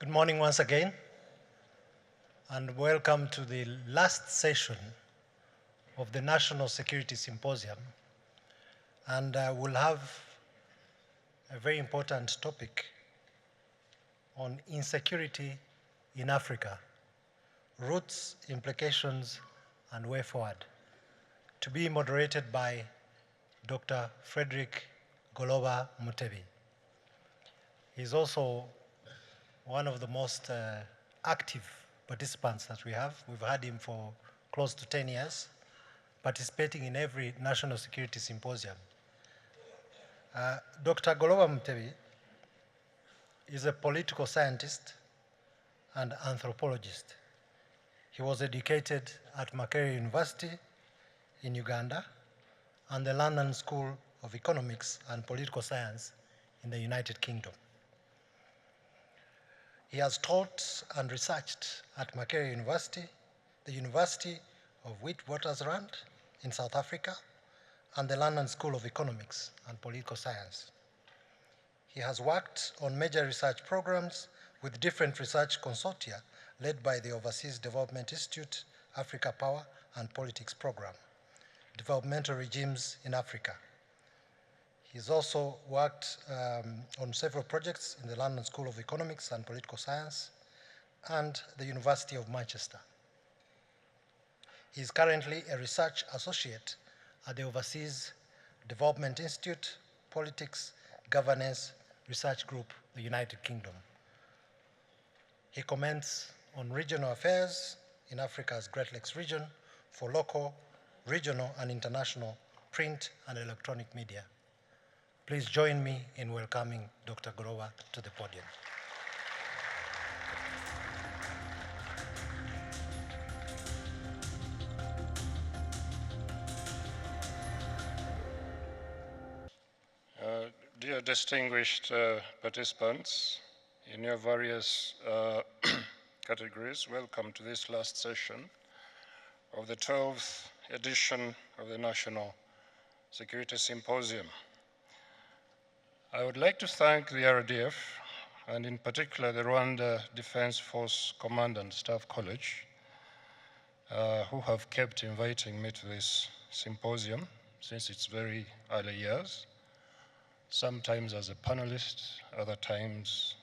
Good morning once again, and welcome to the last session of the National Security Symposium. And we'll have a very important topic on insecurity in Africa, roots, implications, and way forward, to be moderated by Dr. Frederick Goloba Mutebi. He's also one of the most active participants that we have. We've had him for close to 10 years, participating in every National Security Symposium. Dr. Goloba Mutebi is a political scientist and anthropologist. He was educated at Makerere University in Uganda and the London School of Economics and Political Science in the United Kingdom. He has taught and researched at Makerere University, the University of Witwatersrand in South Africa, and the London School of Economics and Political Science. He has worked on major research programs with different research consortia led by the Overseas Development Institute, Africa Power and Politics Program, Developmental Regimes in Africa. He's also worked on several projects in the London School of Economics and Political Science and the University of Manchester. He is currently a research associate at the Overseas Development Institute, Politics, Governance Research Group, the United Kingdom. He comments on regional affairs in Africa's Great Lakes region for local, regional, and international print and electronic media. Please join me in welcoming Dr. Goloba to the podium. Dear distinguished participants in your various categories, welcome to this last session of the 12th edition of the National Security Symposium. I would like to thank the RDF, and in particular the Rwanda Defense Force Command and Staff College, who have kept inviting me to this symposium since its very early years, sometimes as a panelist, other times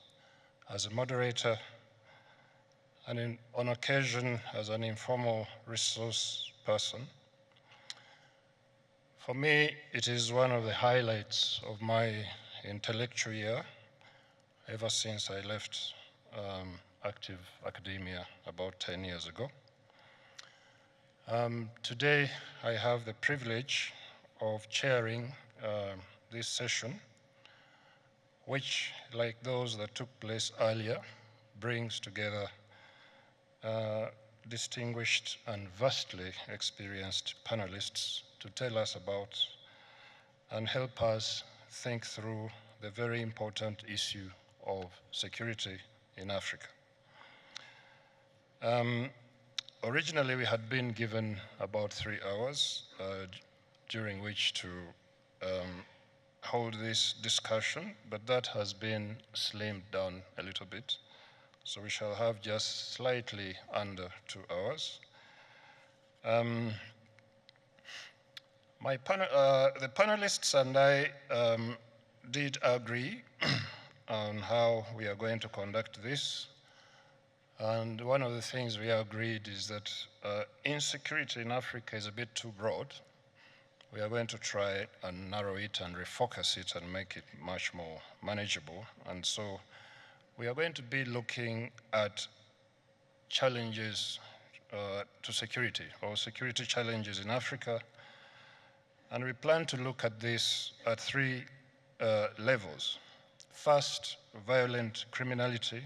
as a moderator, and on occasion as an informal resource person. For me, it is one of the highlights of my intellectual year ever since I left active academia about 10 years ago. Today, I have the privilege of chairing this session, which, like those that took place earlier, brings together distinguished and vastly experienced panelists to tell us about and help us think through the very important issue of security in Africa. Originally, we had been given about 3 hours during which to hold this discussion, but that has been slimmed down a little bit. So we shall have just slightly under 2 hours. The panelists and I did agree on how we are going to conduct this. And one of the things we agreed is that insecurity in Africa is a bit too broad. We are going to try and narrow it and refocus it and make it much more manageable. And so we are going to be looking at challenges to security, or security challenges in Africa. And we plan to look at this at 3 levels. First, violent criminality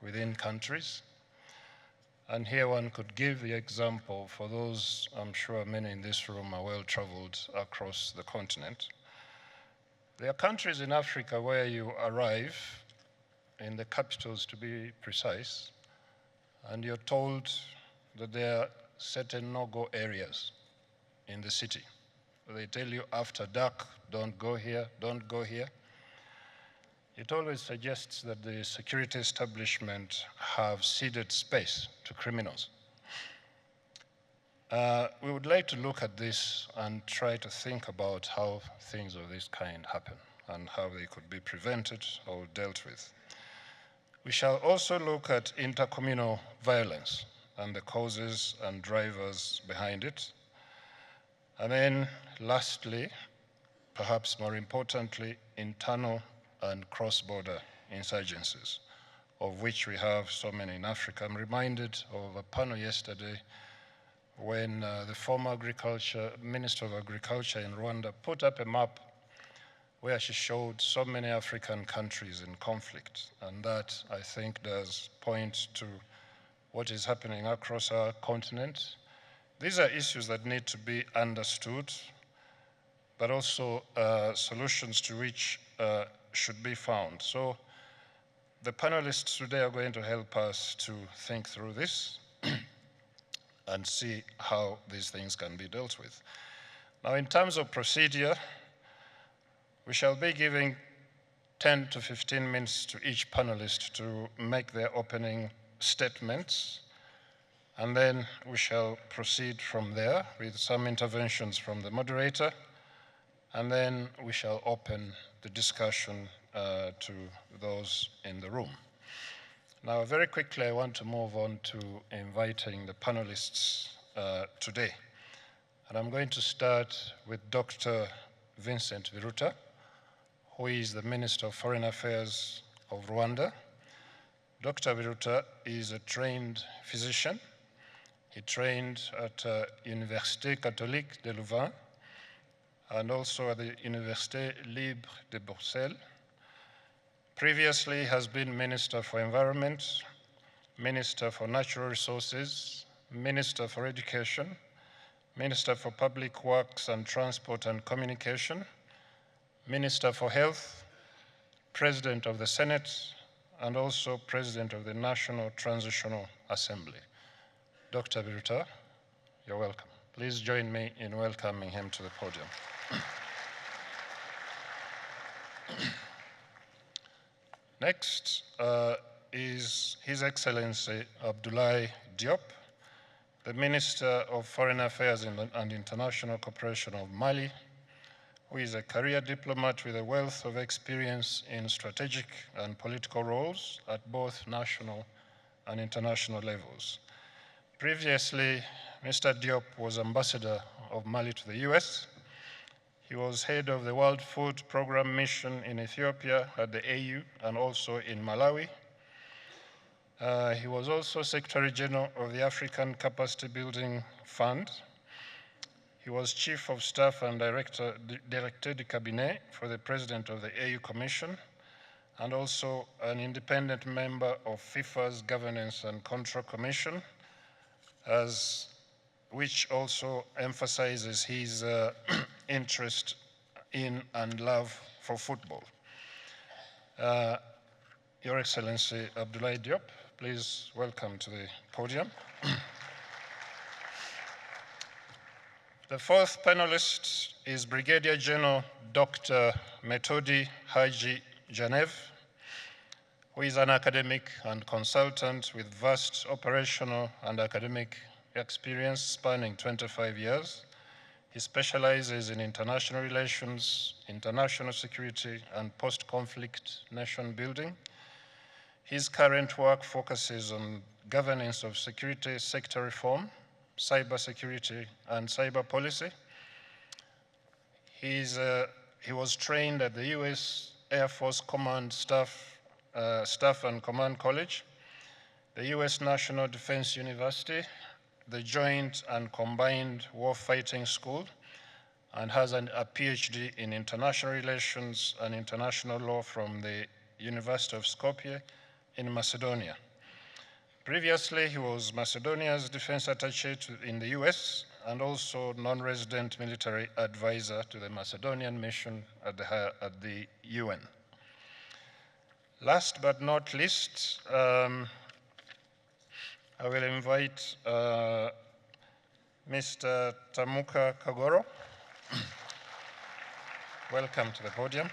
within countries. And here one could give the example for those, I'm sure many in this room are well traveled across the continent. There are countries in Africa where you arrive, in the capitals to be precise, and you're told that there are certain no-go areas in the city. They tell you after dark, don't go here, don't go here. it always suggests that the security establishment have ceded space to criminals. We would like to look at this and try to think about how things of this kind happen and how they could be prevented or dealt with. We shall also look at intercommunal violence and the causes and drivers behind it. And then lastly, perhaps more importantly, internal and cross-border insurgencies, of which we have so many in Africa. I'm reminded of a panel yesterday when the former Minister of Agriculture in Rwanda put up a map where she showed so many African countries in conflict. And that, I think, does point to what is happening across our continent. These are issues that need to be understood, but also solutions to which should be found. So the panelists today are going to help us to think through this and see how these things can be dealt with. Now, in terms of procedure, we shall be giving 10 to 15 minutes to each panelist to make their opening statements, and then we shall proceed from there with some interventions from the moderator, and then we shall open the discussion to those in the room. Now, very quickly, I want to move on to inviting the panelists today. And I'm going to start with Dr. Vincent Biruta, who is the Minister of Foreign Affairs of Rwanda. Dr. Biruta is a trained physician. He trained at Université Catholique de Louvain and also at the Université Libre de Bruxelles. Previously, he has been Minister for Environment, Minister for Natural Resources, Minister for Education, Minister for Public Works and Transport and Communication, Minister for Health, President of the Senate, and also President of the National Transitional Assembly. Dr. Biruta, you're welcome. Please join me in welcoming him to the podium. Next is His Excellency Abdoulaye Diop, the Minister of Foreign Affairs and International Cooperation of Mali, who is a career diplomat with a wealth of experience in strategic and political roles at both national and international levels. Previously, Mr. Diop was Ambassador of Mali to the US. He was head of the World Food Programme mission in Ethiopia at the AU and also in Malawi. He was also Secretary General of the African Capacity Building Fund. He was Chief of Staff and Director de Cabinet for the President of the AU Commission and also an independent member of FIFA's Governance and Control Commission, which also emphasizes his interest in and love for football. Your Excellency Abdoulaye Diop, please welcome to the podium. The fourth panelist is Brigadier General Dr. Methodi Haji Janev, who is an academic and consultant with vast operational and academic experience spanning 25 years. He specializes in international relations, international security, and post-conflict nation building. His current work focuses on governance of security sector reform, cyber security, and cyber policy. He was trained at the US Air Force Command Staff and Command College, the US National Defense University, the Joint and Combined Warfighting School, and has a PhD in international relations and international law from the University of Skopje in Macedonia. Previously, he was Macedonia's defense attaché in the US and also non-resident military advisor to the Macedonian mission at the UN. Last but not least, I will invite Mr. Tamuka Kagoro. Welcome to the podium.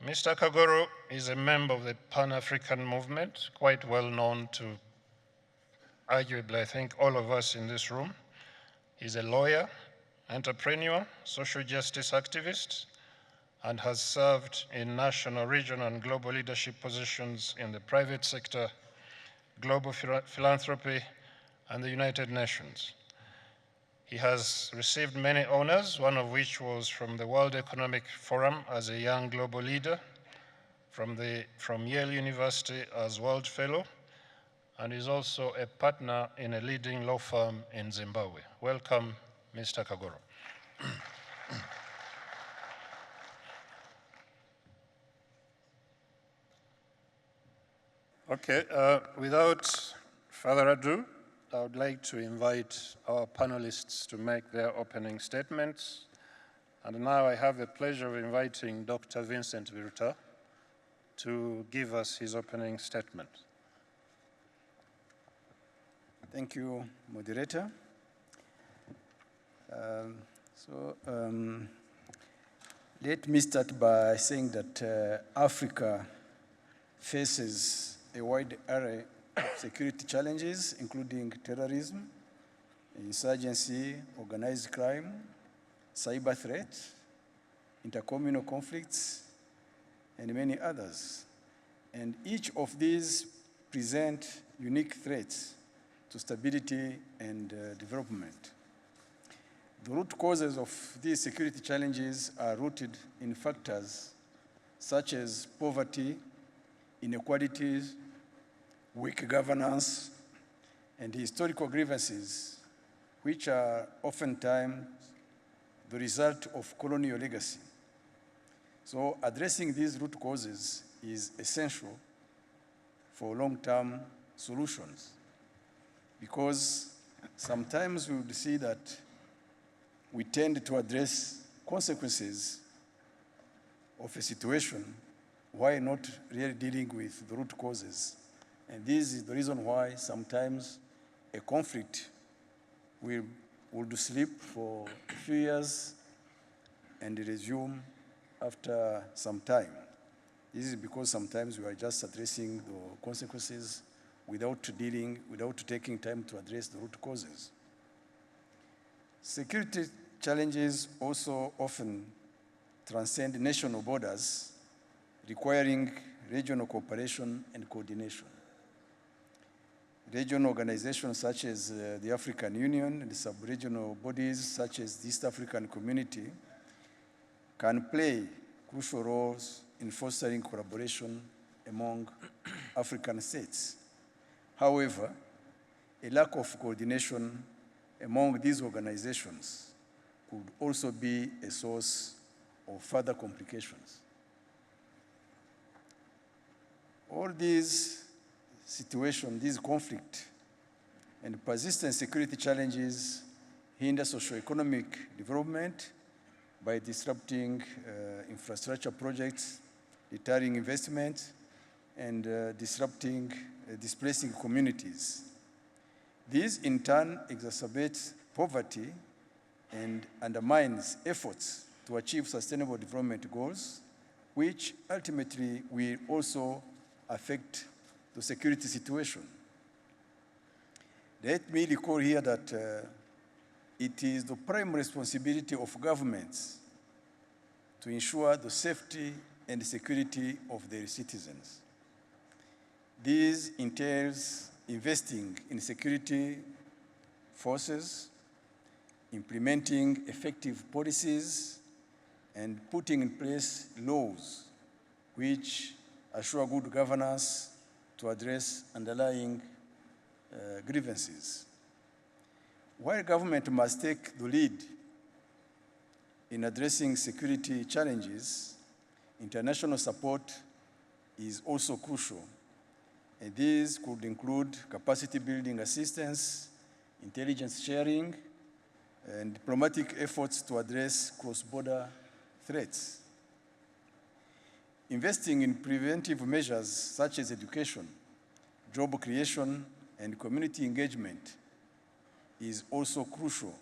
Mr. Kagoro is a member of the Pan-African movement, quite well known to arguably, I think, all of us in this room. He's a lawyer, entrepreneur, social justice activist, and has served in national, regional, and global leadership positions in the private sector, global philanthropy, and the United Nations. He has received many honors, one of which was from the World Economic Forum as a young global leader, from Yale University as World Fellow, and is also a partner in a leading law firm in Zimbabwe. Welcome, Mr. Kagoro. Okay, without further ado, I would like to invite our panelists to make their opening statements. And now I have the pleasure of inviting Dr. Vincent Biruta to give us his opening statement. Thank you, moderator. Let me start by saying that Africa faces a wide array of security challenges, including terrorism, insurgency, organized crime, cyber threats, intercommunal conflicts, and many others. And each of these present unique threats to stability and development. The root causes of these security challenges are rooted in factors such as poverty, inequalities, weak governance, and historical grievances, which are oftentimes the result of colonial legacy. So addressing these root causes is essential for long-term solutions, because sometimes we would see that we tend to address consequences of a situation while not really dealing with the root causes. And this is the reason why sometimes a conflict will sleep for a few years and resume after some time. This is because sometimes we are just addressing the consequences without taking time to address the root causes. Security challenges also often transcend national borders, requiring regional cooperation and coordination. Regional organizations such as the African Union and sub-regional bodies such as the East African Community can play crucial roles in fostering collaboration among African states. However, a lack of coordination among these organizations could also be a source of further complications. All these situations, these conflict and persistent security challenges hinder socio-economic development by disrupting infrastructure projects, deterring investment, and displacing communities. This, in turn, exacerbates poverty and undermines efforts to achieve sustainable development goals, which ultimately will also affect the security situation. Let me recall here that it is the primary responsibility of governments to ensure the safety and security of their citizens. This entails investing in security forces, implementing effective policies, and putting in place laws which assure good governance to address underlying grievances. While government must take the lead in addressing security challenges, international support is also crucial. And these could include capacity building assistance, intelligence sharing, and diplomatic efforts to address cross-border threats. Investing in preventive measures such as education, job creation, and community engagement is also crucial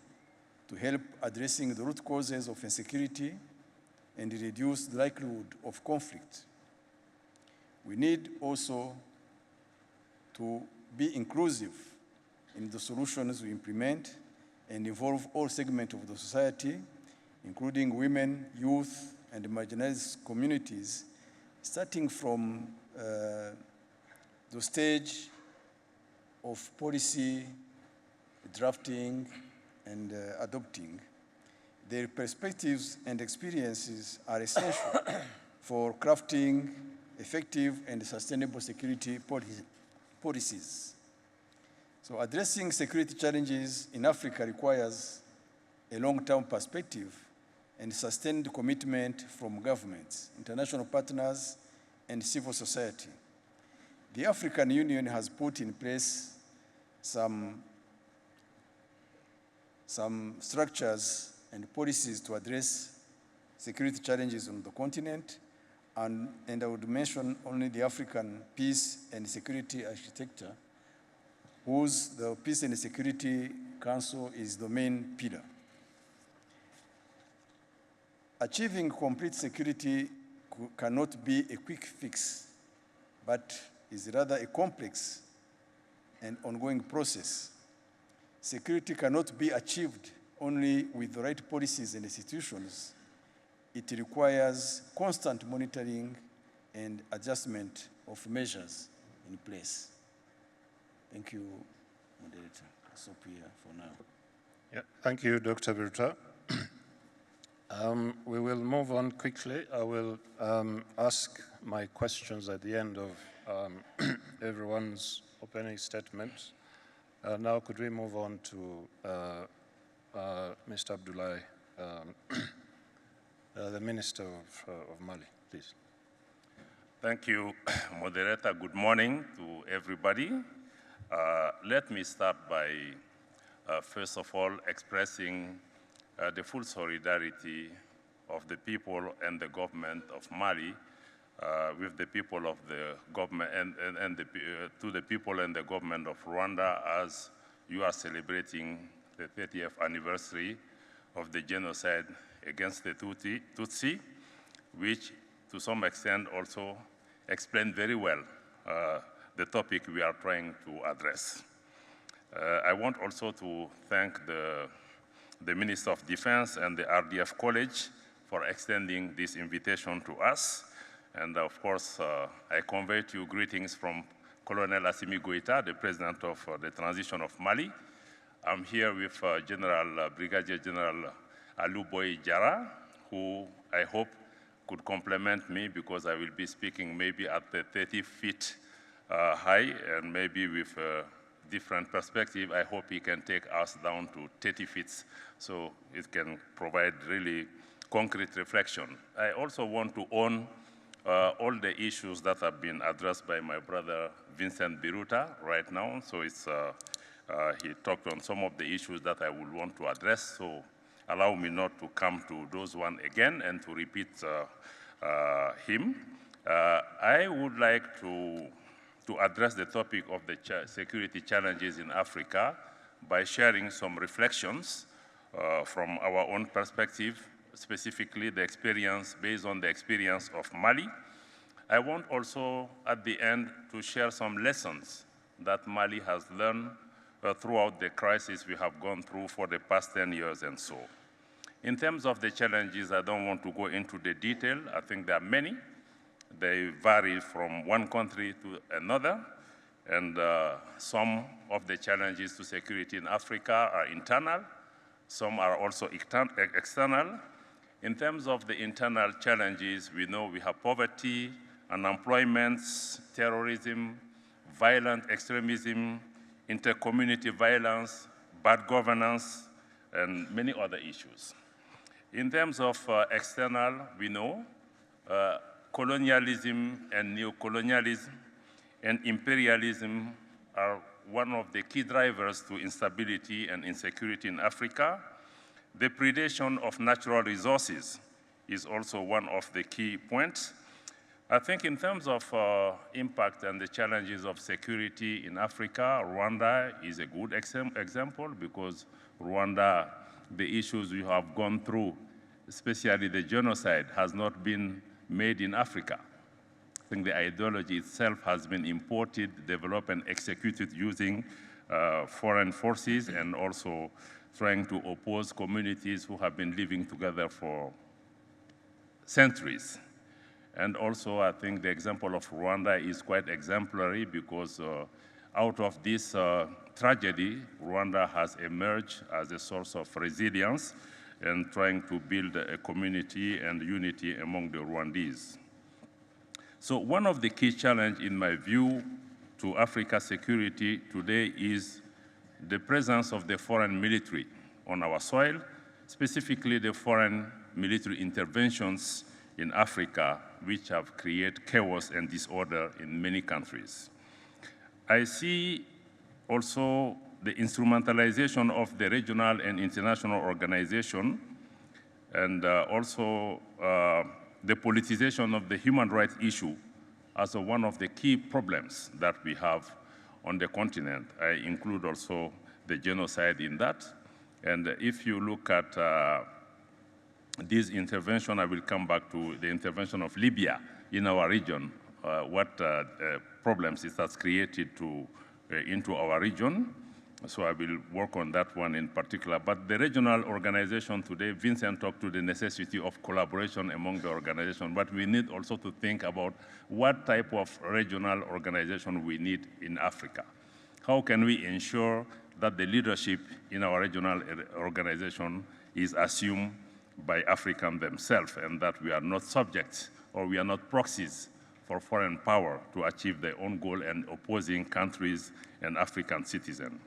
to help addressing the root causes of insecurity and reduce the likelihood of conflict. We need also to be inclusive in the solutions we implement and involve all segments of the society, including women, youth, and marginalized communities, starting from the stage of policy drafting and adopting. Their perspectives and experiences are essential for crafting effective and sustainable security policies. So addressing security challenges in Africa requires a long-term perspective and sustained commitment from governments, international partners, and civil society. The African Union has put in place some structures and policies to address security challenges on the continent, and I would mention only the African Peace and Security Architecture, whose the Peace and Security Council is the main pillar. Achieving complete security cannot be a quick fix, but is rather a complex and ongoing process. Security cannot be achieved only with the right policies and institutions. It requires constant monitoring and adjustment of measures in place. Thank you, Moderator. I'll stop here for now. Yeah, thank you, Dr. Biruta. We will move on quickly. I will ask my questions at the end of everyone's opening statement. Now, could we move on to Mr. Abdullahi, the Minister of Mali, please. Thank you, Moderator. Good morning to everybody. Let me start by, first of all, expressing the full solidarity of the people and the government of Mali with the people of the government and to the people and the government of Rwanda as you are celebrating the 30th anniversary of the genocide against the Tutsi, which to some extent also explained very well the topic we are trying to address. I want also to thank the Minister of Defense and the RDF College for extending this invitation to us. And of course, I convey to you greetings from Colonel Assimi Goïta, the President of the Transition of Mali. I'm here with Brigadier General Aluboy Jara, who I hope could complement me because I will be speaking maybe at the 30 feet high and maybe with a different perspective. I hope he can take us down to 30 feet so it can provide really concrete reflection. I also want to own all the issues that have been addressed by my brother Vincent Biruta right now. So he talked on some of the issues that I would want to address. So allow me not to come to those one again and to repeat him. I would like to address the topic of the security challenges in Africa by sharing some reflections from our own perspective, specifically the experience, based on the experience of Mali. I want also, at the end, to share some lessons that Mali has learned throughout the crisis we have gone through for the past 10 years and so. In terms of the challenges, I don't want to go into the detail. I think there are many. They vary from one country to another, and some of the challenges to security in Africa are internal. Some are also external. In terms of the internal challenges, we know we have poverty, unemployment, terrorism, violent extremism, inter-community violence, bad governance, and many other issues. In terms of external, we know colonialism and neocolonialism and imperialism are one of the key drivers to instability and insecurity in Africa. The predation of natural resources is also one of the key points. I think in terms of impact and the challenges of security in Africa, Rwanda is a good example because Rwanda, the issues we have gone through especially the genocide, has not been made in Africa. I think the ideology itself has been imported, developed, and executed using foreign forces and also trying to oppose communities who have been living together for centuries. And also, I think the example of Rwanda is quite exemplary because out of this tragedy, Rwanda has emerged as a source of resilience and trying to build a community and unity among the Rwandese. So one of the key challenges, in my view, to Africa's security today is the presence of the foreign military on our soil, specifically the foreign military interventions in Africa, which have created chaos and disorder in many countries. I see also the instrumentalization of the regional and international organization, and also the politicization of the human rights issue as one of the key problems that we have on the continent. I include also the genocide in that. And if you look at this intervention, I will come back to the intervention of Libya in our region, what problems it has created into our region. So I will work on that one in particular. But the regional organization today, Vincent talked to the necessity of collaboration among the organization, but we need also to think about what type of regional organization we need in Africa. How can we ensure that the leadership in our regional organization is assumed by Africans themselves and that we are not subjects or we are not proxies for foreign power to achieve their own goal and opposing countries and African citizens.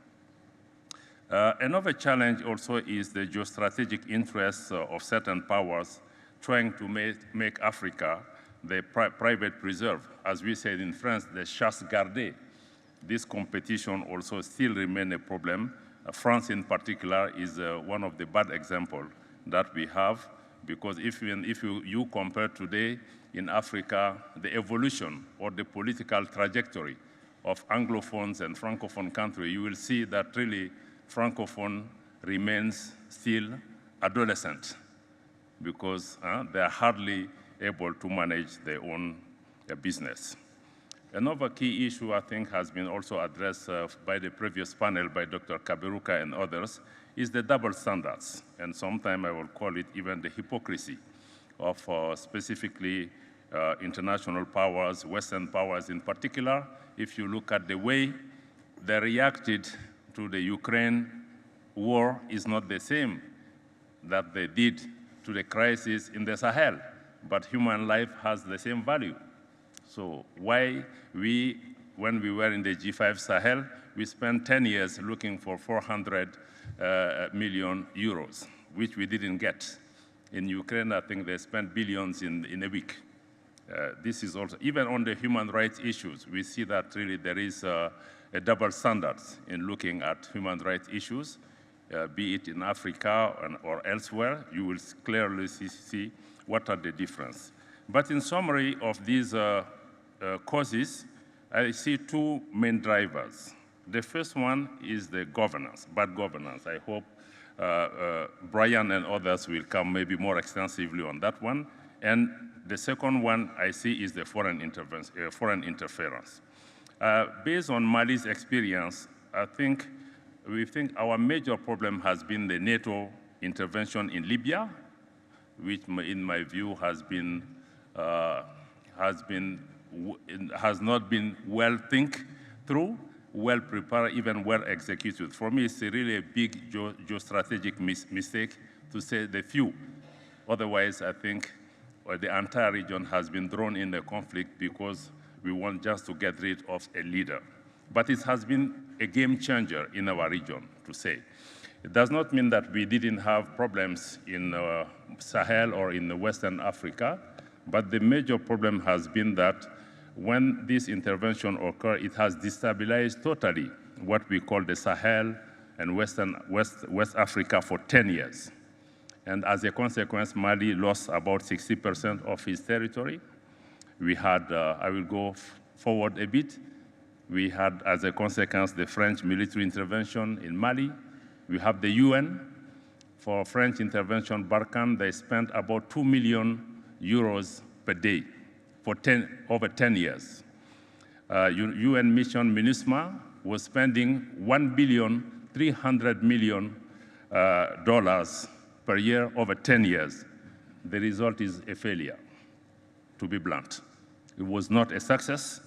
Another challenge also is the geostrategic interests of certain powers trying to make Africa the private preserve. As we said in France, the chasse gardée. This competition also still remains a problem. France in particular is one of the bad examples that we have, because if you compare today in Africa, the evolution or the political trajectory of Anglophones and Francophone countries, you will see that really Francophone remains still adolescent because they are hardly able to manage their own business. Another key issue I think has been also addressed by the previous panel by Dr. Kaberuka and others is the double standards. And sometimes I will call it even the hypocrisy of specifically international powers, Western powers in particular. If you look at the way they reacted to the Ukraine war is not the same that they did to the crisis in the Sahel, but human life has the same value. So why when we were in the G5 Sahel, we spent 10 years looking for 400 million euros, which we didn't get. In Ukraine, I think they spent billions in a week. This is also, even on the human rights issues, we see that really there is a double standards in looking at human rights issues, be it in Africa or elsewhere. You will clearly see what are the difference. But in summary of these causes, I see two main drivers. The first one is the governance, bad governance. I hope Brian and others will come maybe more extensively on that one. And the second one I see is the foreign interference. Based on Mali's experience, we think our major problem has been the NATO intervention in Libya, which in my view has not been well think through, well prepared, even well executed. For me, it's really a big geostrategic mistake, to say the few. Otherwise, I think the entire region has been thrown in the conflict because we want just to get rid of a leader. But it has been a game changer in our region, to say. It does not mean that we didn't have problems in Sahel or in Western Africa, but the major problem has been that when this intervention occurred, it has destabilized totally what we call the Sahel and West Africa for 10 years. And as a consequence, Mali lost about 60% of its territory. We had, I will go forward a bit. We had, as a consequence, the French military intervention in Mali. We have the UN for French intervention Barkhane, they spent about 2 million euros per day for over 10 years. UN mission MINUSMA was spending $1.3 billion per year over 10 years. The result is a failure, to be blunt. It was not a success,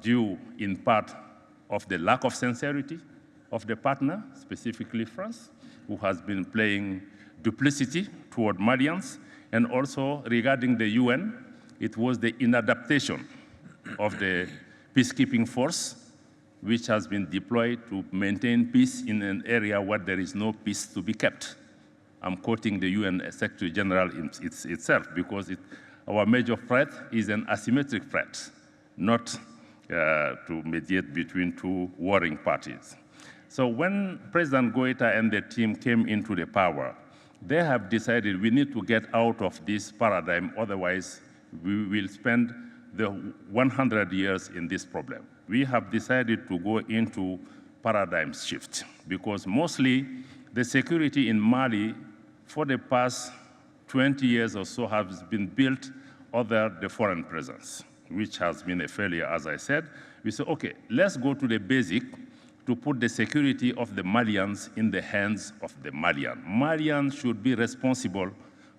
due in part of the lack of sincerity of the partner, specifically France, who has been playing duplicity toward Malians, and also regarding the UN, it was the inadaptation of the peacekeeping force, which has been deployed to maintain peace in an area where there is no peace to be kept. I'm quoting the UN Secretary General itself, because our major threat is an asymmetric threat, not to mediate between two warring parties. So when President Goïta and the team came into the power, they have decided we need to get out of this paradigm, otherwise we will spend the 100 years in this problem. We have decided to go into paradigm shift, because mostly the security in Mali for the past 20 years or so has been built under the foreign presence, which has been a failure, as I said. We said, okay, let's go to the basic to put the security of the Malians in the hands of the Malian. Malians should be responsible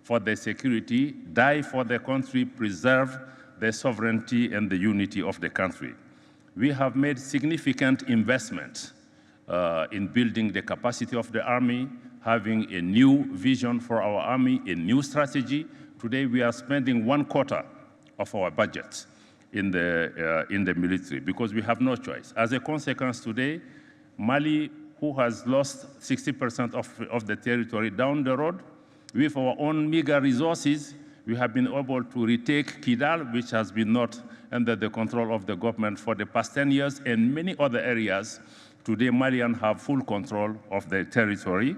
for their security, die for their country, preserve their sovereignty and the unity of the country. We have made significant investment in building the capacity of the army, having a new vision for our army, a new strategy. Today we are spending 1/4 of our budget in the military because we have no choice. As a consequence today, Mali, who has lost 60% of the territory down the road, with our own meager resources, we have been able to retake Kidal, which has been not under the control of the government for the past 10 years, and many other areas. Today, Malians have full control of their territory,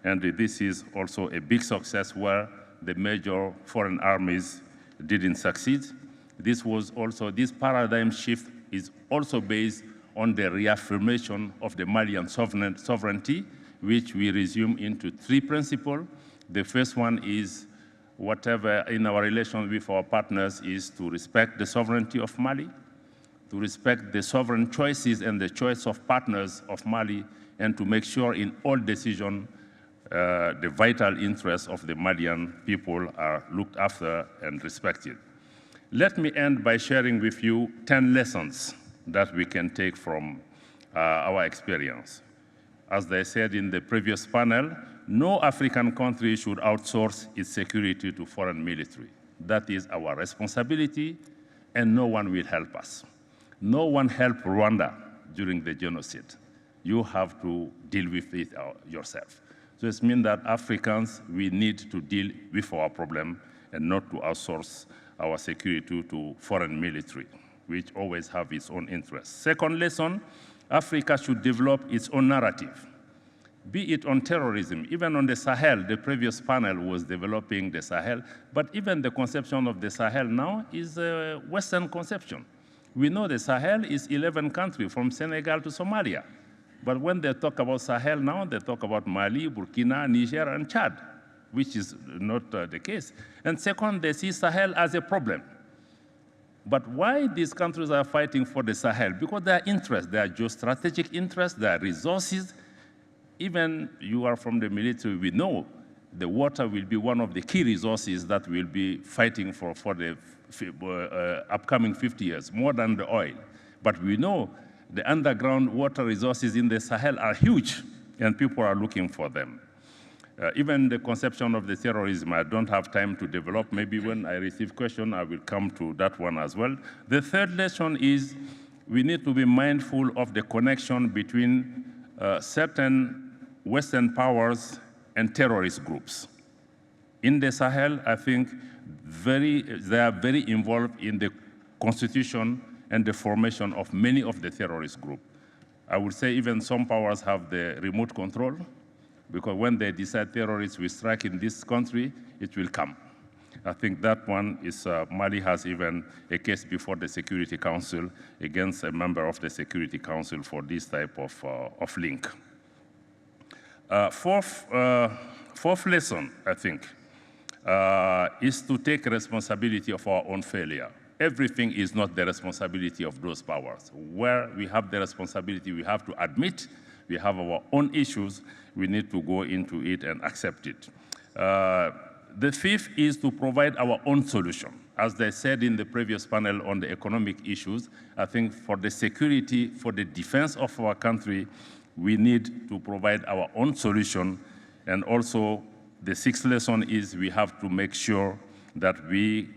and this is also a big success where the major foreign armies didn't succeed. This paradigm shift is also based on the reaffirmation of the Malian sovereignty, which we resume into 3 principles. The first one is whatever in our relation with our partners is to respect the sovereignty of Mali, to respect the sovereign choices and the choice of partners of Mali, and to make sure in all decisions the vital interests of the Malian people are looked after and respected. Let me end by sharing with you 10 lessons that we can take from our experience. As I said in the previous panel, no African country should outsource its security to foreign military. That is our responsibility, and no one will help us. No one helped Rwanda during the genocide. You have to deal with it yourself. So it means that Africans, we need to deal with our problem and not to outsource our security to foreign military, which always have its own interests. Second lesson, Africa should develop its own narrative, be it on terrorism. Even on the Sahel, the previous panel was developing the Sahel, but even the conception of the Sahel now is a Western conception. We know the Sahel is 11 countries from Senegal to Somalia, but when they talk about Sahel now, they talk about Mali, Burkina, Niger, and Chad, which is not the case. And second, they see Sahel as a problem. But why these countries are fighting for the Sahel? Because their interests, their geostrategic interests, their resources. Even you are from the military, we know the water will be one of the key resources that we'll be fighting for the upcoming 50 years, more than the oil. But we know the underground water resources in the Sahel are huge, and people are looking for them. Even the conception of the terrorism, I don't have time to develop. Maybe when I receive questions, I will come to that one as well. The third lesson is we need to be mindful of the connection between certain Western powers and terrorist groups. In the Sahel, I think they are very involved in the constitution and the formation of many of the terrorist groups. I would say even some powers have the remote control, because when they decide terrorists will strike in this country, it will come. I think that one is, Mali has even a case before the Security Council against a member of the Security Council for this type of link. Fourth lesson, I think, is to take responsibility of our own failure. Everything is not the responsibility of those powers. Where we have the responsibility, we have to admit we have our own issues. We need to go into it and accept it. The fifth is to provide our own solution. As they said in the previous panel on the economic issues, I think for the security, for the defense of our country, we need to provide our own solution. And also, the sixth lesson is we have to make sure that we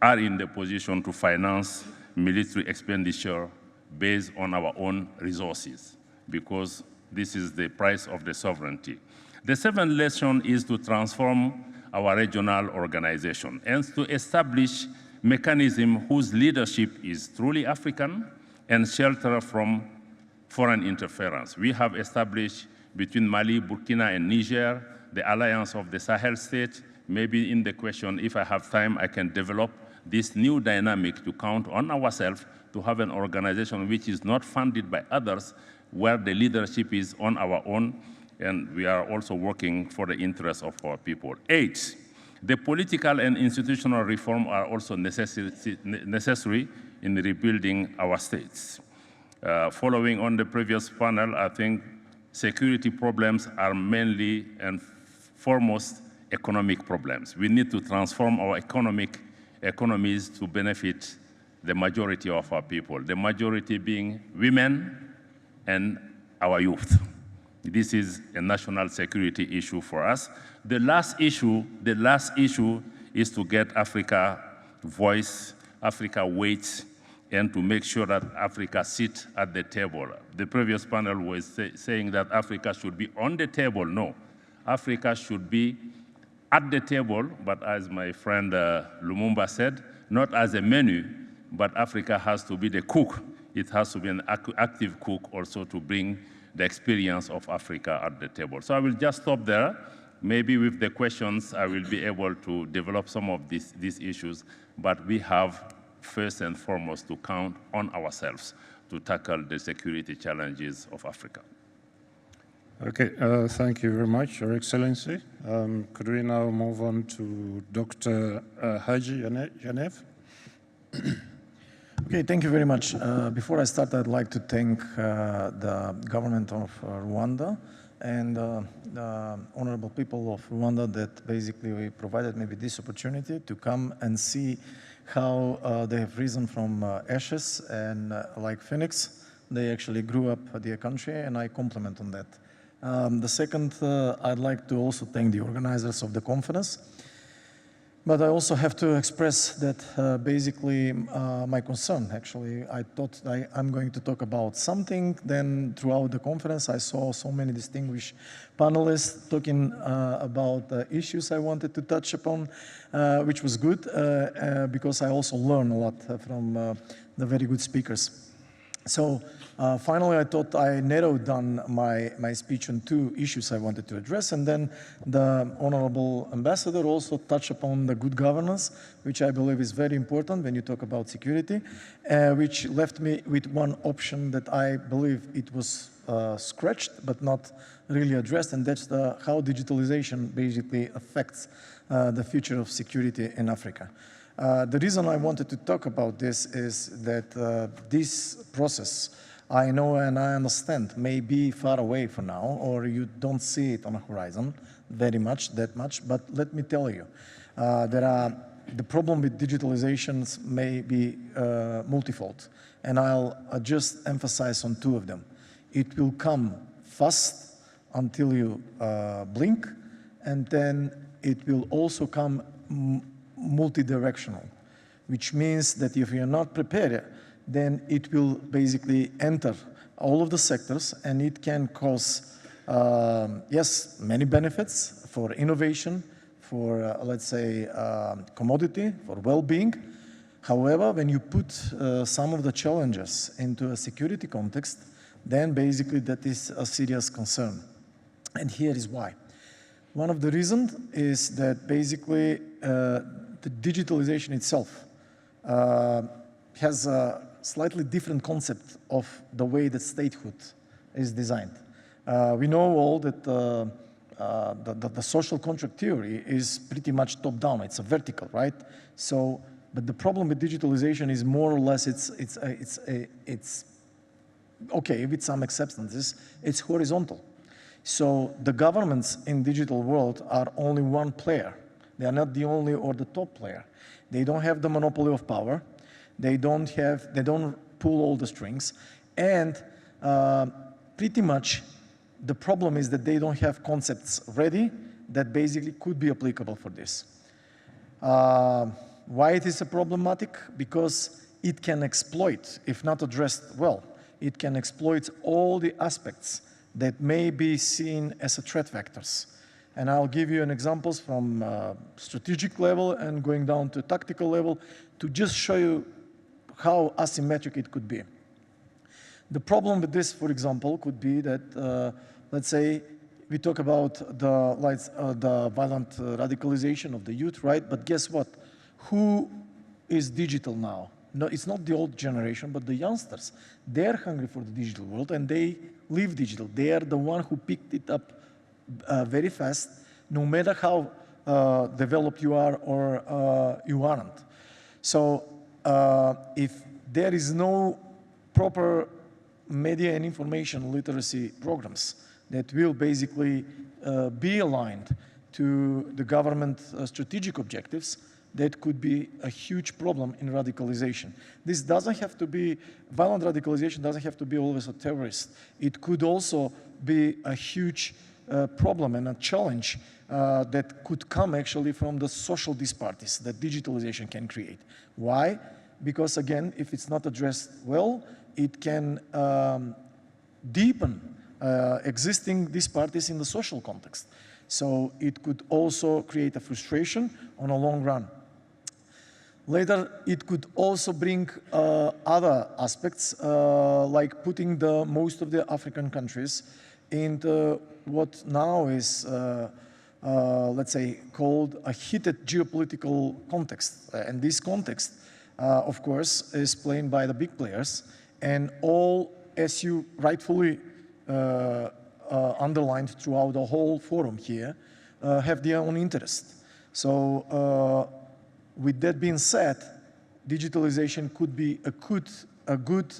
are in the position to finance military expenditure based on our own resources, because this is the price of the sovereignty. The seventh lesson is to transform our regional organization and to establish mechanism whose leadership is truly African and shelter from foreign interference. We have established between Mali, Burkina, and Niger, the alliance of the Sahel states. Maybe in the question, if I have time, I can develop this new dynamic to count on ourselves to have an organization which is not funded by others, where the leadership is on our own, and we are also working for the interests of our people. 8, the political and institutional reform are also necessary in rebuilding our states. Following on the previous panel, I think security problems are mainly and foremost economic problems. We need to transform our economies to benefit the majority of our people, the majority being women and our youth. This is a national security issue for us. The last issue is to get Africa voice, Africa weight, and to make sure that Africa sits at the table. The previous panel was saying that Africa should be on the table. No, Africa should be at the table, but as my friend Lumumba said, not as a menu, but Africa has to be the cook. It has to be an active cook also to bring the experience of Africa at the table. So I will just stop there. Maybe with the questions, I will be able to develop some of these issues, but we have first and foremost to count on ourselves to tackle the security challenges of Africa. Okay, thank you very much, Your Excellency. Could we now move on to Dr. Haji Yanev? Okay, thank you very much. Before I start, I'd like to thank the government of Rwanda and the honorable people of Rwanda that basically provided maybe this opportunity to come and see how they have risen from ashes and like Phoenix, they actually grew up their country, and I compliment on that. The second, I'd like to also thank the organizers of the conference. But I also have to express that basically my concern, actually. I thought I'm going to talk about something, then throughout the conference I saw so many distinguished panelists talking about the issues I wanted to touch upon, which was good because I also learned a lot from the very good speakers. So finally, I thought I narrowed down my speech on 2 issues I wanted to address, and then the Honorable Ambassador also touched upon the good governance, which I believe is very important when you talk about security, which left me with one option that I believe it was scratched but not really addressed, and that's how digitalization basically affects the future of security in Africa. The reason I wanted to talk about this is that this process, I know and I understand, may be far away for now, or you don't see it on the horizon that much, but let me tell you, the problem with digitalizations may be multifold, and I'll just emphasize on 2 of them. It will come fast until you blink, and then it will also come multi-directional, which means that if you're not prepared, then it will basically enter all of the sectors, and it can cause, yes, many benefits for innovation, for, let's say, commodity, for well-being. However, when you put some of the challenges into a security context, then basically that is a serious concern. And here is why. One of the reasons is that basically the digitalization itself has a slightly different concept of the way that statehood is designed. We know all that the social contract theory is pretty much top-down. It's a vertical, right? So, but the problem with digitalization is more or less it's okay with some acceptances. It's horizontal. So the governments in digital world are only one player. They are not the only or the top player. They don't have the monopoly of power. They don't pull all the strings, and pretty much the problem is that they don't have concepts ready that basically could be applicable for this. Why it is a problematic? Because it can exploit, if not addressed well, it can exploit all the aspects that may be seen as a threat vectors. And I'll give you an examples from strategic level and going down to tactical level to just show you how asymmetric it could be. The problem with this, for example, could be that, let's say, we talk about the violent radicalization of the youth, right? But guess what? Who is digital now? No, it's not the old generation, but the youngsters. They're hungry for the digital world, and they live digital. They are the one who picked it up very fast, no matter how developed you are or you aren't. So if there is no proper media and information literacy programs that will basically be aligned to the government strategic objectives, that could be a huge problem in radicalization. This doesn't have to be, violent radicalization doesn't have to be always a terrorist. It could also be a huge problem and a challenge that could come actually from the social disparities that digitalization can create. Why? Because again, if it's not addressed well, it can deepen existing disparities in the social context. So it could also create a frustration on a long run. Later, it could also bring other aspects, like putting most of the African countries into what now is, let's say, called a heated geopolitical context. And this context, of course, is played by the big players, and all, as you rightfully underlined throughout the whole forum here, have their own interest. So with that being said, digitalization could be a good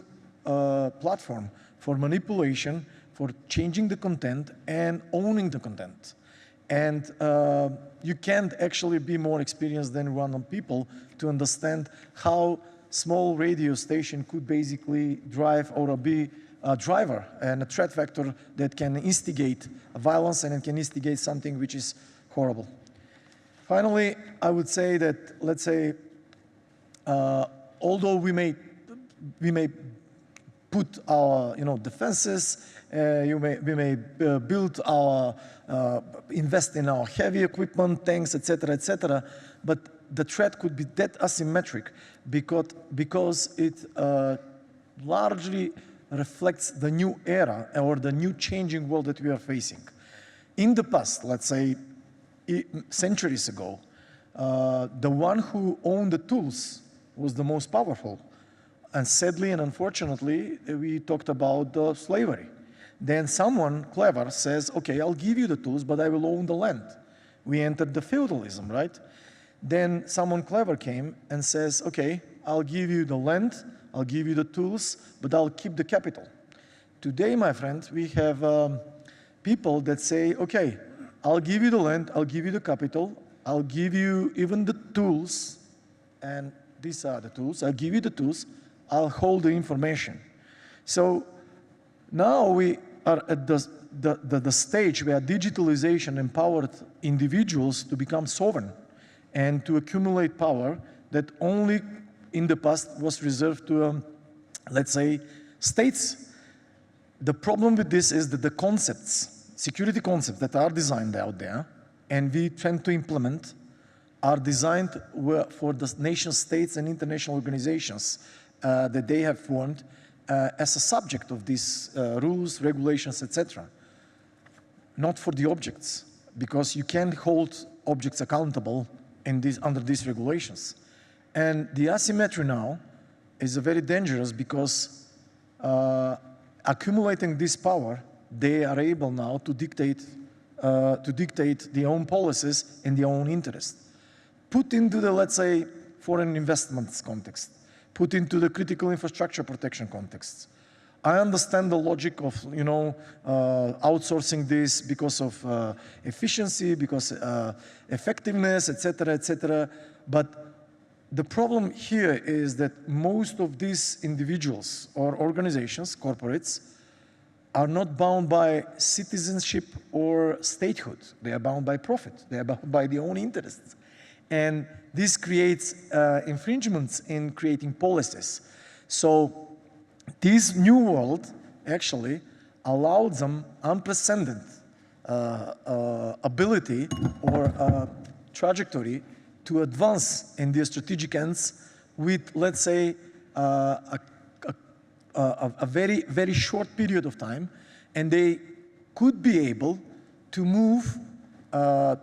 platform for manipulation, for changing the content and owning the content. And you can't actually be more experienced than random people to understand how small radio station could basically drive or be a driver and a threat vector that can instigate violence and it can instigate something which is horrible. Finally, I would say that, let's say, although we may put our defenses, we may build our, invest in our heavy equipment, tanks, etc., but the threat could be that asymmetric because it largely reflects the new era or the new changing world that we are facing. In the past, let's say, centuries ago, the one who owned the tools was the most powerful. And sadly and unfortunately, we talked about slavery. Then someone clever says, okay, I'll give you the tools, but I will own the land. We entered the feudalism, right? Then someone clever came and says, okay, I'll give you the land, I'll give you the tools, but I'll keep the capital. Today, my friend, we have people that say, okay, I'll give you the land, I'll give you the capital, I'll give you even the tools, and these are the tools, I'll give you the tools, I'll hold the information. So now we are at the stage where digitalization empowered individuals to become sovereign and to accumulate power that only in the past was reserved to, let's say, states. The problem with this is that the concepts, security concepts that are designed out there and we tend to implement are designed for the nation states and international organizations that they have formed as a subject of these rules, regulations, etc. Not for the objects, because you can't hold objects accountable under these regulations. And the asymmetry now is very dangerous because accumulating this power they are able now to dictate their own policies in their own interest. Put into the, let's say, foreign investments context, put into the critical infrastructure protection context. I understand the logic of, outsourcing this because of efficiency, because effectiveness, etc., but the problem here is that most of these individuals or organizations, corporates, are not bound by citizenship or statehood. They are bound by profit. They are bound by their own interests. And this creates infringements in creating policies. So this new world actually allowed them unprecedented ability or trajectory to advance in their strategic ends with, let's say, a very, very short period of time, and they could be able to move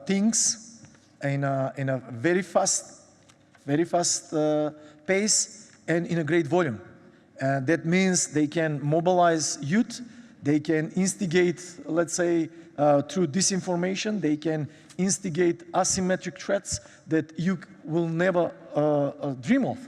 things in a very fast pace and in a great volume. That means they can mobilize youth, they can instigate, let's say, through disinformation, they can instigate asymmetric threats that you will never dream of.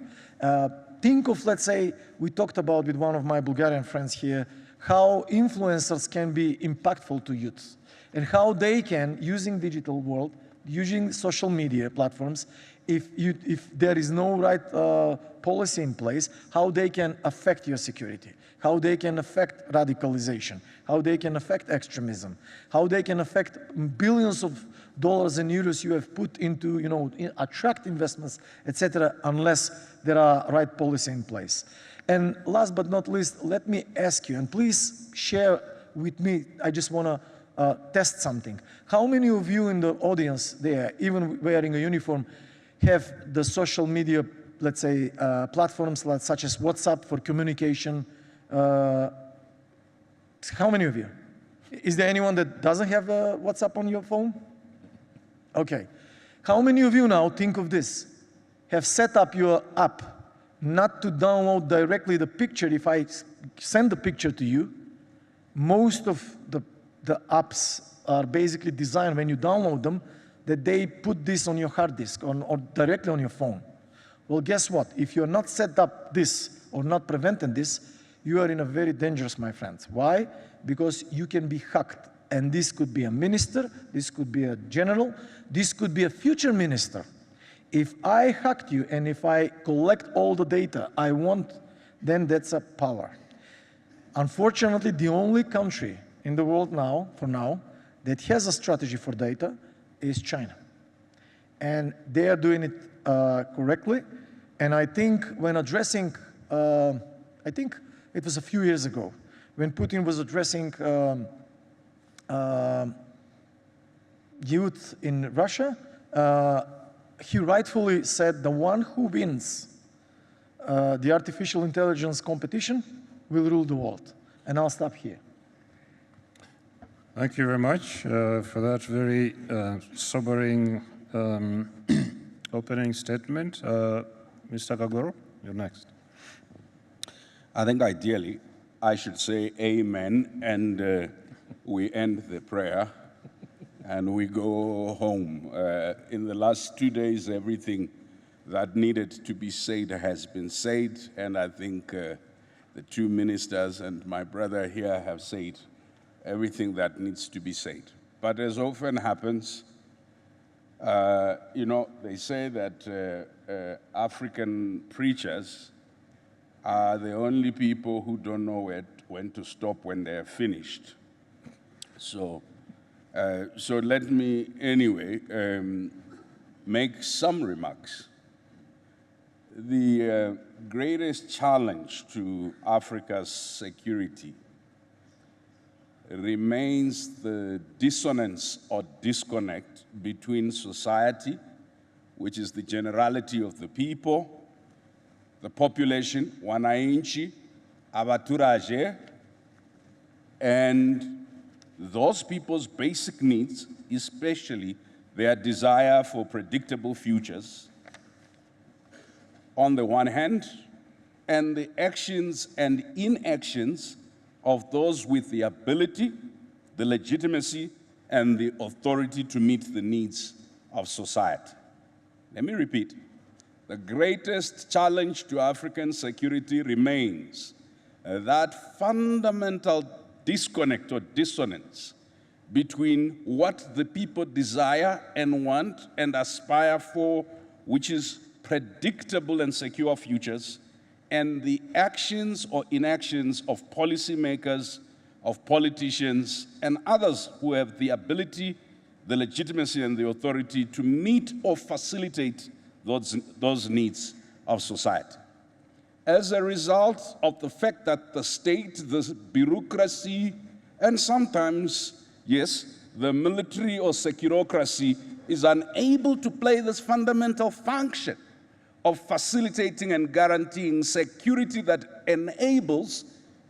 Think of, let's say, we talked about with one of my Bulgarian friends here, how influencers can be impactful to youth and how they can, using digital world, using social media platforms, if there is no right policy in place, how they can affect your security, how they can affect radicalization, how they can affect extremism, how they can affect billions of dollars and euros you have put into, attract investments, etc., unless there are right policy in place. And last but not least, let me ask you, and please share with me, I just want to test something. How many of you in the audience there, even wearing a uniform, have the social media, let's say, platforms such as WhatsApp for communication? How many of you? Is there anyone that doesn't have WhatsApp on your phone? Okay. How many of you now, think of this, have set up your app not to download directly the picture? If I send the picture to you, most of the apps are basically designed when you download them that they put this on your hard disk or directly on your phone. Well, guess what? If you're not set up this or not preventing this, you are in a very dangerous, my friends. Why? Because you can be hacked. And this could be a minister, this could be a general, this could be a future minister. If I hacked you and if I collect all the data I want, then that's a power. Unfortunately, the only country in the world now, for now, that has a strategy for data is China. And they are doing it correctly. And I think when addressing, I think it was a few years ago, when Putin was addressing youth in Russia, he rightfully said the one who wins the artificial intelligence competition will rule the world. And I'll stop here. Thank you very much for that very sobering opening statement. Mr. Kagoro, you're next. I think ideally I should say amen and we end the prayer and we go home. In the last 2 days, everything that needed to be said has been said, and I think the two ministers and my brother here have said everything that needs to be said. But as often happens, they say that African preachers are the only people who don't know when to stop when they're finished. So let me, anyway, make some remarks. The greatest challenge to Africa's security remains the dissonance or disconnect between society, which is the generality of the people, the population, wananchi, abaturage, and those people's basic needs, especially their desire for predictable futures, on the one hand, and the actions and inactions of those with the ability the legitimacy and the authority to meet the needs of society. Let me repeat. The greatest challenge to African security remains that fundamental disconnect or dissonance between what the people desire and want and aspire for, which is predictable and secure futures, and the actions or inactions of policymakers, of politicians, and others who have the ability, the legitimacy, and the authority to meet or facilitate those needs of society. As a result of the fact that the state, the bureaucracy, and sometimes, yes, the military or securocracy is unable to play this fundamental function of facilitating and guaranteeing security that enables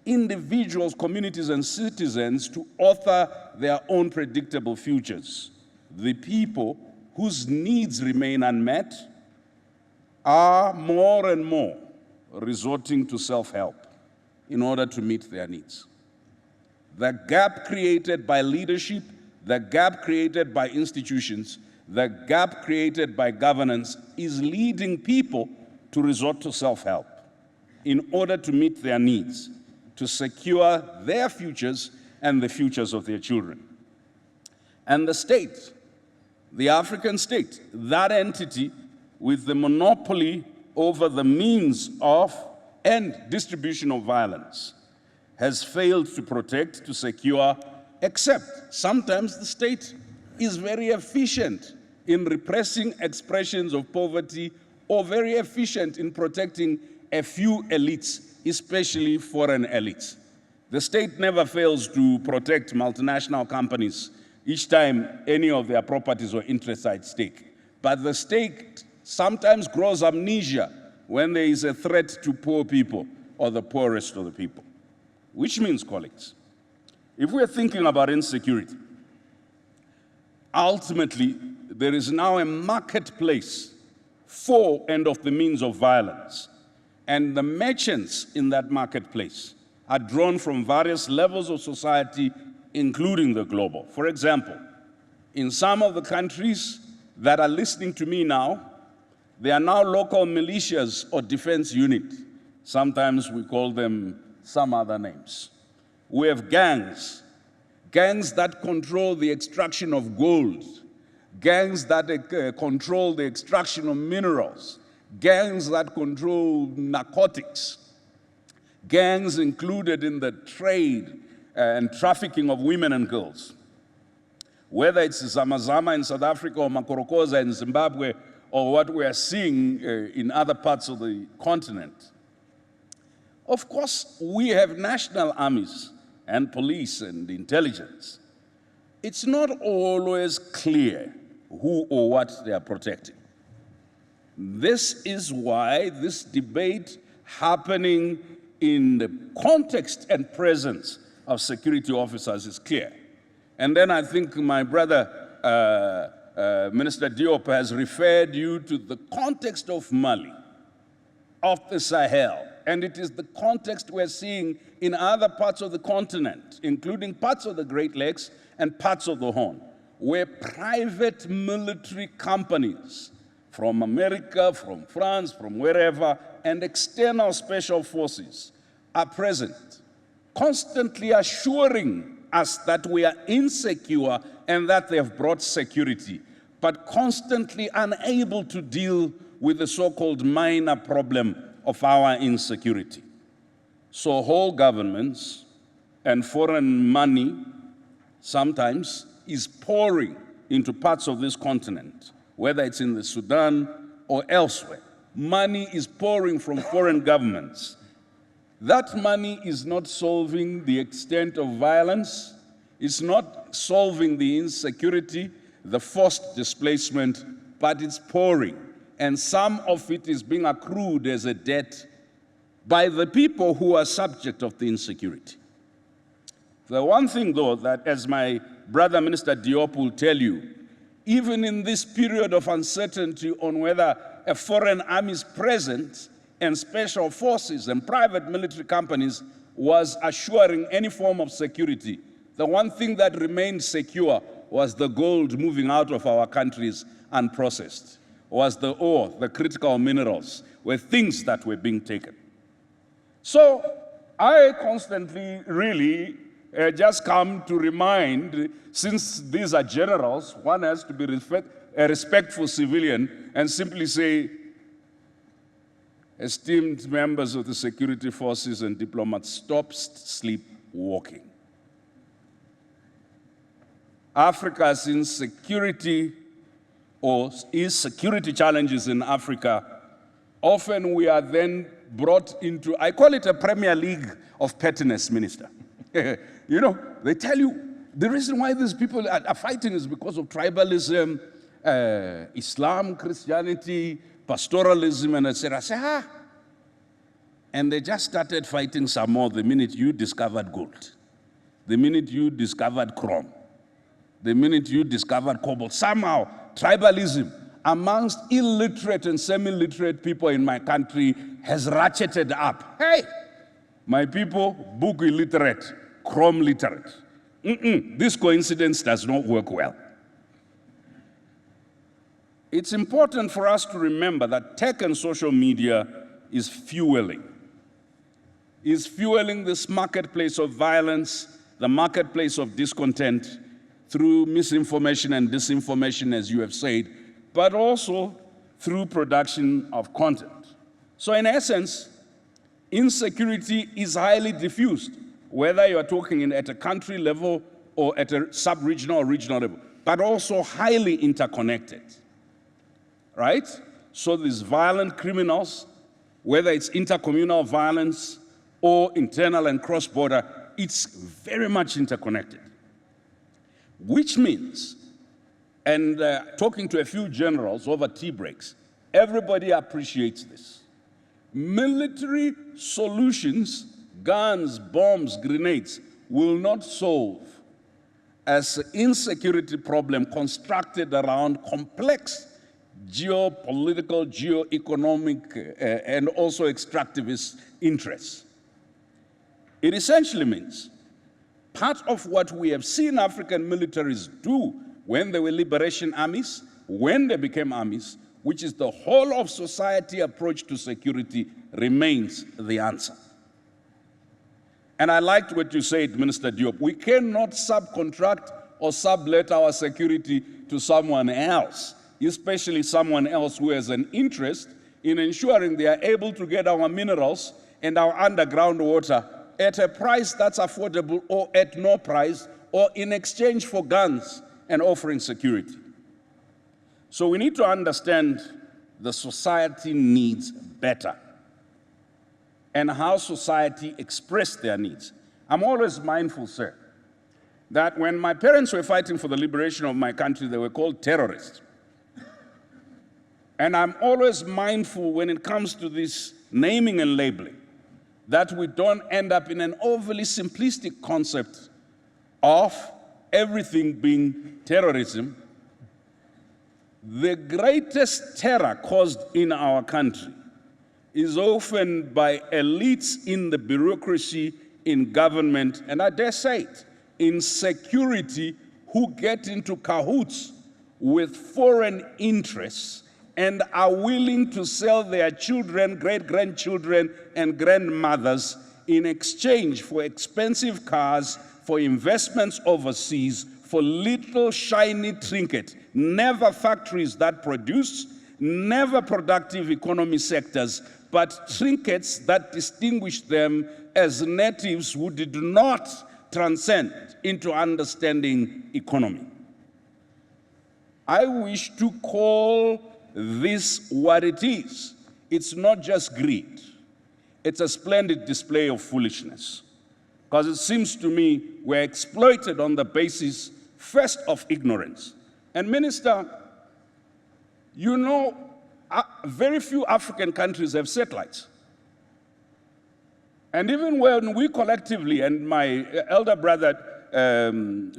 individuals, communities, and citizens to author their own predictable futures. The people whose needs remain unmet are more and more resorting to self-help in order to meet their needs. The gap created by leadership, the gap created by institutions, the gap created by governance is leading people to resort to self-help in order to meet their needs, to secure their futures and the futures of their children. And the state, the African state, that entity with the monopoly over the means of and distribution of violence, has failed to protect, to secure, except sometimes the state is very efficient in repressing expressions of poverty or very efficient in protecting a few elites, especially foreign elites. The state never fails to protect multinational companies each time any of their properties or interests are at stake. But the state sometimes grows amnesia when there is a threat to poor people or the poorest of the people. Which means, colleagues, if we're thinking about insecurity, ultimately, there is now a marketplace for and of the means of violence. And the merchants in that marketplace are drawn from various levels of society, including the global. For example, in some of the countries that are listening to me now, there are now local militias or defense units. Sometimes we call them some other names. We have gangs that control the extraction of gold, gangs that control the extraction of minerals, gangs that control narcotics, gangs included in the trade and trafficking of women and girls. Whether it's Zamazama in South Africa or Makorokoza in Zimbabwe, or what we are seeing in other parts of the continent. Of course, we have national armies and police and intelligence. It's not always clear who or what they are protecting. This is why this debate happening in the context and presence of security officers is clear. And then I think my brother, Minister Diop has referred you to the context of Mali, of the Sahel, and it is the context we're seeing in other parts of the continent, including parts of the Great Lakes and parts of the Horn, where private military companies from America, from France, from wherever, and external special forces are present, constantly assuring us that we are insecure and that they have brought security, but constantly unable to deal with the so-called minor problem of our insecurity. So whole governments and foreign money sometimes is pouring into parts of this continent, whether it's in the Sudan or elsewhere. Money is pouring from foreign governments. That money is not solving the extent of violence, it's not solving the insecurity, the forced displacement, but it's pouring. And some of it is being accrued as a debt by the people who are subject of the insecurity. The one thing, though, that as my brother Minister Diop will tell you, even in this period of uncertainty on whether a foreign army's presence and special forces and private military companies was assuring any form of security, The one thing that remained secure was the gold moving out of our countries unprocessed, was the ore, the critical minerals, were things that were being taken. So I constantly really just come to remind, since these are generals, one has to be a respectful civilian and simply say, esteemed members of the security forces and diplomats, stop sleepwalking. Africa's insecurity or security challenges in Africa, often we are then brought into, I call it a Premier League of pettiness, Minister. You know, they tell you the reason why these people are fighting is because of tribalism, Islam, Christianity, pastoralism, and etc. I say, and they just started fighting some more the minute you discovered gold, the minute you discovered chrome, the minute you discovered cobalt. Somehow, tribalism amongst illiterate and semi-literate people in my country has ratcheted up. Hey, my people, book illiterate, chrome literate. This coincidence does not work well. It's important for us to remember that tech and social media is fueling this marketplace of violence, the marketplace of discontent through misinformation and disinformation, as you have said, but also through production of content. So in essence, insecurity is highly diffused, whether you're talking at a country level or at a sub-regional or regional level, but also highly interconnected, right? So these violent criminals, whether it's intercommunal violence or internal and cross-border, it's very much interconnected. Which means, and talking to a few generals over tea breaks, everybody appreciates this. Military solutions, guns, bombs, grenades, will not solve as an insecurity problem constructed around complex geopolitical, geoeconomic, and also extractivist interests. It essentially means part of what we have seen African militaries do when they were liberation armies, when they became armies, which is the whole of society approach to security, remains the answer. And I liked what you said, Minister Diop. We cannot subcontract or sublet our security to someone else, especially someone else who has an interest in ensuring they are able to get our minerals and our underground water at a price that's affordable or at no price or in exchange for guns and offering security. So we need to understand the society needs better and how society express their needs. I'm always mindful, sir, that when my parents were fighting for the liberation of my country, they were called terrorists. And I'm always mindful when it comes to this naming and labeling, that we don't end up in an overly simplistic concept of everything being terrorism. The greatest terror caused in our country is often by elites in the bureaucracy, in government, and I dare say it, in security, who get into cahoots with foreign interests and are willing to sell their children, great-grandchildren, and grandmothers in exchange for expensive cars, for investments overseas, for little shiny trinket, never factories that produce, never productive economy sectors, but trinkets that distinguish them as natives who did not transcend into understanding economy. I wish to call this what it is. It's not just greed. It's a splendid display of foolishness. Because it seems to me we're exploited on the basis, first, of ignorance. And Minister, you know, very few African countries have satellites. And even when we collectively, and my elder brother,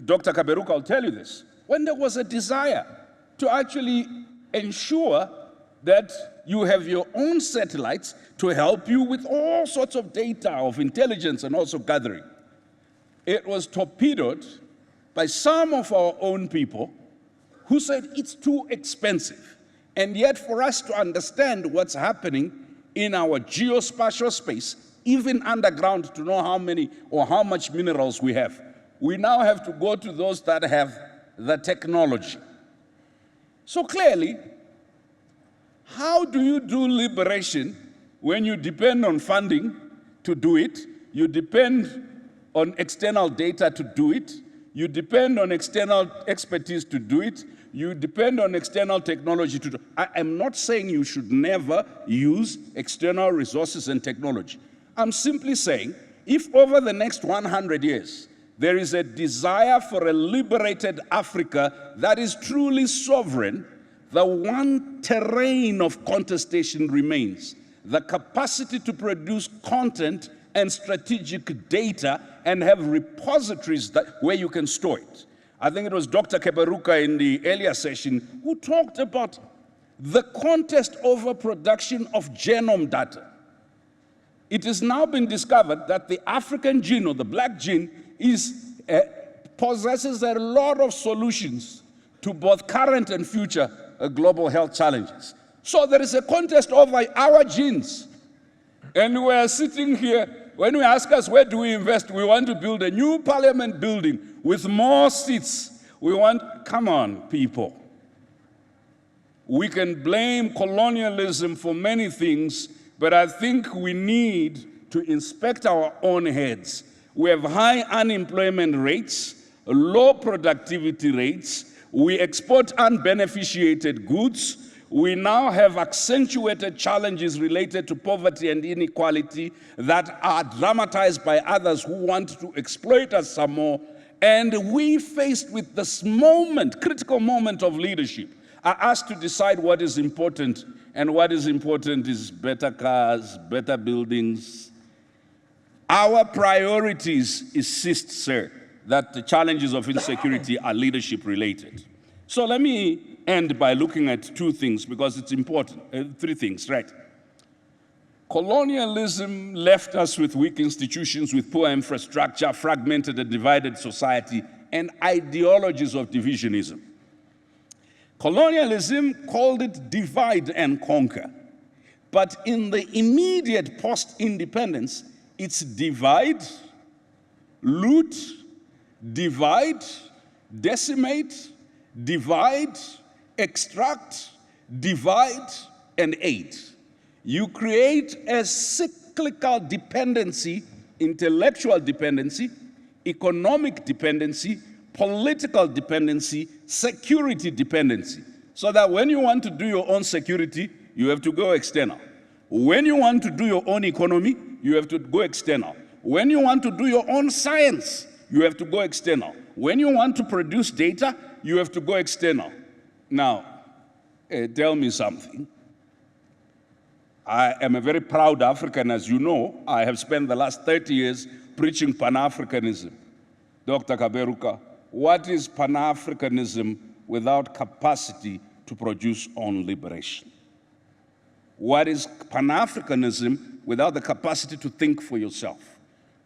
Dr. Kaberuka will tell you this, when there was a desire to actually ensure that you have your own satellites to help you with all sorts of data of intelligence and also gathering. it was torpedoed by some of our own people who said it's too expensive. And yet for us to understand what's happening in our geospatial space, even underground, to know how many or how much minerals we have, we now have to go to those that have the technology. So clearly, how do you do liberation when you depend on funding to do it, you depend on external data to do it, you depend on external expertise to do it, you depend on external technology to do it. I am not saying you should never use external resources and technology. I'm simply saying, if over the next 100 years, there is a desire for a liberated Africa that is truly sovereign, the one terrain of contestation remains: the capacity to produce content and strategic data and have repositories where you can store it. I think it was Dr. Keberuka in the earlier session who talked about the contest over production of genome data. It has now been discovered that the African gene, or the black gene, possesses a lot of solutions to both current and future global health challenges. So there is a contest over our genes. And we are sitting here, when we ask us where do we invest, we want to build a new parliament building with more seats. We want, come on, people. We can blame colonialism for many things, but I think we need to inspect our own heads. We have high unemployment rates, low productivity rates, we export unbeneficiated goods, we now have accentuated challenges related to poverty and inequality that are dramatized by others who want to exploit us some more. And we, faced with this moment, critical moment of leadership, are asked to decide what is important. And what is important is better cars, better buildings. Our priorities insist, sir, that the challenges of insecurity are leadership related. So let me end by looking at two things, because it's important, three things, right? Colonialism left us with weak institutions, with poor infrastructure, fragmented and divided society, and ideologies of divisionism. Colonialism called it divide and conquer. But in the immediate post-independence, it's divide, loot, divide, decimate, divide, extract, divide, and aid. You create a cyclical dependency, intellectual dependency, economic dependency, political dependency, security dependency. So that when you want to do your own security, you have to go external. When you want to do your own economy, you have to go external. When you want to do your own science, you have to go external. When you want to produce data, you have to go external. Now, tell me something. I am a very proud African, as you know. I have spent the last 30 years preaching Pan-Africanism. Dr. Keberuka, what is Pan-Africanism without capacity to produce own liberation? What is Pan-Africanism without the capacity to think for yourself,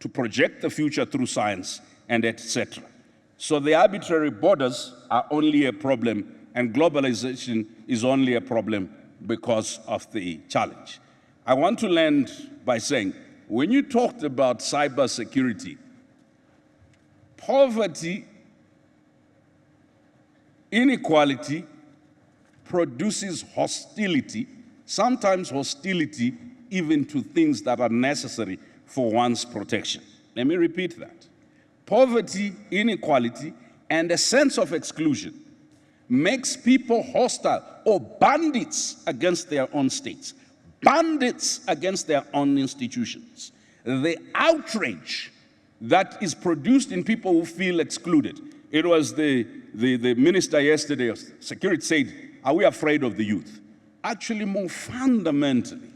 to project the future through science, and etc.? So the arbitrary borders are only a problem, and globalization is only a problem because of the challenge. I want to end by saying, when you talked about cybersecurity, poverty, inequality produces hostility, sometimes hostility even to things that are necessary for one's protection. Let me repeat that. Poverty, inequality, and a sense of exclusion makes people hostile or bandits against their own states, bandits against their own institutions. The outrage that is produced in people who feel excluded. It was the minister yesterday of security said, are we afraid of the youth? Actually, more fundamentally,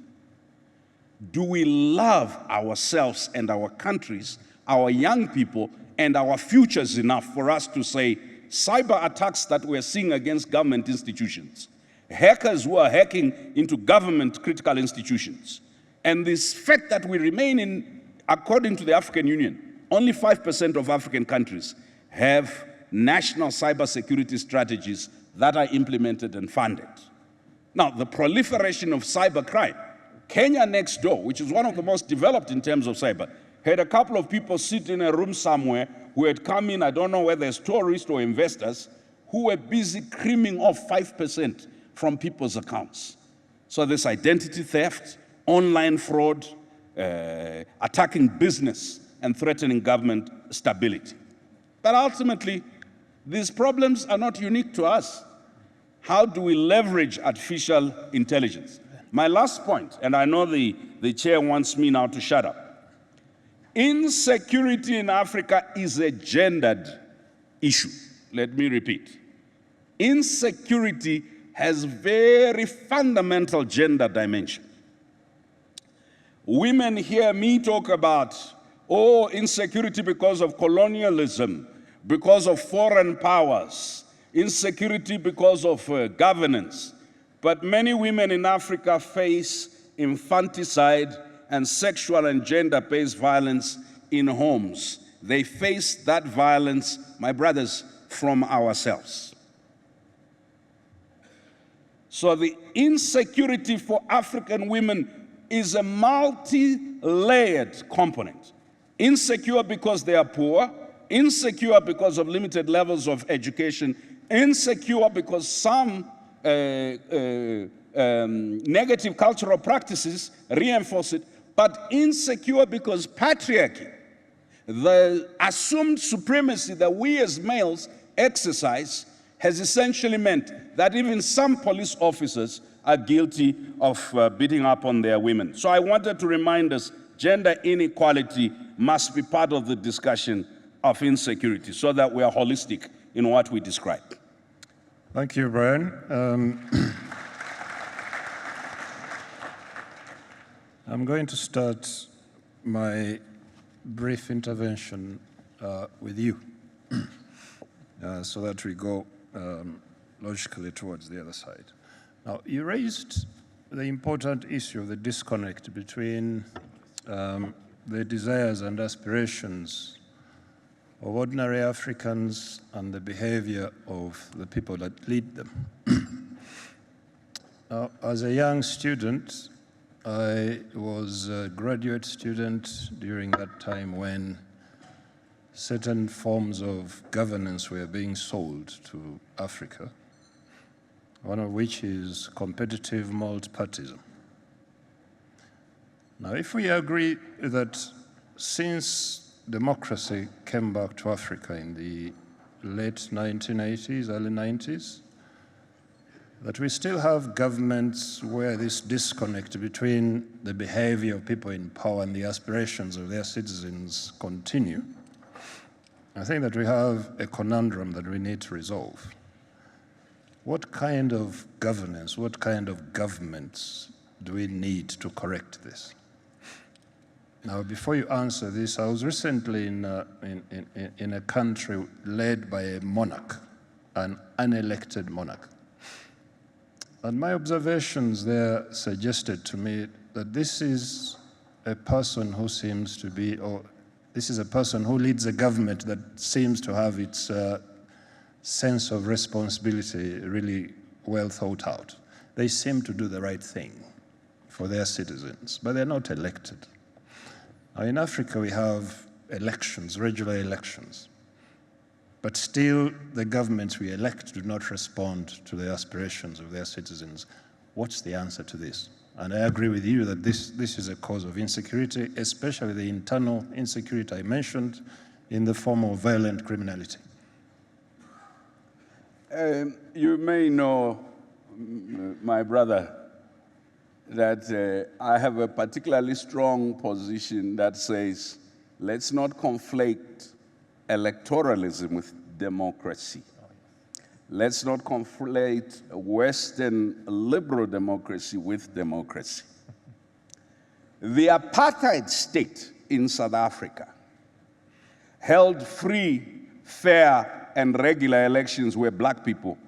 do we love ourselves and our countries, our young people, and our futures enough for us to say, cyber attacks that we're seeing against government institutions, hackers who are hacking into government critical institutions, and this fact that we remain in, according to the African Union, only 5% of African countries have national cybersecurity strategies that are implemented and funded. Now, the proliferation of cybercrime, Kenya next door, which is one of the most developed in terms of cyber, had a couple of people sit in a room somewhere who had come in, I don't know whether as tourists or investors, who were busy creaming off 5% from people's accounts. So there's identity theft, online fraud, attacking business, and threatening government stability. But ultimately, these problems are not unique to us. How do we leverage artificial intelligence? My last point, and I know the chair wants me now to shut up. Insecurity in Africa is a gendered issue. Let me repeat. Insecurity has very fundamental gender dimension. Women hear me talk about, oh, insecurity because of colonialism, because of foreign powers, insecurity because of governance. But many women in Africa face infanticide and sexual and gender-based violence in homes. They face that violence, my brothers, from ourselves. So the insecurity for African women is a multi-layered component. Insecure because they are poor, insecure because of limited levels of education, insecure because some negative cultural practices reinforce it, but insecure because patriarchy, the assumed supremacy that we as males exercise, has essentially meant that even some police officers are guilty of beating up on their women. So I wanted to remind us, gender inequality must be part of the discussion of insecurity so that we are holistic in what we describe. Thank you, Brian. I'm going to start my brief intervention with you so that we go logically towards the other side. Now, you raised the important issue of the disconnect between the desires and aspirations of ordinary Africans and the behavior of the people that lead them. Now, as a young student, I was a graduate student during that time when certain forms of governance were being sold to Africa, one of which is competitive multipartyism. Now, if we agree that since democracy came back to Africa in the late 1980s, early 90s, that we still have governments where this disconnect between the behavior of people in power and the aspirations of their citizens continue, I think that we have a conundrum that we need to resolve. What kind of governance, what kind of governments do we need to correct this? Now, before you answer this, I was recently in a country led by a monarch, an unelected monarch. And my observations there suggested to me that this is a person who seems to be, or this is a person who leads a government that seems to have its sense of responsibility really well thought out. They seem to do the right thing for their citizens, but they're not elected. Now, in Africa, we have elections, regular elections, but still the governments we elect do not respond to the aspirations of their citizens. What's the answer to this? And I agree with you that this is a cause of insecurity, especially the internal insecurity I mentioned in the form of violent criminality. You may know, my brother, that I have a particularly strong position that says, let's not conflate electoralism with democracy. Let's not conflate Western liberal democracy with democracy. The apartheid state in South Africa held free, fair, and regular elections where black people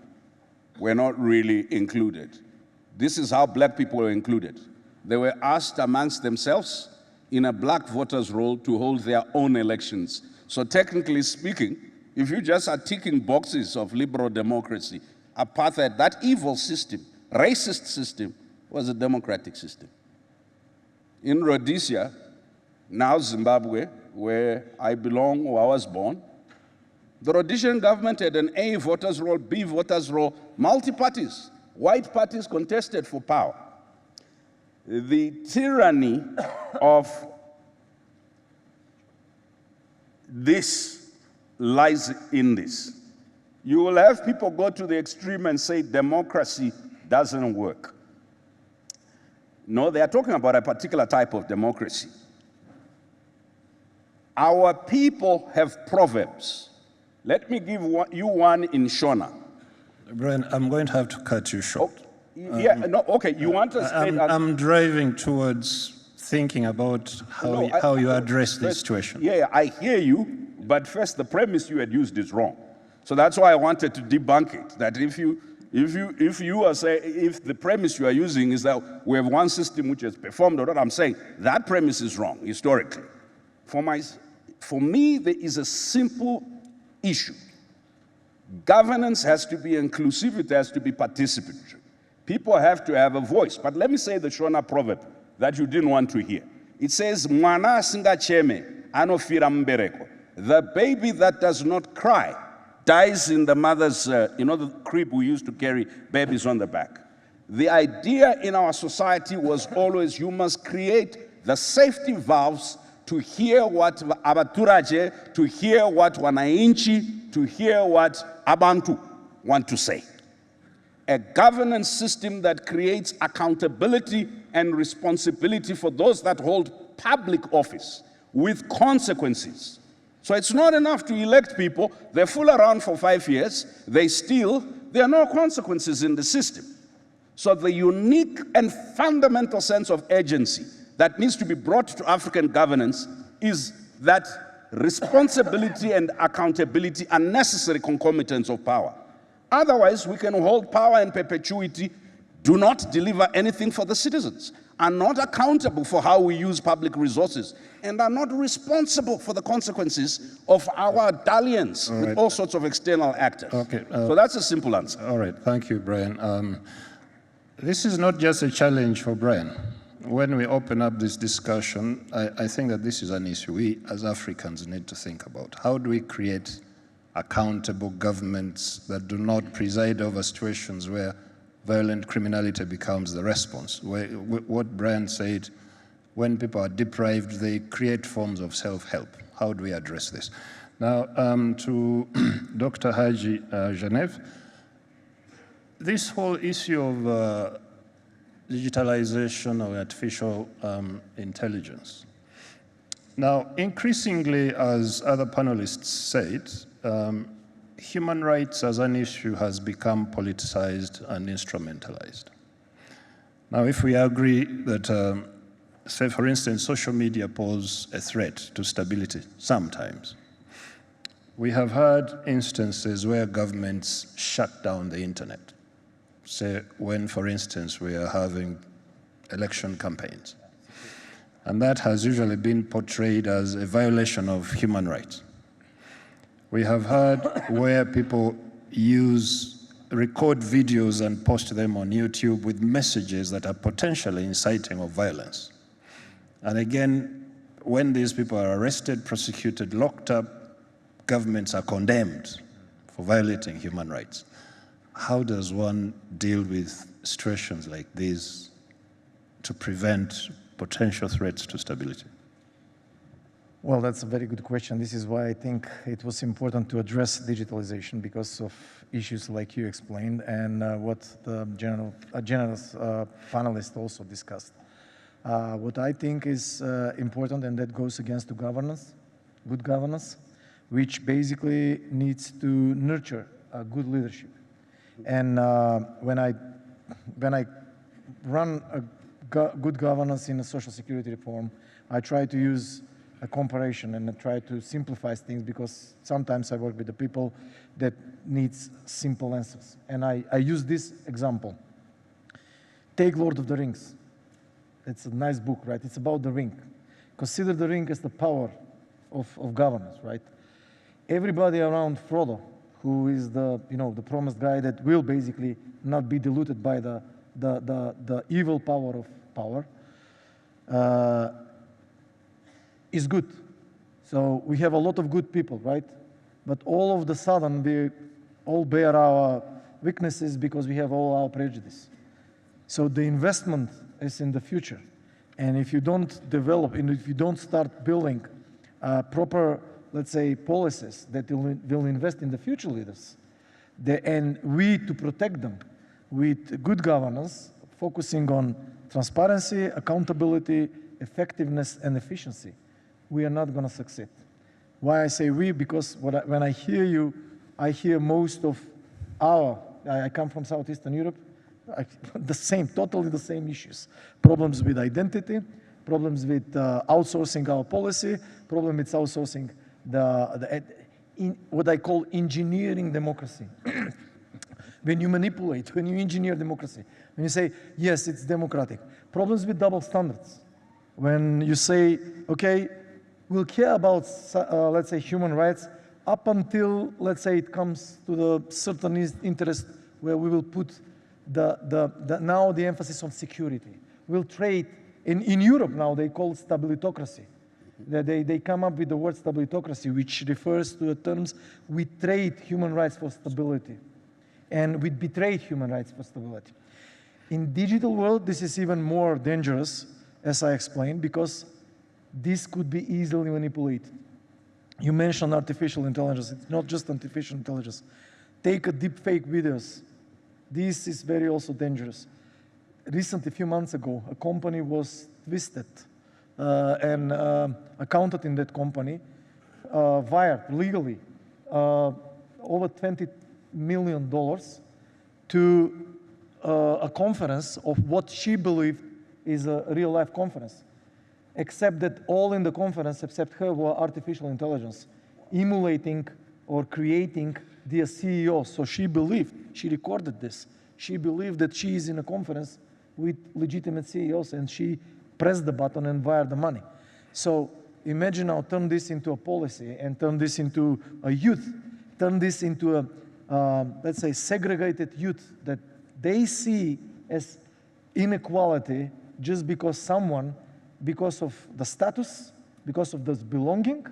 were not really included. This is how black people were included. They were asked amongst themselves in a black voter's roll to hold their own elections. So technically speaking, if you just are ticking boxes of liberal democracy, apartheid, that evil system, racist system, was a democratic system. In Rhodesia, now Zimbabwe, where I belong, where I was born, the Rhodesian government had an A voters roll, B voters roll, multi-parties. White parties contested for power. The tyranny of this lies in this. You will have people go to the extreme and say democracy doesn't work. No, they are talking about a particular type of democracy. Our people have proverbs. Let me give you one in Shona. Brian, I'm going to have to cut you short. Okay, you want to state... I'm driving towards thinking about how you address this situation. Yeah, I hear you, but first, the premise you had used is wrong. So that's why I wanted to debunk it, that if the premise you are using is that we have one system which has performed or not, I'm saying that premise is wrong, historically. For me, there is a simple issue. Governance has to be inclusive, it has to be participatory. People have to have a voice. But let me say the Shona proverb that you didn't want to hear. It says, "Mwana asingacheme anofira mbereko." The baby that does not cry dies in the mother's, the crib we used to carry babies on the back. The idea in our society was always you must create the safety valves to hear what abaturaje, to hear what wananchi, to hear what abantu want to say. A governance system that creates accountability and responsibility for those that hold public office with consequences. So it's not enough to elect people, they fool around for 5 years, there are no consequences in the system. So the unique and fundamental sense of urgency that needs to be brought to African governance is that responsibility and accountability are necessary concomitants of power. Otherwise, we can hold power in perpetuity, do not deliver anything for the citizens, are not accountable for how we use public resources, and are not responsible for the consequences of our dalliance with all sorts of external actors. Okay, so that's a simple answer. All right, thank you, Brian. This is not just a challenge for Brian. When we open up this discussion, I think that this is an issue we as Africans need to think about. How do we create accountable governments that do not preside over situations where violent criminality becomes the response? What Brian said, when people are deprived, they create forms of self-help. How do we address this? Now, to Dr. Haji Genève, this whole issue of digitalization or artificial intelligence. Now, increasingly, as other panelists said, human rights as an issue has become politicized and instrumentalized. Now, if we agree that, say, for instance, social media pose a threat to stability sometimes, we have had instances where governments shut down the internet. Say, when, for instance, we are having election campaigns. And that has usually been portrayed as a violation of human rights. We have heard where people record videos and post them on YouTube with messages that are potentially inciting of violence. And again, when these people are arrested, prosecuted, locked up, governments are condemned for violating human rights. How does one deal with situations like these to prevent potential threats to stability? Well, that's a very good question. This is why I think it was important to address digitalization, because of issues like you explained and what the generous panelists also discussed. What I think is important, and that goes against the governance, good governance, which basically needs to nurture good leadership. And when I run a good governance in a social security reform, I try to use a comparison and I try to simplify things, because sometimes I work with the people that needs simple answers. And I use this example. Take Lord of the Rings. It's a nice book, right? It's about the ring. consider the ring as the power of governance, right? Everybody around Frodo, who is the promised guy that will basically not be diluted by the evil power of power, is good. So we have a lot of good people, right? But all of the sudden, we all bear our weaknesses because we have all our prejudice. So the investment is in the future. And if you don't develop, and if you don't start building proper, let's say, policies that will invest in the future leaders, and we to protect them with good governance, focusing on transparency, accountability, effectiveness, and efficiency, we are not going to succeed. Why I say we? Because when I hear you, I hear most of I come from Southeastern Europe, totally the same issues. Problems with identity, problems with outsourcing our policy, problem with outsourcing what I call engineering democracy. When you manipulate, when you engineer democracy, when you say, yes, it's democratic. Problems with double standards. When you say, okay, we'll care about, let's say, human rights up until, let's say, it comes to the certain interest where we will put now the emphasis on security. We'll trade, in Europe now they call it stabilitocracy. They come up with the word stabilitocracy, which refers to the terms we trade human rights for stability. And we betray human rights for stability. In digital world, this is even more dangerous, as I explained, because this could be easily manipulated. You mentioned artificial intelligence. It's not just artificial intelligence. Take a deep fake videos. This is very also dangerous. Recently, a few months ago, a company was twisted and accountant in that company wired legally over $20 million to a conference of what she believed is a real-life conference, except that all in the conference, except her, were artificial intelligence, emulating or creating the CEO. So she believed, she recorded this, she believed that she is in a conference with legitimate CEOs, and she pressed the button and wired the money. So imagine now, turn this into a policy and turn this into a youth, turn this into a, let's say, segregated youth that they see as inequality just because someone, because of the status, because of the belonging,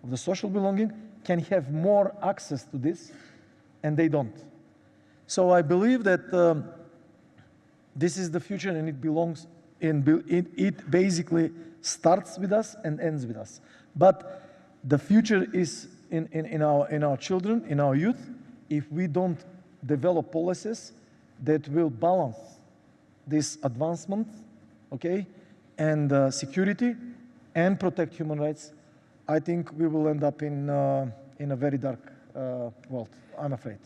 of the social belonging, can have more access to this, and they don't. So I believe that this is the future, and it belongs it basically starts with us and ends with us. But the future is in our children, in our youth, if we don't develop policies that will balance this advancement, okay, and security, and protect human rights, I think we will end up in a very dark world, I'm afraid.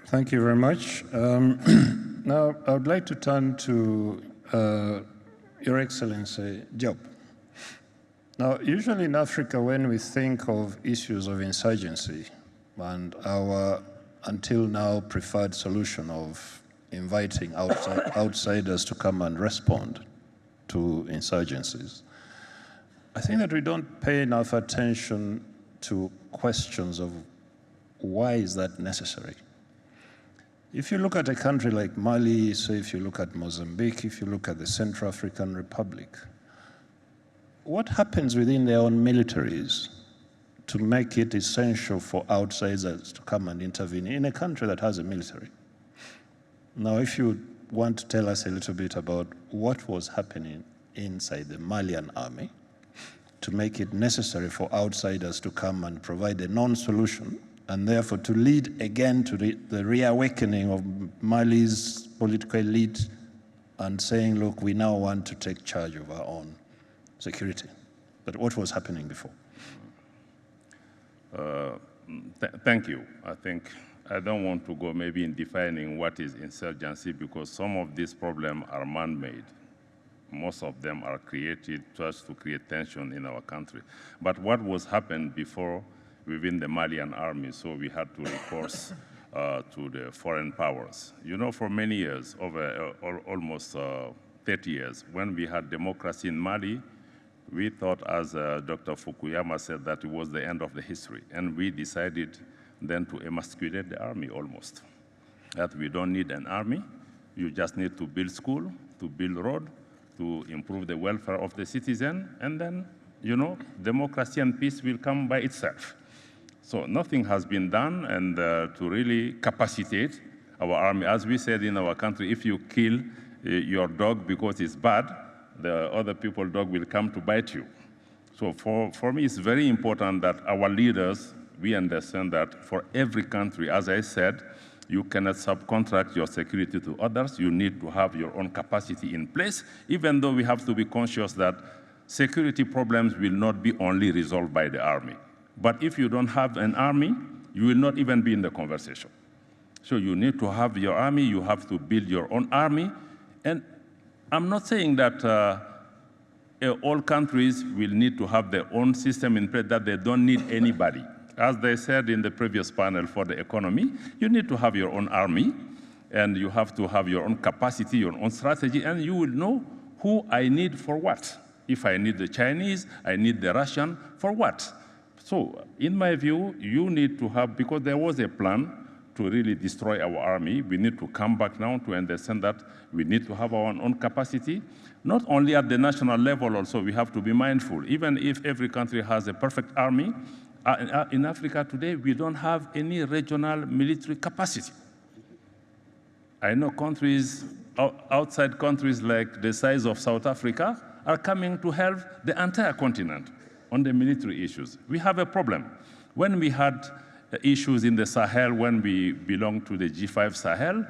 Thank you very much. Now, I would like to turn to Your Excellency Job. Now, usually in Africa, when we think of issues of insurgency and our, until now, preferred solution of inviting outsiders to come and respond to insurgencies, I think that we don't pay enough attention to questions of why is that necessary. If you look at a country like Mali, say if you look at Mozambique, if you look at the Central African Republic, what happens within their own militaries to make it essential for outsiders to come and intervene in a country that has a military? Now, if you want to tell us a little bit about what was happening inside the Malian army to make it necessary for outsiders to come and provide a non-solution, and therefore to lead again to the reawakening of Mali's political elite and saying, look, we now want to take charge of our own security. But what was happening before? Thank you. I think I don't want to go maybe in defining what is insurgency, because some of these problems are man-made. Most of them are created just to create tension in our country. But what was happened before within the Malian army, so we had to recourse to the foreign powers. You know, for many years, over almost 30 years, when we had democracy in Mali, we thought, as Dr. Fukuyama said, that it was the end of the history. And we decided then to emasculate the army almost. That we don't need an army. You just need to build school, to build road, to improve the welfare of the citizen, and then, you know, democracy and peace will come by itself. So nothing has been done, and to really capacitate our army. As we said in our country, if you kill your dog because it's bad, the other people's dog will come to bite you. So for me, it's very important that our leaders, we understand that for every country, as I said, you cannot subcontract your security to others. You need to have your own capacity in place, even though we have to be conscious that security problems will not be only resolved by the army. But if you don't have an army, you will not even be in the conversation. So you need to have your army, you have to build your own army. And I'm not saying that all countries will need to have their own system in place, that they don't need anybody. As they said in the previous panel for the economy, you need to have your own army, and you have to have your own capacity, your own strategy, and you will know who I need for what. If I need the Chinese, I need the Russian, for what? So in my view, you need to have, because there was a plan to really destroy our army, we need to come back now to understand that we need to have our own capacity. Not only at the national level also, we have to be mindful. Even if every country has a perfect army, in Africa today, we don't have any regional military capacity. I know countries, outside countries like the size of South Africa, are coming to help the entire continent on the military issues. We have a problem. When we had issues in the Sahel, when we belonged to the G5 Sahel,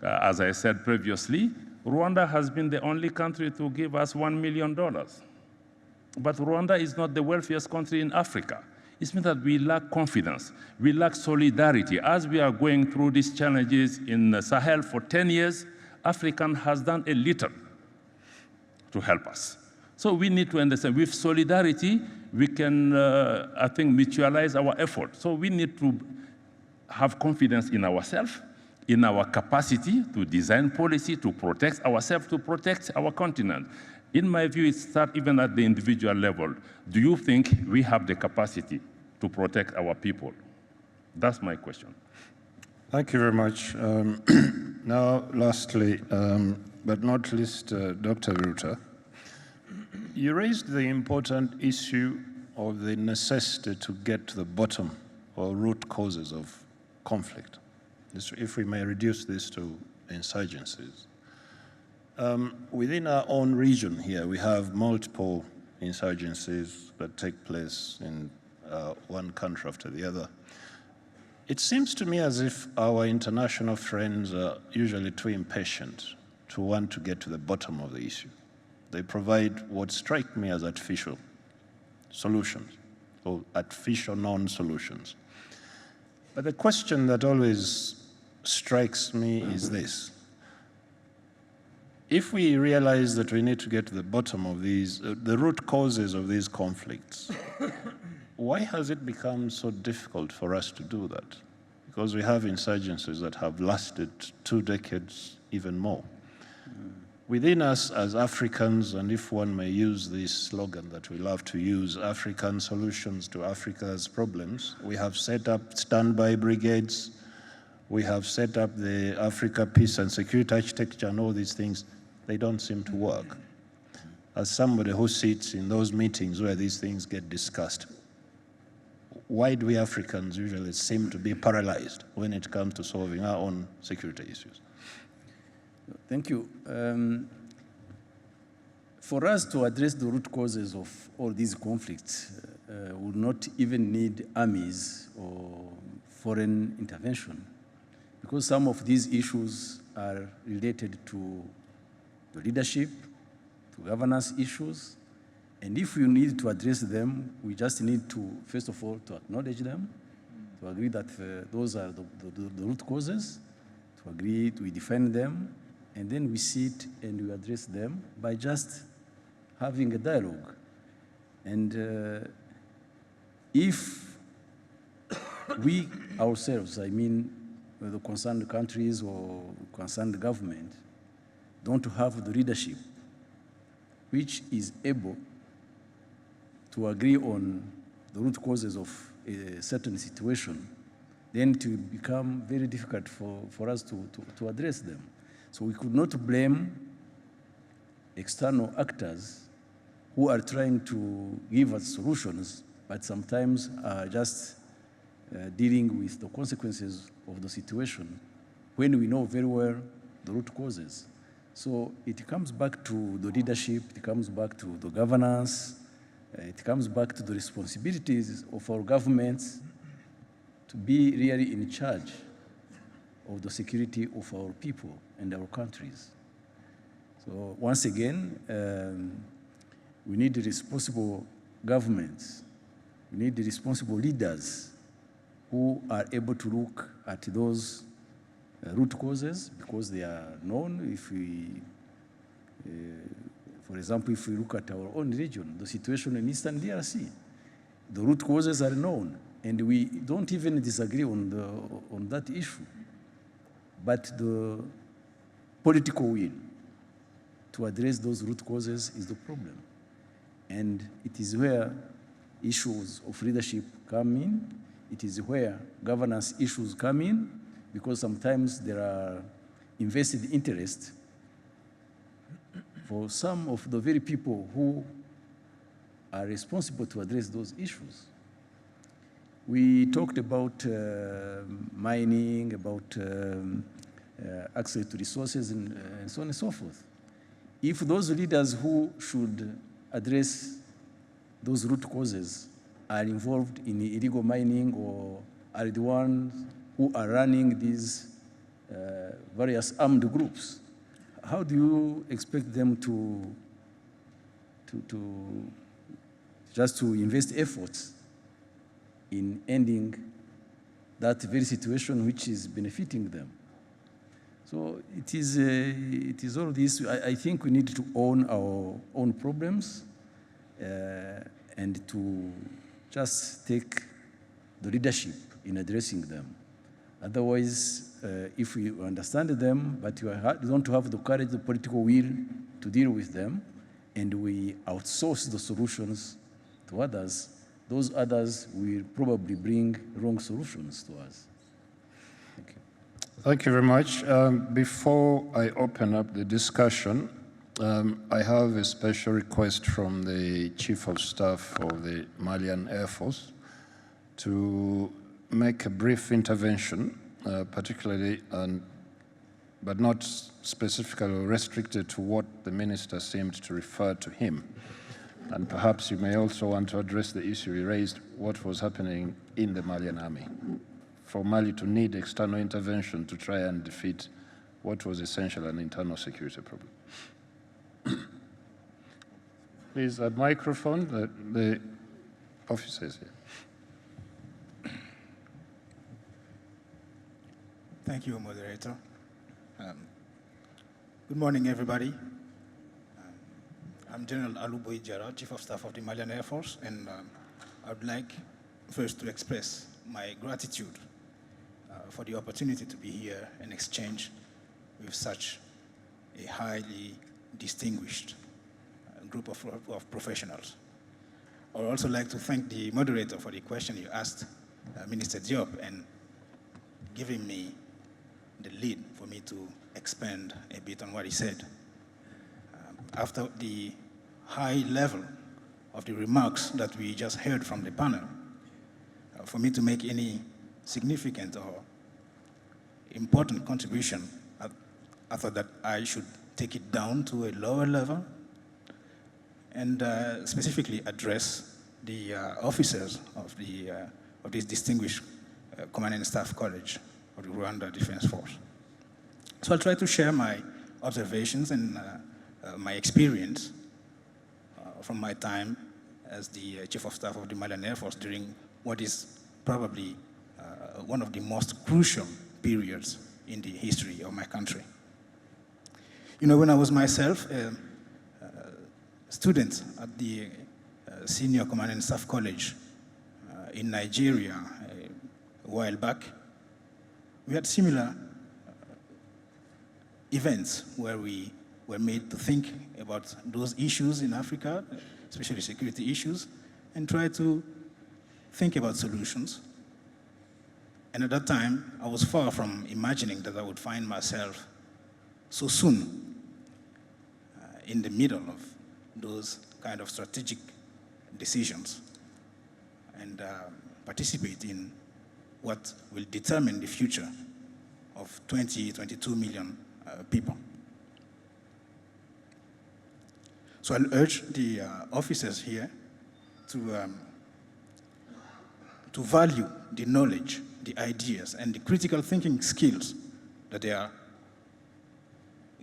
as I said previously, Rwanda has been the only country to give us $1 million. But Rwanda is not the wealthiest country in Africa. It means that we lack confidence, we lack solidarity. As we are going through these challenges in the Sahel for 10 years, Africa has done a little to help us. So we need to understand, with solidarity, we can, I think, mutualize our effort. So we need to have confidence in ourselves, in our capacity to design policy, to protect ourselves, to protect our continent. In my view, it starts even at the individual level. Do you think we have the capacity to protect our people? That's my question. Thank you very much. Now, lastly, but not least, Dr. Ruta, you raised the important issue of the necessity to get to the bottom or root causes of conflict, if we may reduce this to insurgencies. Within our own region here, we have multiple insurgencies that take place in one country after the other. It seems to me as if our international friends are usually too impatient to want to get to the bottom of the issue. They provide what strike me as artificial solutions, or artificial non-solutions. But the question that always strikes me is this. If we realize that we need to get to the bottom of these, the root causes of these conflicts, why has it become so difficult for us to do that? Because we have insurgencies that have lasted 2 decades, even more. Within us as Africans, and if one may use this slogan that we love to use, African solutions to Africa's problems, we have set up standby brigades, we have set up the Africa Peace and Security Architecture and all these things. They don't seem to work. As somebody who sits in those meetings where these things get discussed, why do we Africans usually seem to be paralyzed when it comes to solving our own security issues? Thank you. For us to address the root causes of all these conflicts, we would not even need armies or foreign intervention, because some of these issues are related to the leadership, to governance issues, and if we need to address them, we just need to, first of all, to acknowledge them, to agree that those are the root causes, to agree, we define them, and then we sit and we address them by just having a dialogue. And if we ourselves, I mean the concerned countries or concerned government, don't have the leadership which is able to agree on the root causes of a certain situation, then it will become very difficult for us to address them. So we could not blame external actors who are trying to give us solutions, but sometimes are just dealing with the consequences of the situation when we know very well the root causes. So it comes back to the leadership, it comes back to the governance, it comes back to the responsibilities of our governments to be really in charge of the security of our people and our countries. So once again, we need responsible governments. We need responsible leaders who are able to look at those root causes because they are known. If we, for example, if we look at our own region, the situation in Eastern DRC, the root causes are known, and we don't even disagree on that issue. But the political will to address those root causes is the problem. And it is where issues of leadership come in. It is where governance issues come in, because sometimes there are invested interests for some of the very people who are responsible to address those issues. We talked about mining, about access to resources, and so on and so forth. If those leaders who should address those root causes are involved in illegal mining or are the ones who are running these various armed groups, how do you expect them to just to invest efforts in ending that very situation which is benefiting them? So it is all this. I think we need to own our own problems and to just take the leadership in addressing them. Otherwise, if we understand them, but you don't have the courage, the political will to deal with them, and we outsource the solutions to others, those others will probably bring wrong solutions to us. Thank you. Thank you very much. Before I open up the discussion, I have a special request from the Chief of Staff of the Malian Air Force to make a brief intervention, particularly, but not specifically restricted to what the minister seemed to refer to him. And perhaps you may also want to address the issue he raised, what was happening in the Malian army. For Mali to need external intervention to try and defeat what was essentially an internal security problem. Please, that microphone, the officers here. Thank you, moderator. Good morning, everybody. I'm General Aluboy Jara, Chief of Staff of the Malian Air Force, and I would like first to express my gratitude for the opportunity to be here and exchange with such a highly distinguished group of professionals. I would also like to thank the moderator for the question you asked Minister Diop and giving me the lead for me to expand a bit on what he said. After the high level of the remarks that we just heard from the panel, for me to make any significant or important contribution, I thought that I should take it down to a lower level and specifically address the officers of this distinguished Command and Staff College of the Rwanda Defense Force. So I'll try to share my observations and my experience from my time as the Chief of Staff of the Malian Air Force during what is probably one of the most crucial periods in the history of my country. You know, when I was myself a student at the Senior Command and Staff College in Nigeria a while back, we had similar events where we were made to think about those issues in Africa, especially security issues, and try to think about solutions. And at that time, I was far from imagining that I would find myself so soon in the middle of those kind of strategic decisions and participate in what will determine the future of 22 million people. So I'll urge the officers here to value the knowledge, the ideas, and the critical thinking skills that they are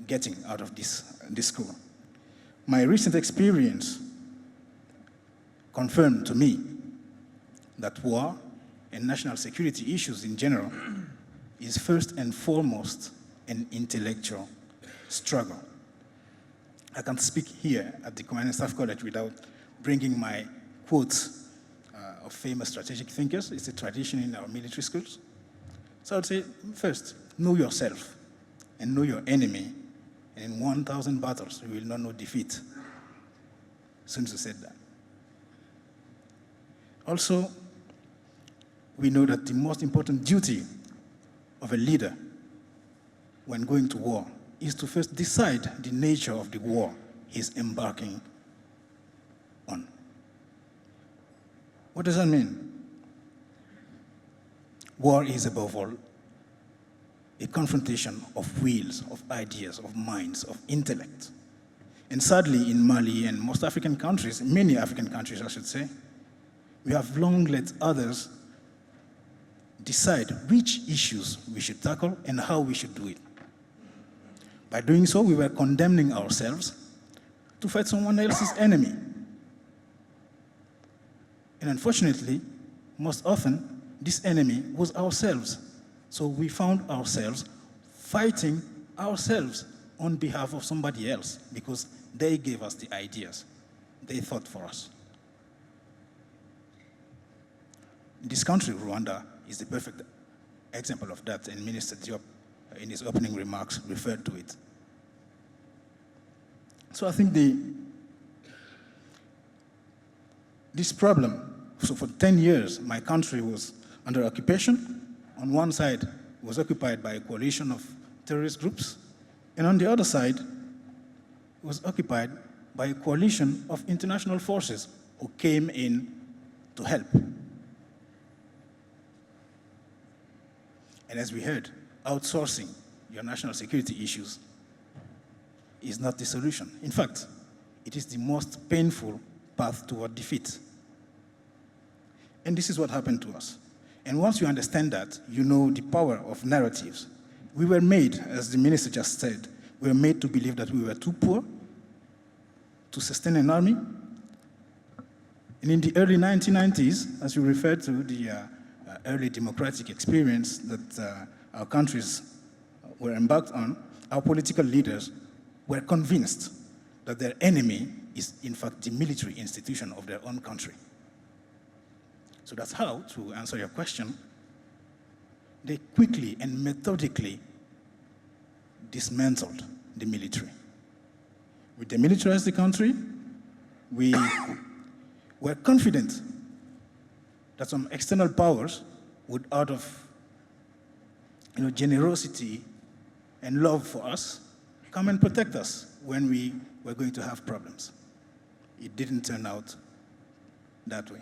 getting out of this school. My recent experience confirmed to me that war and national security issues in general is first and foremost an intellectual struggle. I can't speak here at the Command Staff College without bringing my quotes of famous strategic thinkers. It's a tradition in our military schools. So I'd say, first, know yourself and know your enemy. And in 1,000 battles, you will not know defeat. Sun Tzu said that. Also, we know that the most important duty of a leader when going to war is to first decide the nature of the war he's embarking on. What does that mean? War is, above all, a confrontation of wills, of ideas, of minds, of intellect. And sadly, in Mali and most African countries, many African countries, I should say, we have long let others decide which issues we should tackle and how we should do it. By doing so, we were condemning ourselves to fight someone else's enemy. And unfortunately, most often, this enemy was ourselves. So we found ourselves fighting ourselves on behalf of somebody else because they gave us the ideas. They thought for us. This country, Rwanda, is the perfect example of that, and Minister Diop, in his opening remarks, referred to it. So I think this problem, so for 10 years, my country was under occupation. On one side, it was occupied by a coalition of terrorist groups, and on the other side, it was occupied by a coalition of international forces who came in to help. And as we heard, outsourcing your national security issues is not the solution. In fact, it is the most painful path toward defeat. And this is what happened to us. And once you understand that, you know the power of narratives. We were made, as the minister just said, we were made to believe that we were too poor to sustain an army. And in the early 1990s, as you referred to the early democratic experience that our countries were embarked on, our political leaders were convinced that their enemy is, in fact, the military institution of their own country. So that's how, to answer your question, they quickly and methodically dismantled the military. We demilitarized the country. We were confident that some external powers would, out of generosity and love for us, come and protect us when we were going to have problems. It didn't turn out that way.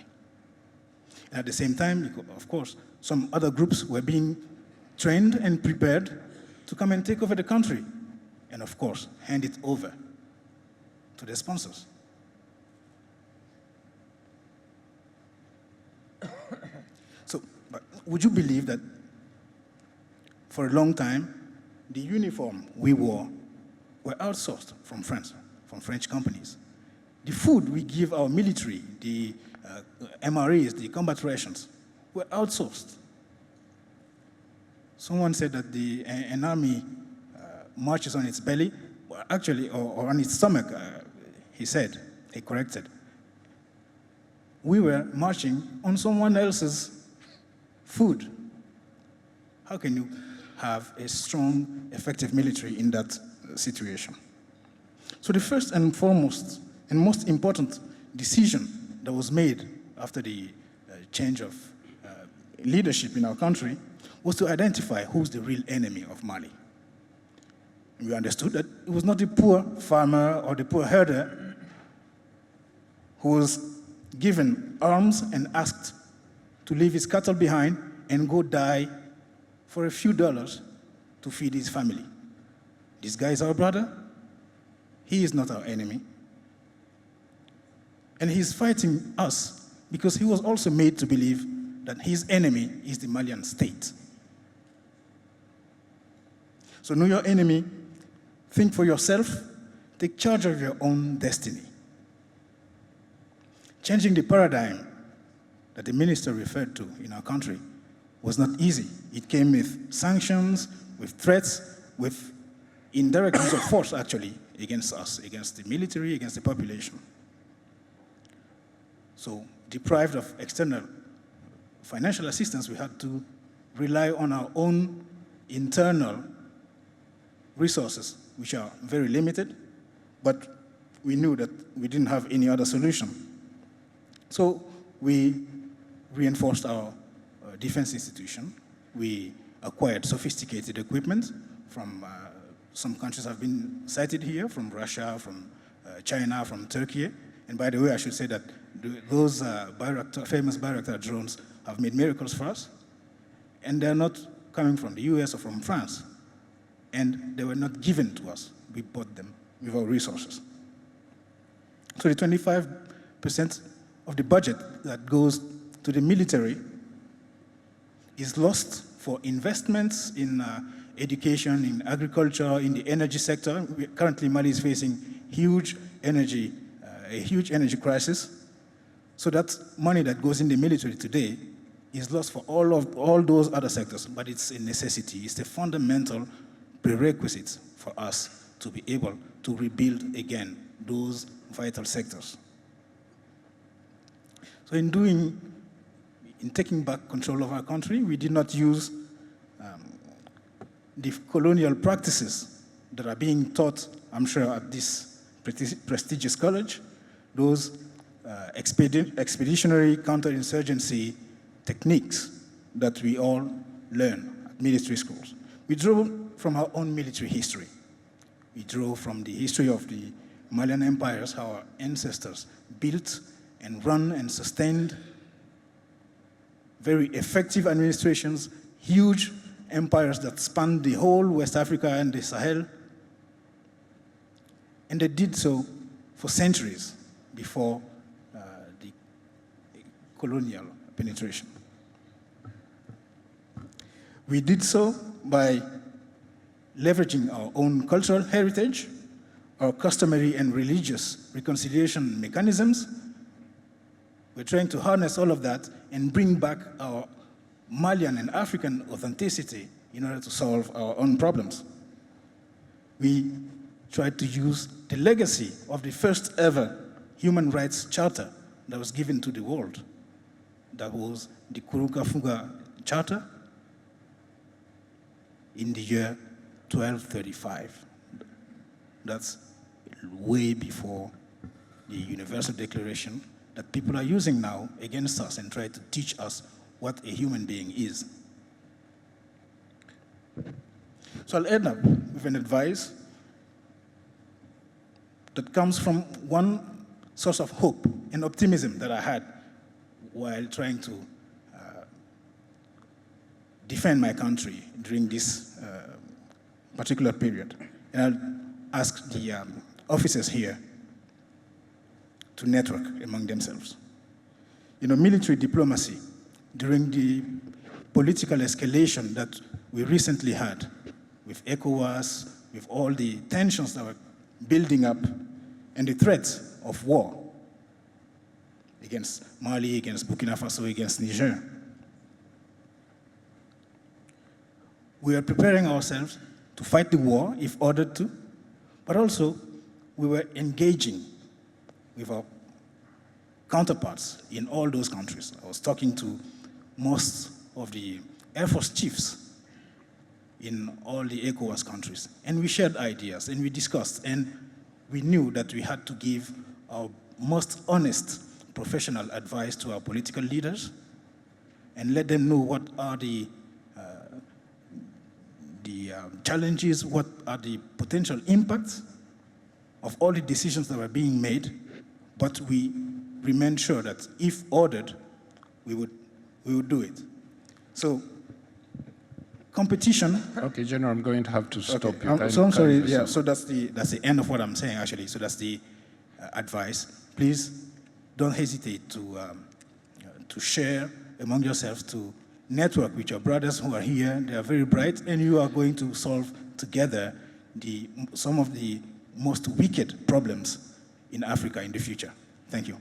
And at the same time, of course, some other groups were being trained and prepared to come and take over the country, and of course, hand it over to their sponsors. So, but would you believe that for a long time, the uniform we wore were outsourced from France, from French companies? The food we give our military, the MREs, the combat rations, were outsourced. Someone said that an army marches on its belly, or actually, or on its stomach, he said, he corrected. We were marching on someone else's food. How can you have a strong, effective military in that situation? So the first and foremost and most important decision that was made after the change of leadership in our country was to identify who's the real enemy of Mali. We understood that it was not the poor farmer or the poor herder who was given arms and asked to leave his cattle behind and go die for a few dollars to feed his family. This guy is our brother. He is not our enemy. And he's fighting us because he was also made to believe that his enemy is the Malian state. So know your enemy, think for yourself, take charge of your own destiny. Changing the paradigm that the minister referred to in our country was not easy. It came with sanctions, with threats, with indirect use of force, actually, against us, against the military, against the population. So, deprived of external financial assistance, we had to rely on our own internal resources, which are very limited, but we knew that we didn't have any other solution. So we reinforced our defense institution. We acquired sophisticated equipment from some countries have been cited here, from Russia, from China, from Turkey. And by the way, I should say that those famous Bayraktar drones have made miracles for us. And they're not coming from the US or from France. And they were not given to us. We bought them with our resources. So the 25% of the budget that goes to the military is lost for investments in education, in agriculture, in the energy sector. Currently, Mali is facing a huge energy crisis. So that money that goes in the military today is lost for all those other sectors, but it's a necessity. It's a fundamental prerequisite for us to be able to rebuild again those vital sectors. So in taking back control of our country, we did not use the colonial practices that are being taught, I'm sure, at this prestigious college, those expeditionary counterinsurgency techniques that we all learn at military schools. We drew from our own military history. We drew from the history of the Malian empires, how our ancestors built and run and sustained very effective administrations, huge empires that spanned the whole West Africa and the Sahel. And they did so for centuries before the colonial penetration. We did so by leveraging our own cultural heritage, our customary and religious reconciliation mechanisms. We're trying to harness all of that and bring back our Malian and African authenticity in order to solve our own problems. We tried to use the legacy of the first ever human rights charter that was given to the world. That was the Kurukafuga Charter in the year 1235. That's way before the Universal Declaration that people are using now against us and try to teach us what a human being is. So I'll end up with an advice that comes from one source of hope and optimism that I had while trying to defend my country during this particular period. And I'll ask the officers here to network among themselves. You know, military diplomacy during the political escalation that we recently had with ECOWAS, with all the tensions that were building up and the threats of war against Mali, against Burkina Faso, against Niger. We are preparing ourselves to fight the war if ordered to, but also we were engaging with our counterparts in all those countries. I was talking to most of the Air Force chiefs in all the ECOWAS countries, and we shared ideas, and we discussed, and we knew that we had to give our most honest professional advice to our political leaders and let them know what are the challenges, what are the potential impacts of all the decisions that are being made, but we remain sure that if ordered, we would do it. So, competition. Okay, General, I'm going to have to stop you. I'm sorry. Yeah. So that's the end of what I'm saying, actually. So that's the advice. Please don't hesitate to share among yourselves, to network with your brothers who are here. They are very bright, and you are going to solve together some of the most wicked problems in Africa in the future. Thank you.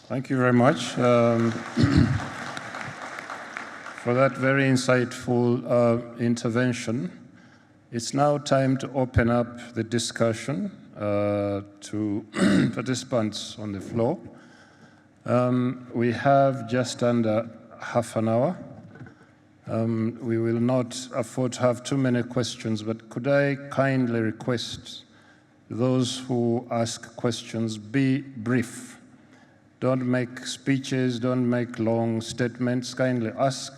Thank you very much for that very insightful intervention. It's now time to open up the discussion to participants on the floor. We have just under half an hour. We will not afford to have too many questions, but could I kindly request those who ask questions be brief. Don't make speeches, don't make long statements. Kindly ask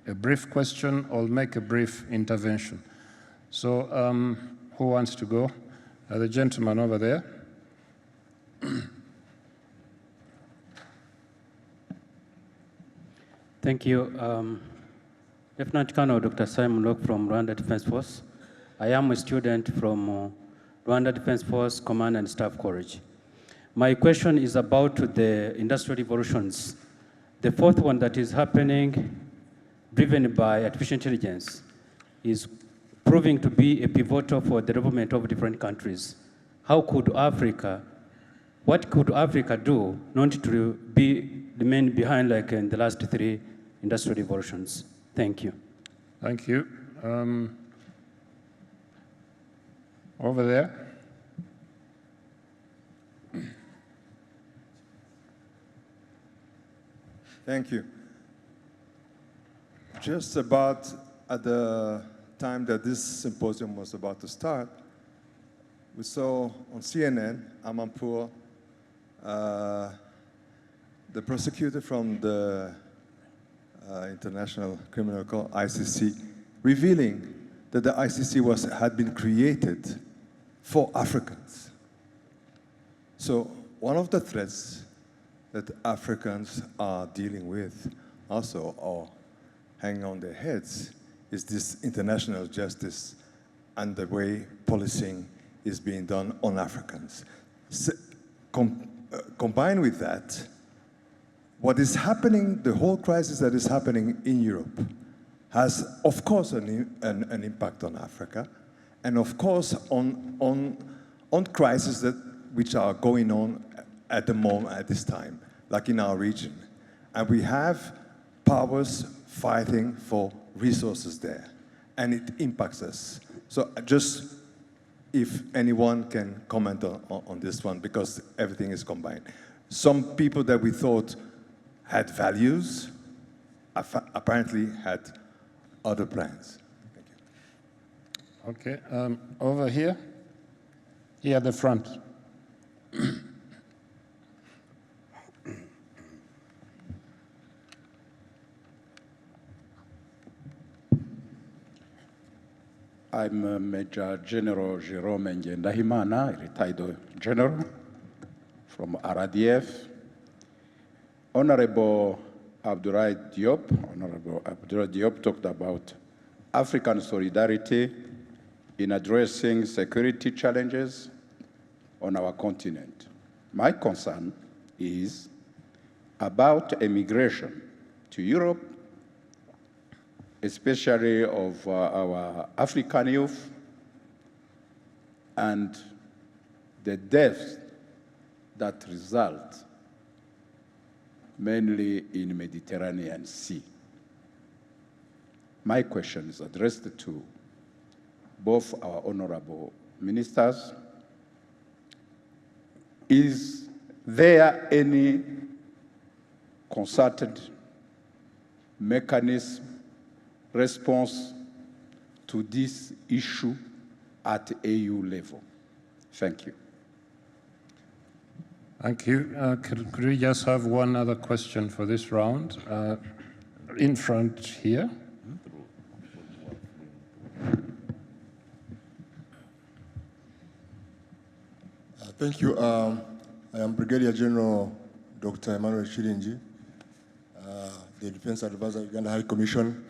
a brief question or make a brief intervention. So who wants to go? The gentleman over there. Thank you. Lieutenant Colonel Dr. Simon Locke from Rwanda Defense Force. I am a student from Rwanda Defense Force Command and Staff College. My question is about the industrial revolutions. The fourth one that is happening, driven by artificial intelligence, is proving to be a pivotal for the development of different countries. What could Africa do not to remain behind like in the last 3 industrial revolutions? Thank you. Thank you. Over there. Thank you. Just about at the time that this symposium was about to start, we saw on CNN, Amanpour, the prosecutor from the International Criminal Court, ICC, revealing that the ICC had been created for Africans. So one of the threats that Africans are dealing with also, or hanging on their heads, is this international justice and the way policing is being done on Africans. So, combined with that, what is happening, the whole crisis that is happening in Europe has, of course, an impact on Africa, and of course on crises which are going on at the moment, at this time, like in our region. And we have powers fighting for resources there, and it impacts us. So just if anyone can comment on this one, because everything is combined. Some people that we thought had values apparently had other plans. Thank you. Okay, over here at the front. I'm Major General Jerome Ngendahimana, a retired general from RDF. Honorable Abdoulaye Diop talked about African solidarity in addressing security challenges on our continent. My concern is about immigration to Europe, especially of our African youth, and the deaths that result mainly in Mediterranean Sea. My question is addressed to both our honorable ministers. Is there any concerted mechanism response to this issue at AU level? Thank you. Thank you. Could we just have one other question for this round? In front here. Thank you. I am Brigadier General Dr. Emmanuel Chirinji, the Defense Advisor, Uganda High Commission.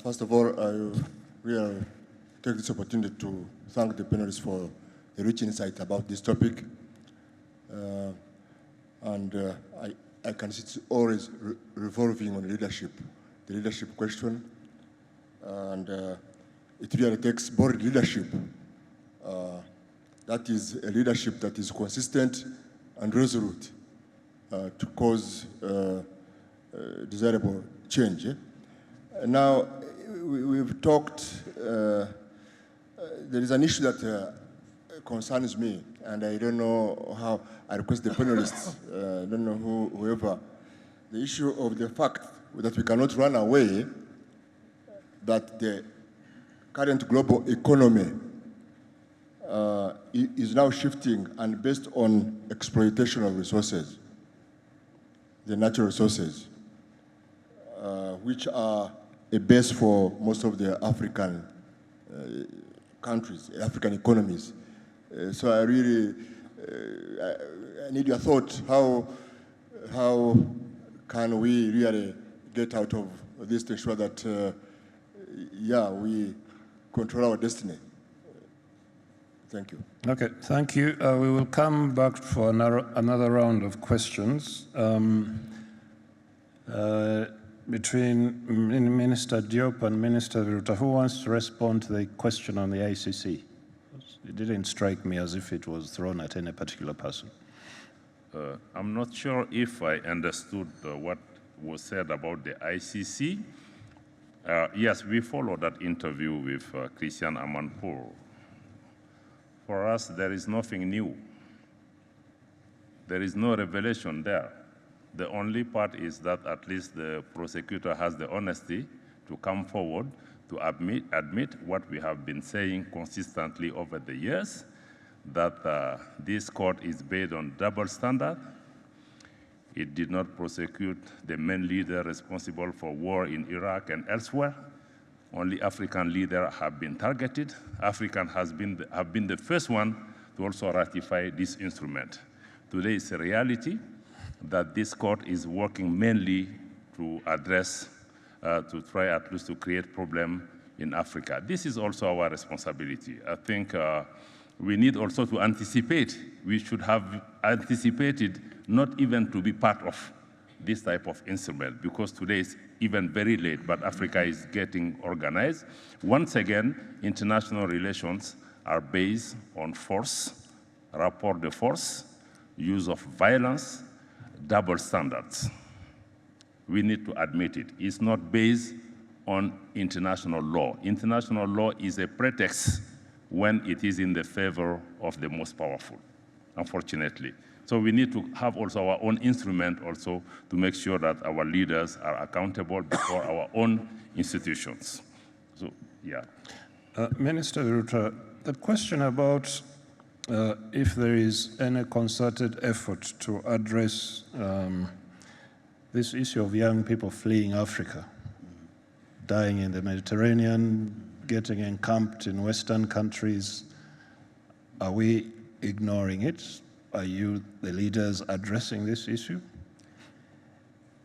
First of all, I really take this opportunity to thank the panelists for the rich insight about this topic. I can see it's always revolving on leadership, the leadership question. And it really takes bold leadership. That is a leadership that is consistent and resolute to cause desirable change. Now, we've talked, there is an issue that concerns me, and I don't know how, I request the panelists, I don't know whoever, the issue of the fact that we cannot run away that the current global economy is now shifting and based on exploitation of resources, the natural resources, which are a base for most of the African countries, African economies. So I really, I need your thought. How can we really get out of this to ensure that, yeah, we control our destiny? Thank you. Okay, thank you. We will come back for another round of questions between Minister Diop and Minister Viruta. Who wants to respond to the question on the ICC? It didn't strike me as if it was thrown at any particular person. I'm not sure if I understood what was said about the ICC. Yes, we followed that interview with Christian Amanpour. For us, there is nothing new. There is no revelation there. The only part is that at least the prosecutor has the honesty to come forward to admit what we have been saying consistently over the years, that this court is based on double standard. It did not prosecute the main leader responsible for war in Iraq and elsewhere. Only African leaders have been targeted. African have been the first one to also ratify this instrument. Today is a reality that this court is working mainly to address, to try at least to create problem in Africa. This is also our responsibility. I think we need also to anticipate. We should have anticipated not even to be part of this type of instrument, because today is even very late, but Africa is getting organized. Once again, international relations are based on force, rapport de force, use of violence, double standards. We need to admit it. It's not based on international law. International law is a pretext when it is in the favor of the most powerful, unfortunately. So we need to have also our own instrument also to make sure that our leaders are accountable before our own institutions. So, yeah. Minister Viruta, the question about if there is any concerted effort to address this issue of young people fleeing Africa, dying in the Mediterranean, getting encamped in Western countries, are we ignoring it? Are you, the leaders, addressing this issue?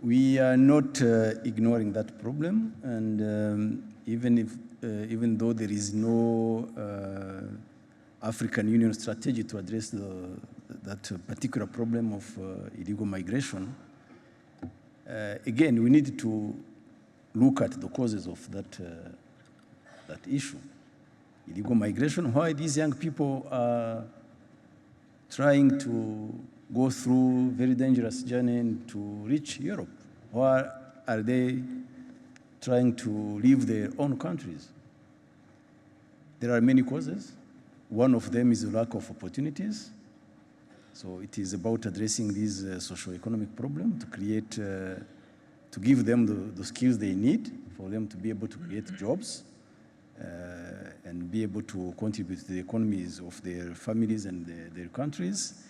We are not ignoring that problem, and even though there is no African Union strategy to address that particular problem of illegal migration, again, we need to look at the causes of that issue. Illegal migration, why these young people are trying to go through very dangerous journey to reach Europe? Why are they trying to leave their own countries? There are many causes. One of them is the lack of opportunities. So it is about addressing these socio-economic problems to create, to give them the skills they need for them to be able to create jobs and be able to contribute to the economies of their families and their countries.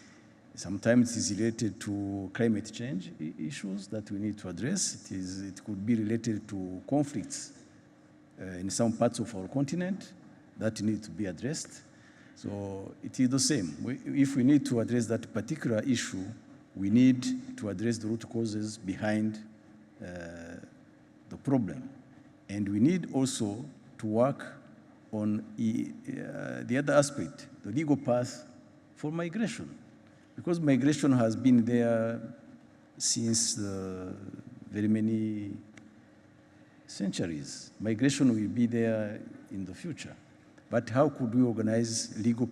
Sometimes it is related to climate change issues that we need to address. It could be related to conflicts in some parts of our continent that need to be addressed. So it is the same. If we need to address that particular issue, we need to address the root causes behind the problem. And we need also to work on the other aspect, the legal path for migration. Because migration has been there since very many centuries. Migration will be there in the future. But how could we organize legal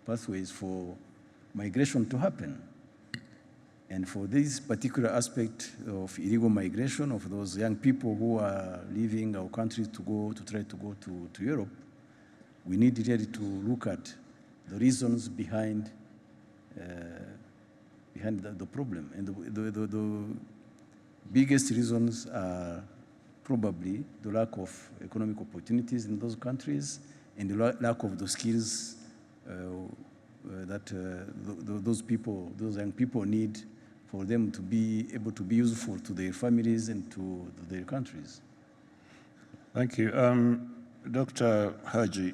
pathways for migration to happen? And for this particular aspect of illegal migration of those young people who are leaving our country to try to go to Europe, we need really to look at the reasons behind the problem. And the biggest reasons are probably the lack of economic opportunities in those countries and the lack of the skills that those young people need for them to be able to be useful to their families and to their countries. Thank you. Dr. Haji,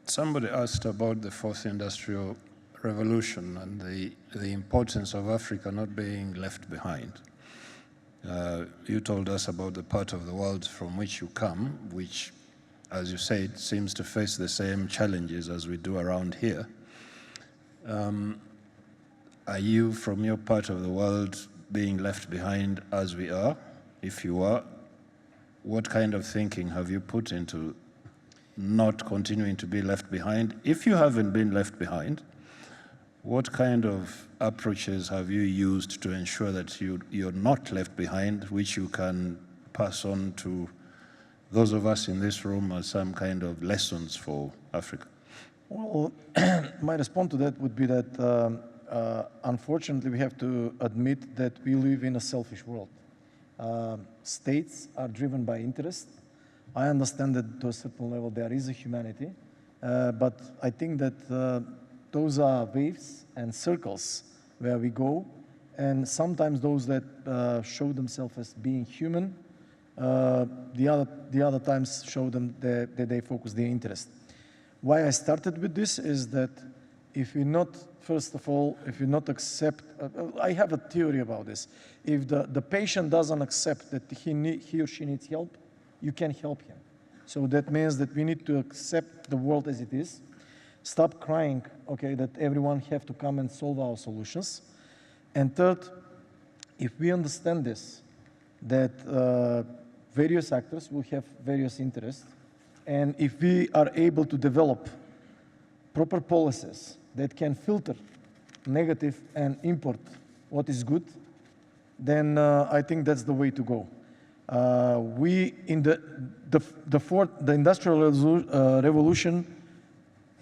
somebody asked about the fourth industrial revolution and the importance of Africa not being left behind. You told us about the part of the world from which you come, which, as you said, seems to face the same challenges as we do around here. Are you, from your part of the world, being left behind as we are? If you are, what kind of thinking have you put into not continuing to be left behind? If you haven't been left behind, what kind of approaches have you used to ensure that you're not left behind, which you can pass on to those of us in this room as some kind of lessons for Africa? Well, my response to that would be that unfortunately we have to admit that we live in a selfish world. States are driven by interest. I understand that to a certain level there is a humanity, but I think that those are waves and circles where we go, and sometimes those that show themselves as being human, the other times show them that they focus their interest. Why I started with this is that if we not, first of all, if we not accept, I have a theory about this. If the patient doesn't accept that he or she needs help, you can help him. So that means that we need to accept the world as it is. Stop crying, okay, that everyone have to come and solve our solutions. And third, if we understand this, that various actors will have various interests, and if we are able to develop proper policies that can filter negative and import what is good, then I think that's the way to go. We, in the Industrial Revolution,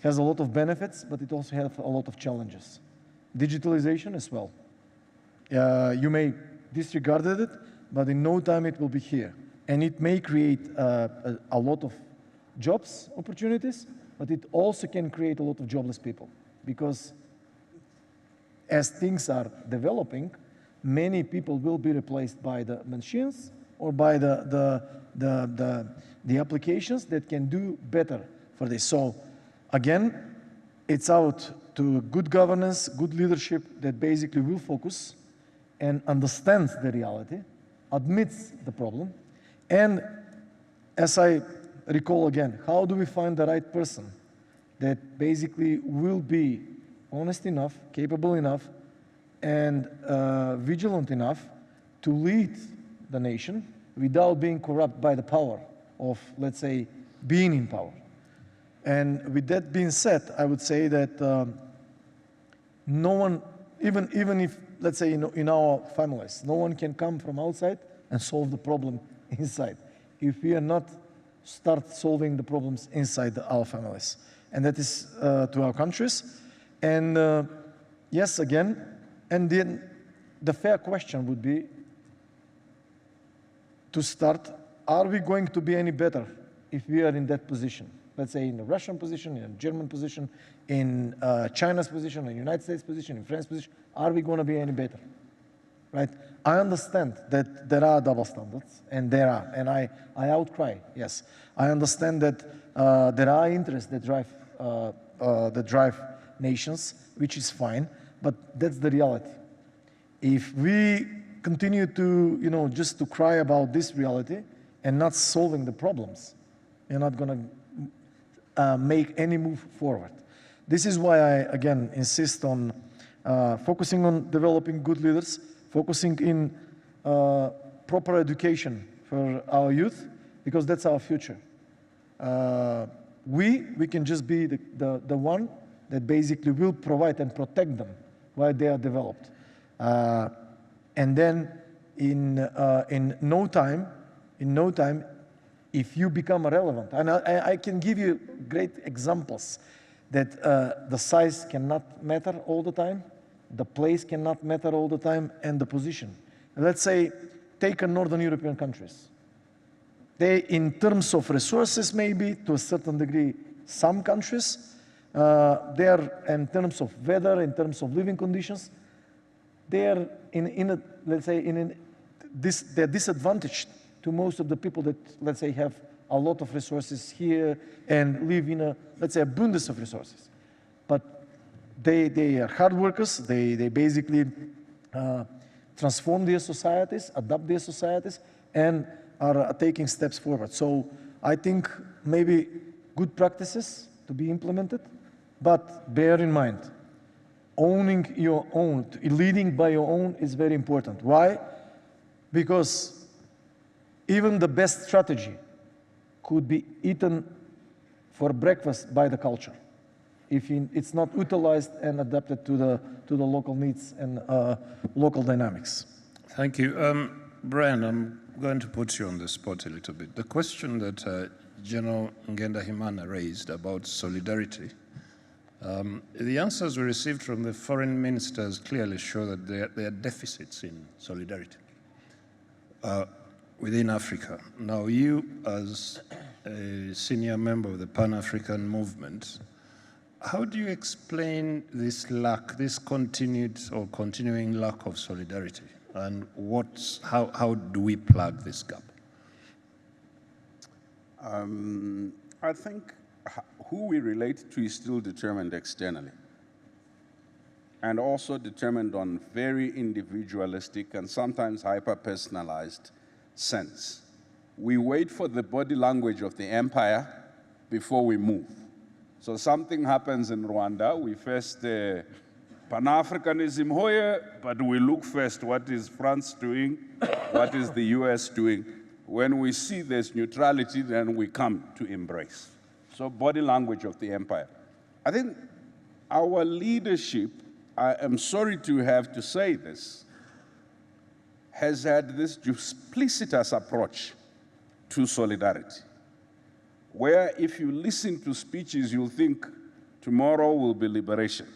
has a lot of benefits, but it also has a lot of challenges. Digitalization as well. You may disregard it, but in no time it will be here. And it may create a lot of jobs opportunities, but it also can create a lot of jobless people. Because as things are developing, many people will be replaced by the machines or by the applications that can do better for this. So again, it's out to good governance, good leadership that basically will focus and understands the reality, admits the problem, and as I recall again, how do we find the right person that basically will be honest enough, capable enough, and vigilant enough to lead the nation without being corrupt by the power of, let's say, being in power. And with that being said, I would say that no one, even if, let's say, in our families, no one can come from outside and solve the problem inside if we are not start solving the problems inside our families. And that is to our countries. And yes, again, and then the fair question would be to start, are we going to be any better if we are in that position? let's say, in the Russian position, in the German position, in China's position, in the United States position, in France's position, are we going to be any better? Right? I understand that there are double standards, and there are, and I outcry, yes. I understand that there are interests that drive nations, which is fine, but that's the reality. If we continue to, just to cry about this reality and not solving the problems, you're not going to make any move forward. This is why I, again, insist on focusing on developing good leaders, focusing in proper education for our youth, because that's our future. We can just be the one that basically will provide and protect them while they are developed. And then in no time, if you become relevant, and I can give you great examples that the size cannot matter all the time, the place cannot matter all the time, and the position. Let's say, take a Northern European countries. They, in terms of resources, maybe to a certain degree, some countries, they are, in terms of weather, in terms of living conditions, they are they're disadvantaged to most of the people that, let's say, have a lot of resources here and live in let's say, abundance of resources. But they are hard workers. They basically transform their societies, adapt their societies, and are taking steps forward. So I think maybe good practices to be implemented, but bear in mind, owning your own, leading by your own is very important. Why? Because even the best strategy could be eaten for breakfast by the culture if it's not utilized and adapted to the local needs and local dynamics. Thank you. Brian, I'm going to put you on the spot a little bit. The question that General Ngendahimana raised about solidarity, the answers we received from the foreign ministers clearly show that there are deficits in solidarity within Africa. Now, you, as a senior member of the Pan-African movement, how do you explain this lack, this continuing lack of solidarity? And how do we plug this gap? I think who we relate to is still determined externally, and also determined on very individualistic and sometimes hyper-personalized sense. We wait for the body language of the empire before we move. So something happens in Rwanda, we first Pan-Africanism here, but we look first, what is France doing? What is the US doing? When we see there's neutrality, then we come to embrace. So body language of the empire. I think our leadership, I am sorry to have to say this, has had this duplicitous approach to solidarity, where if you listen to speeches, you'll think tomorrow will be liberation.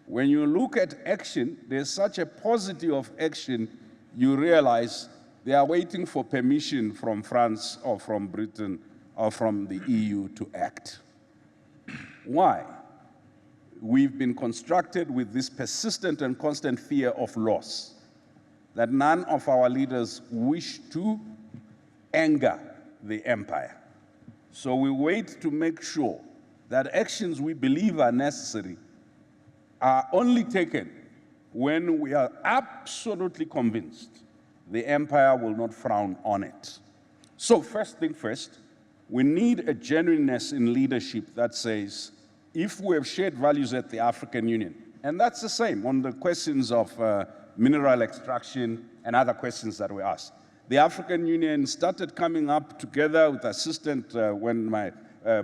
When you look at action, there's such a paucity of action, you realize they are waiting for permission from France or from Britain or from the EU to act. Why? We've been constructed with this persistent and constant fear of loss, that none of our leaders wish to anger the empire. So we wait to make sure that actions we believe are necessary are only taken when we are absolutely convinced the empire will not frown on it. So first thing first, we need a genuineness in leadership that says, if we have shared values at the African Union, and that's the same on the questions of mineral extraction and other questions that we asked. The African Union started coming up together with assistant when my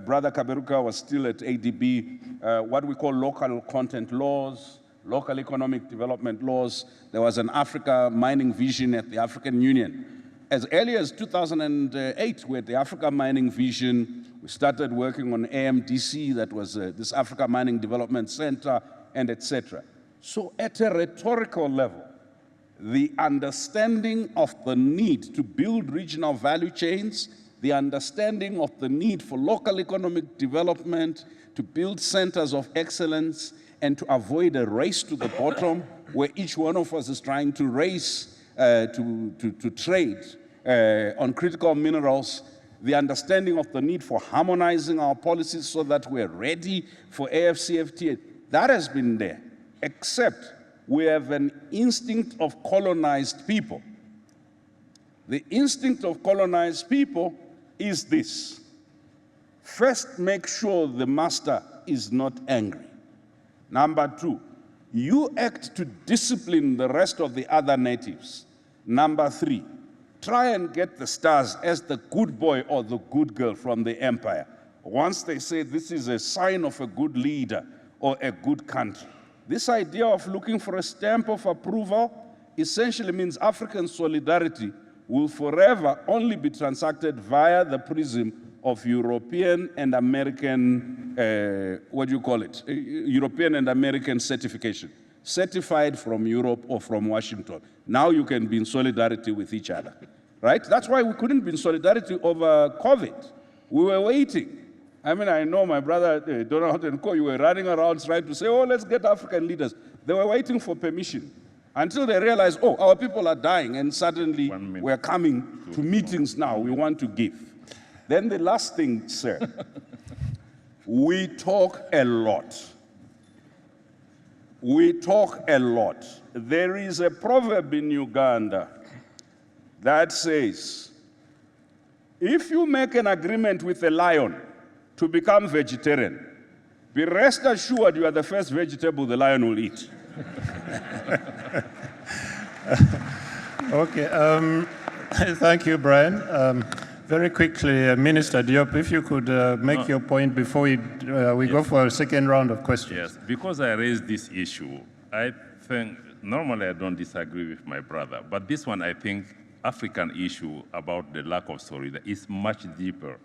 brother Kaberuka was still at ADB, what we call local content laws, local economic development laws. There was an Africa mining vision at the African Union. As early as 2008, we had the Africa Mining Vision. We started working on AMDC, that was this Africa Mining Development Center, and etc. So at a rhetorical level, the understanding of the need to build regional value chains, the understanding of the need for local economic development, to build centers of excellence, and to avoid a race to the bottom where each one of us is trying to race to trade on critical minerals, the understanding of the need for harmonizing our policies so that we're ready for AFCFTA, that has been there, except we have an instinct of colonized people. The instinct of colonized people is this. First, make sure the master is not angry. Number two, you act to discipline the rest of the other natives. Number three, try and get the stars as the good boy or the good girl from the empire. Once they say this is a sign of a good leader or a good country. This idea of looking for a stamp of approval essentially means African solidarity will forever only be transacted via the prism of European and American, European and American certification, certified from Europe or from Washington. Now you can be in solidarity with each other, right? That's why we couldn't be in solidarity over COVID. We were waiting. I mean, I know my brother, Donald and Co, you were running around trying to say, oh, let's get African leaders. They were waiting for permission until they realized, oh, our people are dying, and suddenly we're coming to meetings now we want to give. Then the last thing, sir, we talk a lot. We talk a lot. There is a proverb in Uganda that says, if you make an agreement with a lion to become vegetarian, be rest assured you are the first vegetable the lion will eat. Okay, thank you, Brian. Very quickly, Minister Diop, if you could make your point before we go for a second round of questions. Yes, because I raised this issue, I think, normally I don't disagree with my brother, but this one I think African issue about the lack of solidarity is much deeper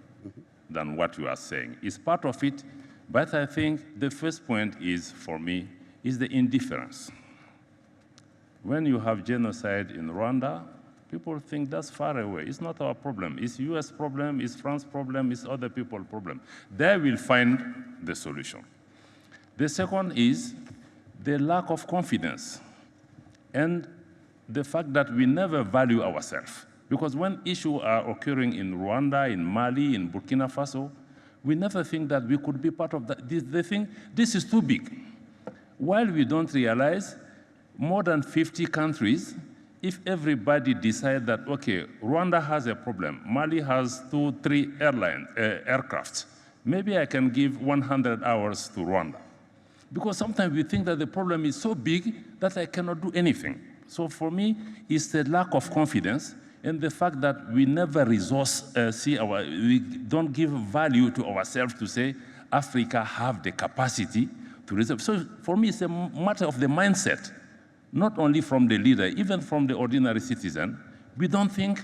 than what you are saying. It's part of it, but I think the first point is, for me, is the indifference. When you have genocide in Rwanda, people think that's far away. It's not our problem. It's US problem, it's France problem, it's other people's problem. They will find the solution. The second is the lack of confidence and the fact that we never value ourselves. Because when issues are occurring in Rwanda, in Mali, in Burkina Faso, we never think that we could be part of that. They think this is too big. While we don't realize, more than 50 countries, if everybody decide that, okay, Rwanda has a problem, Mali has 2-3 aircrafts, maybe I can give 100 hours to Rwanda. Because sometimes we think that the problem is so big that I cannot do anything. So for me, it's the lack of confidence and the fact that we never we don't give value to ourselves to say, Africa have the capacity to resolve. So for me, it's a matter of the mindset. Not only from the leader, even from the ordinary citizen, we think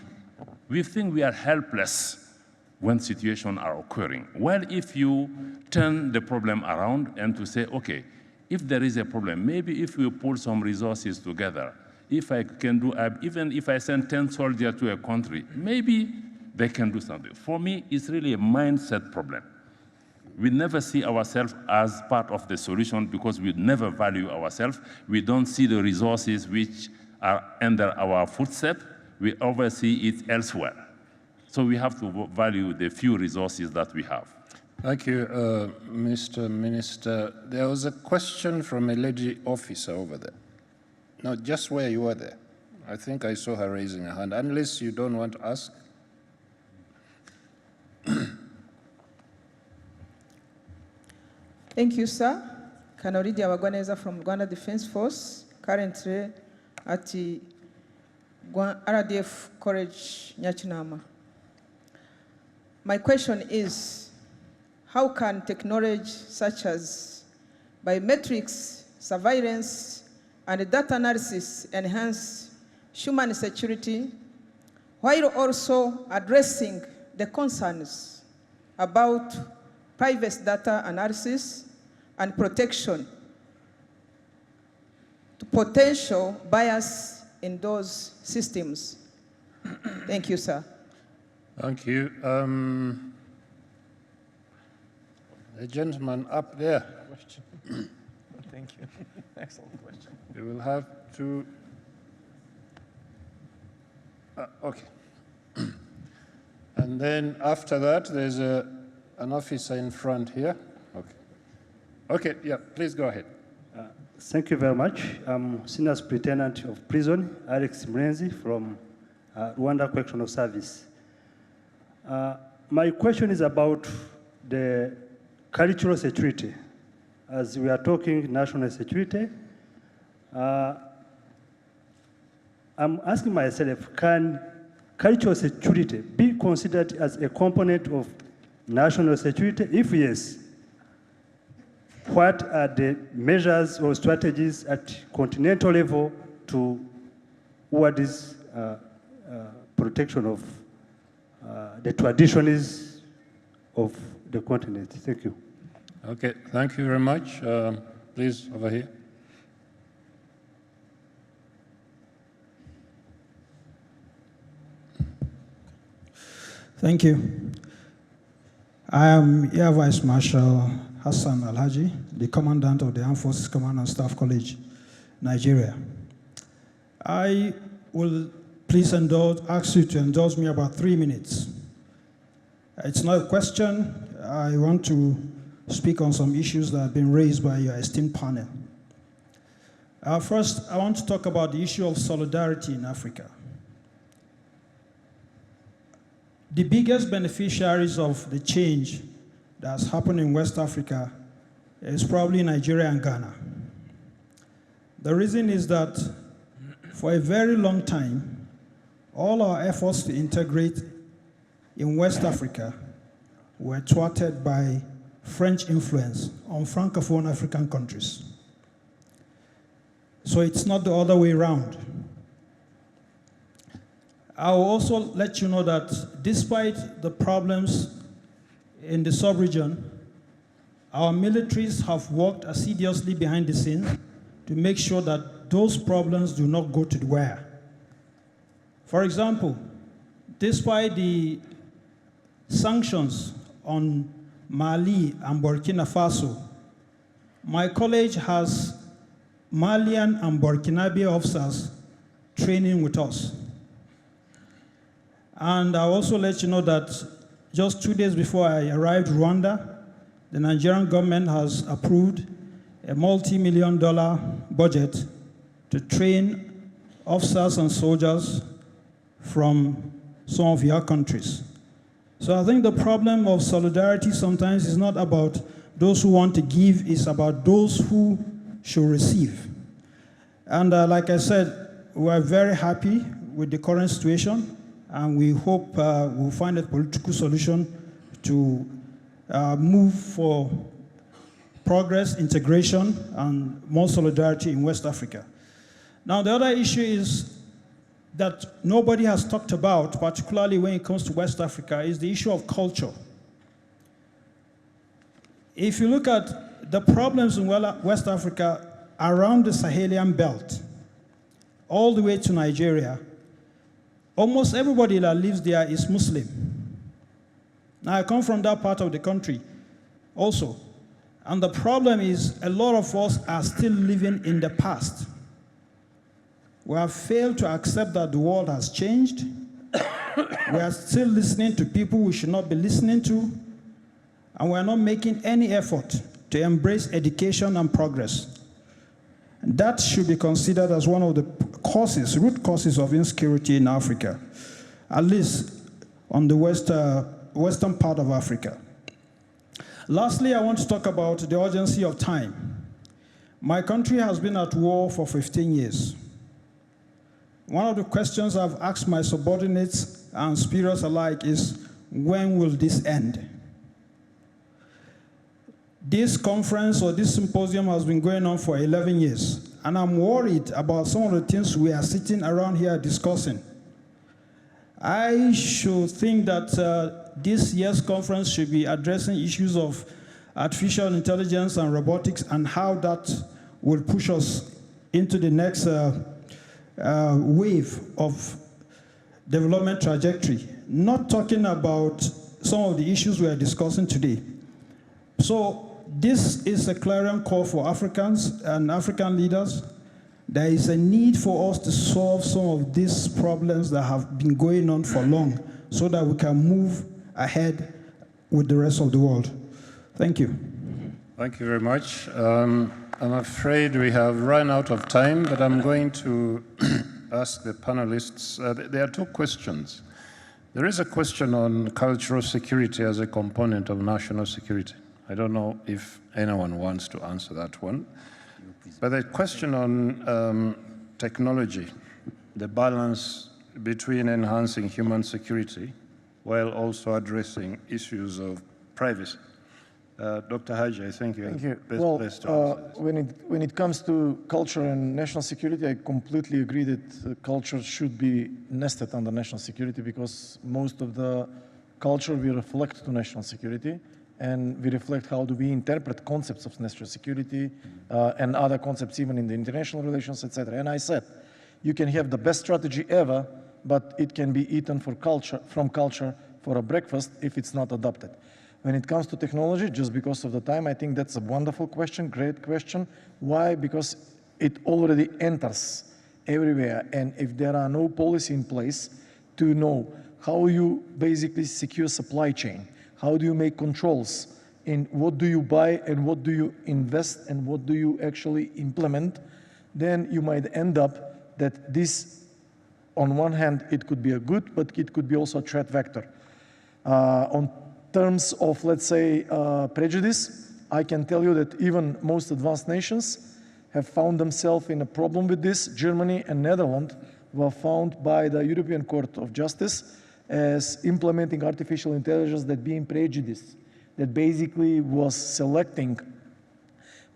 we are helpless when situations are occurring. Well, if you turn the problem around and to say, okay, if there is a problem, maybe if we pull some resources together, if I can do, even if I send 10 soldiers to a country, maybe they can do something. For me, it's really a mindset problem. We never see ourselves as part of the solution because we never value ourselves. We don't see the resources which are under our footstep. We oversee it elsewhere. So we have to value the few resources that we have. Thank you, Mr. Minister. There was a question from a lady officer over there. No, just where you were there. I think I saw her raising her hand, unless you don't want to ask. Thank you, sir. Kanoridi Awagwaneza from Rwanda Defense Force, currently at the RDF College, Nyachinama. My question is, how can technology such as biometrics, surveillance, and data analysis enhance human security while also addressing the concerns about privacy data analysis and protection to potential bias in those systems? Thank you, sir. Thank you. The gentleman up there. Thank you. Excellent question. You will have to. Okay. And then after that, there's an officer in front here. Okay. Okay, yeah, please go ahead. Thank you very much. I'm Senior Superintendent of Prison, Alex Mrenzi from Rwanda Correctional Service. My question is about the cultural security. As we are talking national security, I'm asking myself, can cultural security be considered as a component of national security? If yes, what are the measures or strategies at continental level toward this protection of the traditions of the continent? Thank you. Okay, thank you very much. Please, over here. Thank you. I am Air Vice Marshal Hassan Alhaji, the Commandant of the Armed Forces Command and Staff College, Nigeria. I will please ask you to indulge me about 3 minutes. It's not a question. I want to speak on some issues that have been raised by your esteemed panel. First, I want to talk about the issue of solidarity in Africa. The biggest beneficiaries of the change that's happened in West Africa is probably Nigeria and Ghana. The reason is that for a very long time, all our efforts to integrate in West Africa were thwarted by French influence on Francophone African countries. So it's not the other way around. I'll also let you know that despite the problems in the sub-region, our militaries have worked assiduously behind the scenes to make sure that those problems do not go to the wire. For example, despite the sanctions on Mali and Burkina Faso, my college has Malian and Burkinabe officers training with us. And I'll also let you know that just 2 days before I arrived in Rwanda, the Nigerian government has approved a multi-million-dollar budget to train officers and soldiers from some of your countries. So I think the problem of solidarity sometimes is not about those who want to give, it's about those who should receive. And like I said, we're very happy with the current situation, and we hope we'll find a political solution to move for progress, integration, and more solidarity in West Africa. Now, the other issue is that nobody has talked about, particularly when it comes to West Africa, is the issue of culture. If you look at the problems in West Africa around the Sahelian belt, all the way to Nigeria, almost everybody that lives there is Muslim. Now, I come from that part of the country also. And the problem is a lot of us are still living in the past. We have failed to accept that the world has changed. We are still listening to people we should not be listening to. And we are not making any effort to embrace education and progress. And that should be considered as one of the causes, root causes of insecurity in Africa, at least on the western part of Africa. Lastly, I want to talk about the urgency of time. My country has been at war for 15 years. One of the questions I've asked my subordinates and superiors alike is, when will this end? This conference or this symposium has been going on for 11 years, and I'm worried about some of the things we are sitting around here discussing. I should think that this year's conference should be addressing issues of artificial intelligence and robotics and how that will push us into the next wave of development trajectory, not talking about some of the issues we are discussing today. So this is a clarion call for Africans and African leaders. There is a need for us to solve some of these problems that have been going on for long so that we can move ahead with the rest of the world. Thank you. Thank you very much. I'm afraid we have run out of time, but I'm going to ask the panelists. There are two questions. There is a question on cultural security as a component of national security. I don't know if anyone wants to answer that one. But the question on technology, the balance between enhancing human security while also addressing issues of privacy. Dr. Haji, I think you're best placed to answer this. When it comes to culture and national security, I completely agree that culture should be nested under national security because most of the culture will reflect to national security and we reflect how do we interpret concepts of national security and other concepts even in the international relations, etc. And I said, you can have the best strategy ever, but it can be eaten from culture for a breakfast if it's not adopted. When it comes to technology, just because of the time, I think that's a wonderful question, great question. Why? Because it already enters everywhere. And if there are no policy in place to know how you basically secure supply chain, how do you make controls in what do you buy and what do you invest and what do you actually implement, then you might end up that this, on one hand, it could be a good, but it could be also a threat vector. On terms of, let's say, prejudice, I can tell you that even most advanced nations have found themselves in a problem with this. Germany and Netherlands were found by the European Court of Justice as implementing artificial intelligence that being prejudiced, that basically was selecting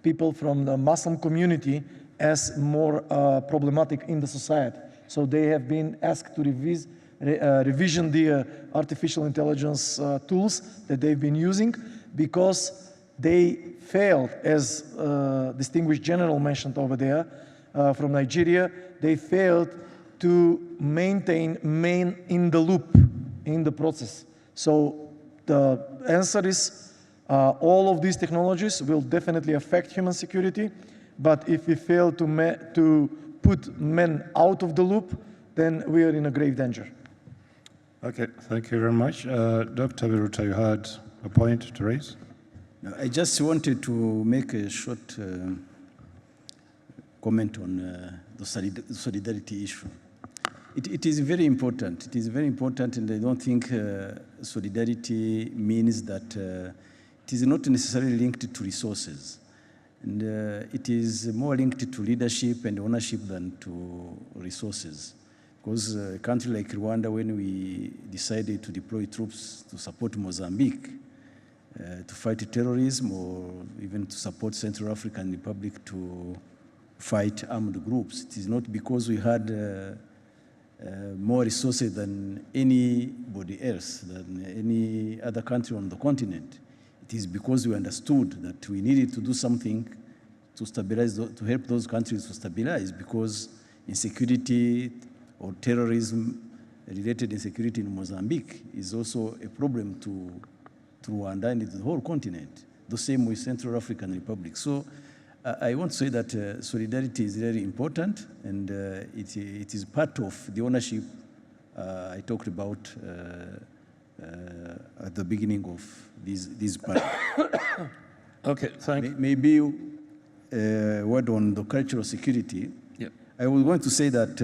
people from the Muslim community as more problematic in the society. So they have been asked to revision the artificial intelligence tools that they've been using because they failed, as distinguished general mentioned over there from Nigeria, they failed to maintain man in the loop in the process. So the answer is all of these technologies will definitely affect human security, but if we fail to put men out of the loop, then we are in a grave danger. Okay, thank you very much. Dr. Biruta, you had a point to raise? No, I just wanted to make a short comment on the solidarity issue. It is very important. It is very important, and I don't think solidarity means that it is not necessarily linked to resources. And it is more linked to leadership and ownership than to resources. Because a country like Rwanda, when we decided to deploy troops to support Mozambique, to fight terrorism, or even to support Central African Republic to fight armed groups, it is not because we had more resources than anybody else, than any other country on the continent. It is because we understood that we needed to do something to stabilize, to help those countries to stabilize, because insecurity or terrorism-related insecurity in Mozambique is also a problem to Rwanda and the whole continent. The same with Central African Republic. So I want to say that solidarity is very important, and it is part of the ownership I talked about at the beginning of this panel. Okay, thank you. Maybe a word on the cultural security. I was going to say that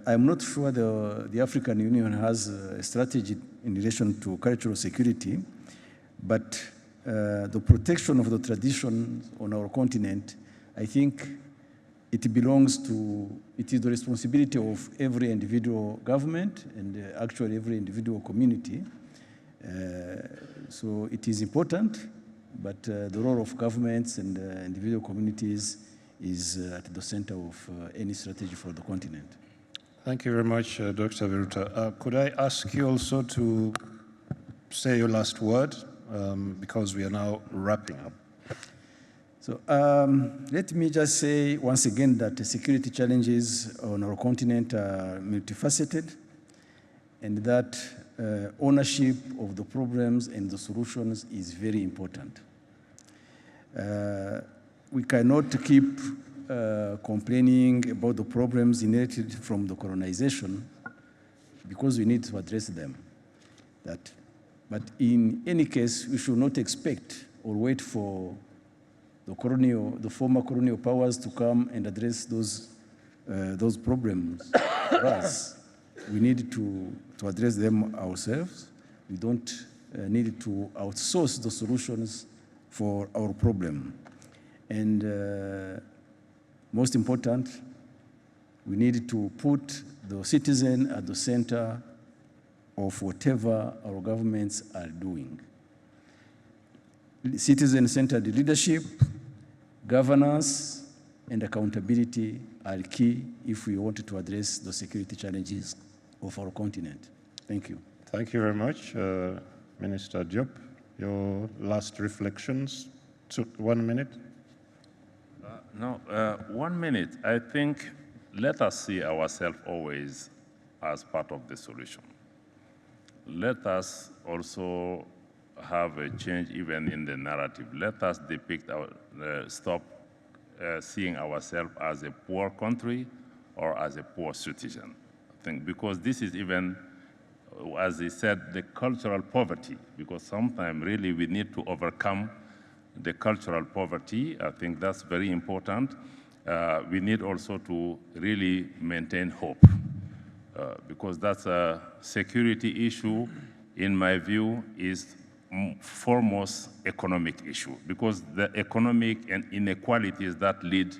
I'm not sure the African Union has a strategy in relation to cultural security, but the protection of the tradition on our continent, I think it belongs to, it is the responsibility of every individual government and actually every individual community. So it is important, but the role of governments and individual communities is at the center of any strategy for the continent. Thank you very much, Dr. Biruta. Could I ask you also to say your last word, because we are now wrapping up? So let me just say once again that the security challenges on our continent are multifaceted, and that ownership of the problems and the solutions is very important. We cannot keep complaining about the problems inherited from the colonization because we need to address them. But in any case, we should not expect or wait for the former colonial powers to come and address those problems for us. We need to address them ourselves. We don't need to outsource the solutions for our problem. And most important, we need to put the citizen at the center of whatever our governments are doing. Citizen-centered leadership, governance, and accountability are key if we want to address the security challenges of our continent. Thank you. Thank you very much. Minister Diop, your last reflections, 1 minute. 1 minute. I think let us see ourselves always as part of the solution. Let us also have a change even in the narrative. Let us depict stop seeing ourselves as a poor country or as a poor citizen. I think because this is even, as he said, the cultural poverty, because sometimes really we need to overcome the cultural poverty. I think that's very important. We need also to really maintain hope. Because that's a security issue, in my view, is foremost economic issue, because the economic and inequalities that lead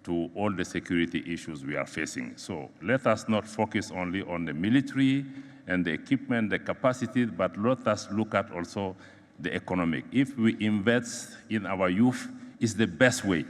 to all the security issues we are facing. So let us not focus only on the military and the equipment, the capacity, but let us look at also the economic. If we invest in our youth, it's the best way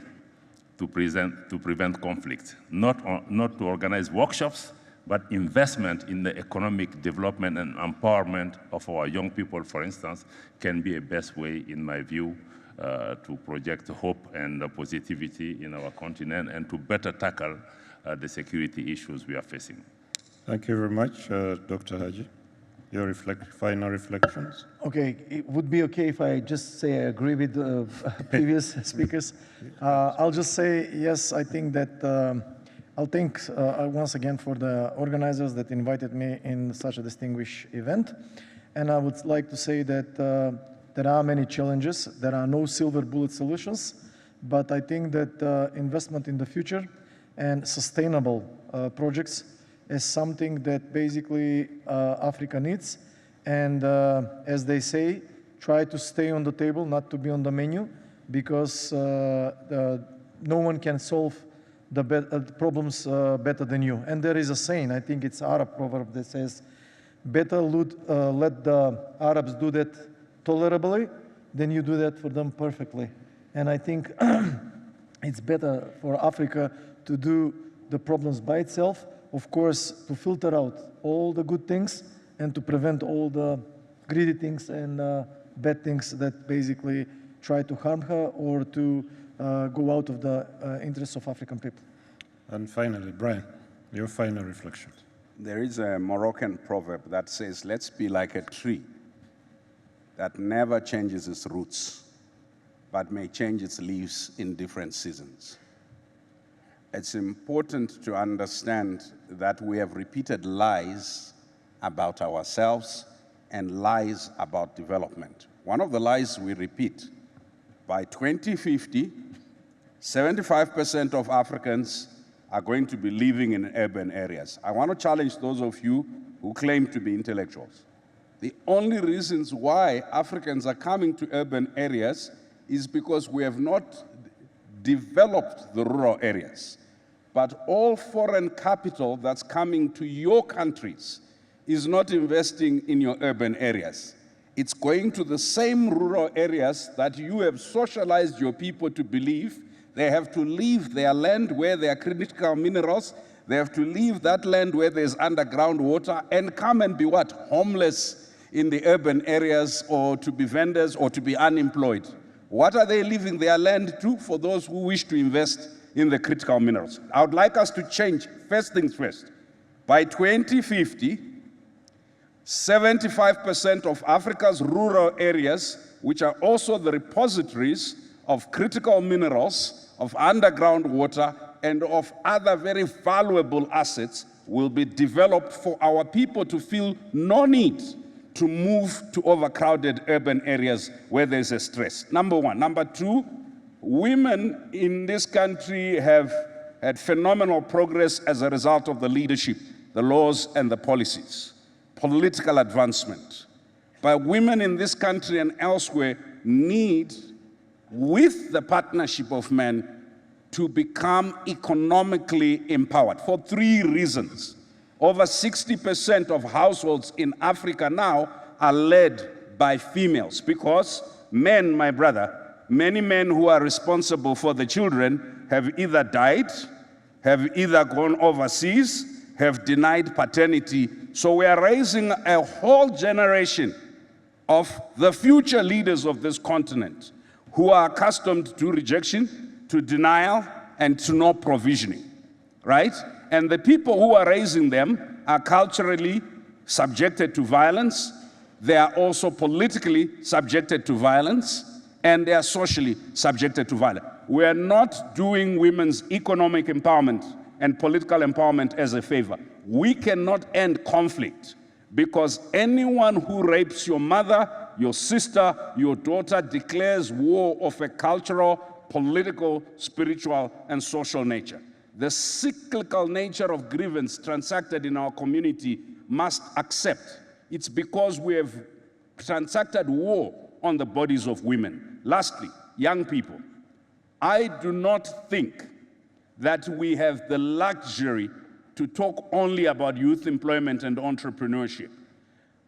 to prevent conflict, not to organize workshops, but investment in the economic development and empowerment of our young people, for instance, can be a best way, in my view, to project hope and positivity in our continent and to better tackle the security issues we are facing. Thank you very much, Dr. Haji. Your final reflections? Okay, it would be okay if I just say I agree with the previous speakers. I'll just say, yes, I think that I'll thank once again for the organizers that invited me in such a distinguished event. And I would like to say that there are many challenges. There are no silver bullet solutions, but I think that investment in the future and sustainable projects is something that basically Africa needs. And as they say, try to stay on the table, not to be on the menu, because no one can solve the problems better than you. And there is a saying, I think it's an Arab proverb that says, better let the Arabs do that tolerably than you do that for them perfectly. And I think it's better for Africa to do the problems by itself, of course, to filter out all the good things and to prevent all the greedy things and bad things that basically try to harm her or to go out of the interests of African people. And finally, Brian, your final reflections. There is a Moroccan proverb that says, let's be like a tree that never changes its roots, but may change its leaves in different seasons. It's important to understand that we have repeated lies about ourselves and lies about development. One of the lies we repeat, by 2050, 75% of Africans are going to be living in urban areas. I want to challenge those of you who claim to be intellectuals. The only reasons why Africans are coming to urban areas is because we have not developed the rural areas. But all foreign capital that's coming to your countries is not investing in your urban areas. It's going to the same rural areas that you have socialized your people to believe they have to leave their land where there are critical minerals, they have to leave that land where there's underground water and come and be what? Homeless in the urban areas, or to be vendors or to be unemployed. What are they leaving their land to for those who wish to invest in the critical minerals? I would like us to change, first things first. By 2050, 75% of Africa's rural areas, which are also the repositories of critical minerals, of underground water, and of other very valuable assets, will be developed for our people to feel no need to move to overcrowded urban areas where there's a stress. Number one. Number two, women in this country have had phenomenal progress as a result of the leadership, the laws, and the policies. Political advancement. But women in this country and elsewhere need, with the partnership of men, to become economically empowered for three reasons. Over 60% of households in Africa now are led by females because men, my brother, many men who are responsible for the children have either died, have either gone overseas, have denied paternity. So we are raising a whole generation of the future leaders of this continent who are accustomed to rejection, to denial, and to no provisioning, right? And the people who are raising them are culturally subjected to violence. They are also politically subjected to violence, and they are socially subjected to violence. We are not doing women's economic empowerment and political empowerment as a favor. We cannot end conflict because anyone who rapes your mother, your sister, your daughter declares war of a cultural, political, spiritual, and social nature. The cyclical nature of grievance transacted in our community must accept. It's because we have transacted war on the bodies of women. Lastly, young people, I do not think that we have the luxury to talk only about youth employment and entrepreneurship.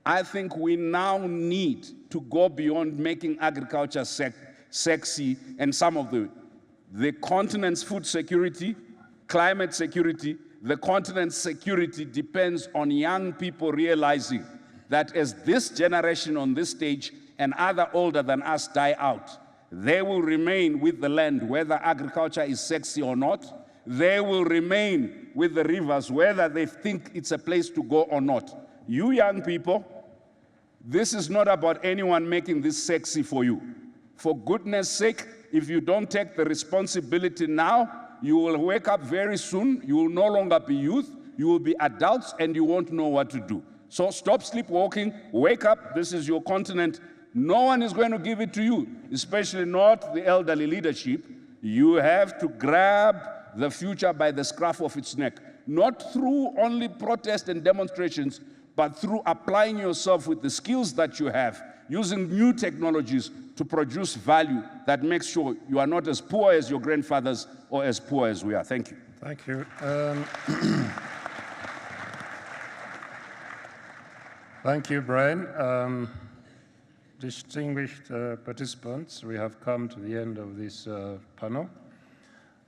I think we now need to go beyond making agriculture sexy and some of the continent's food security, climate security, the continent's security depends on young people realizing that as this generation on this stage and other older than us die out, they will remain with the land whether agriculture is sexy or not. They will remain with the rivers whether they think it's a place to go or not. You young people, this is not about anyone making this sexy for you. For goodness sake, if you don't take the responsibility now, you will wake up very soon, you will no longer be youth, you will be adults and you won't know what to do. So stop sleepwalking, wake up, this is your continent. No one is going to give it to you, especially not the elderly leadership. You have to grab the future by the scruff of its neck, not through only protest and demonstrations, but through applying yourself with the skills that you have, using new technologies to produce value that makes sure you are not as poor as your grandfathers or as poor as we are. Thank you. Thank you. Thank you, Brian. Distinguished participants, we have come to the end of this panel.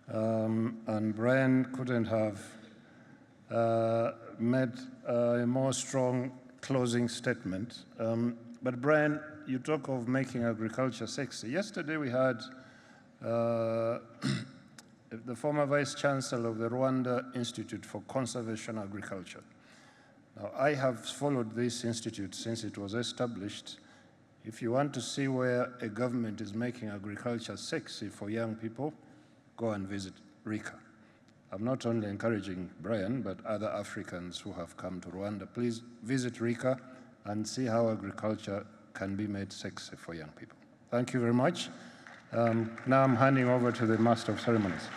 And Brian couldn't have made a more strong closing statement. But Brian, you talk of making agriculture sexy. Yesterday we had the former Vice Chancellor of the Rwanda Institute for Conservation Agriculture. Now, I have followed this institute since it was established. If you want to see where a government is making agriculture sexy for young people, go and visit RICA. I'm not only encouraging Brian, but other Africans who have come to Rwanda. Please visit RICA and see how agriculture can be made sexy for young people. Thank you very much. Now I'm handing over to the Master of Ceremonies.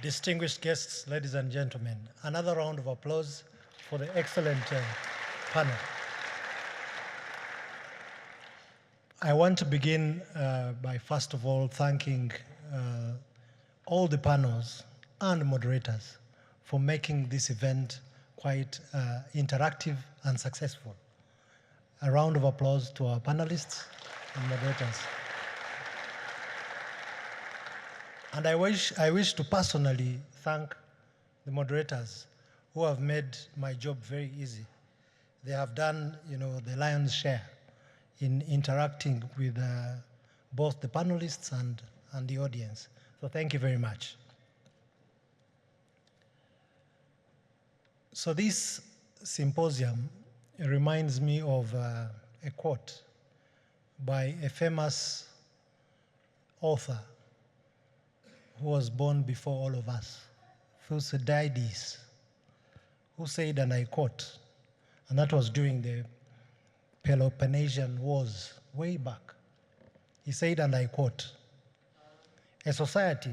Distinguished guests, ladies and gentlemen, another round of applause for the excellent panel. I want to begin by first of all thanking all the panels and moderators for making this event quite interactive and successful. A round of applause to our panelists and moderators. And I wish to personally thank the moderators who have made my job very easy. They have done, the lion's share in interacting with both the panelists and the audience. So thank you very much. So this symposium reminds me of a quote by a famous author who was born before all of us, Thucydides, who said, and I quote, and that was during the Peloponnesian Wars way back. He said, and I quote, "A society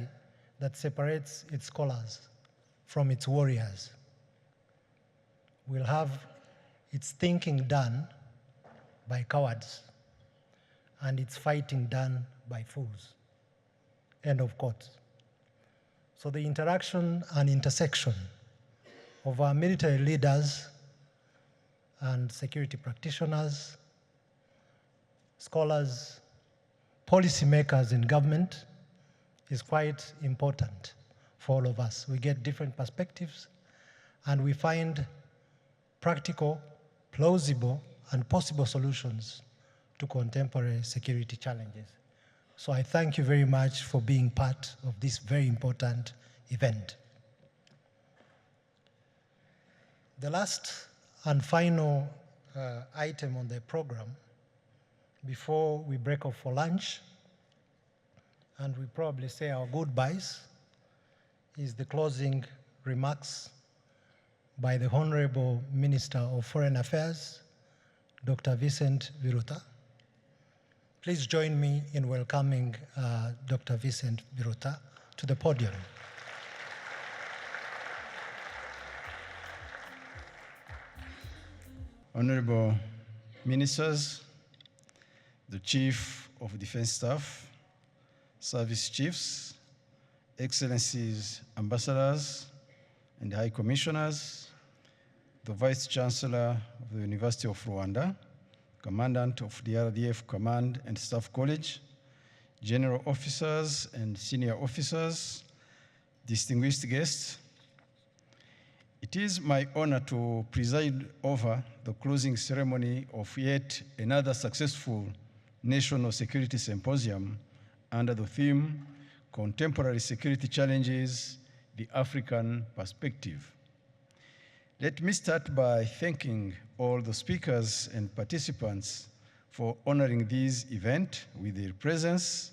that separates its scholars from its warriors will have its thinking done by cowards and its fighting done by fools." End of quote. So the interaction and intersection of our military leaders and security practitioners, scholars, policymakers in government is quite important for all of us. We get different perspectives and we find practical, plausible, and possible solutions to contemporary security challenges. So I thank you very much for being part of this very important event. The last and final item on the program before we break off for lunch and we probably say our goodbyes is the closing remarks by the Honorable Minister of Foreign Affairs, Dr. Vincent Biruta. Please join me in welcoming Dr. Vincent Biruta to the podium. Honorable Ministers, the Chief of Defense Staff, Service Chiefs, Excellencies, Ambassadors, and High Commissioners, the Vice Chancellor of the University of Rwanda, Commandant of the RDF Command and Staff College, General Officers and Senior Officers, distinguished guests, it is my honor to preside over the closing ceremony of yet another successful National Security Symposium under the theme, Contemporary Security Challenges, the African Perspective. Let me start by thanking all the speakers and participants for honoring this event with their presence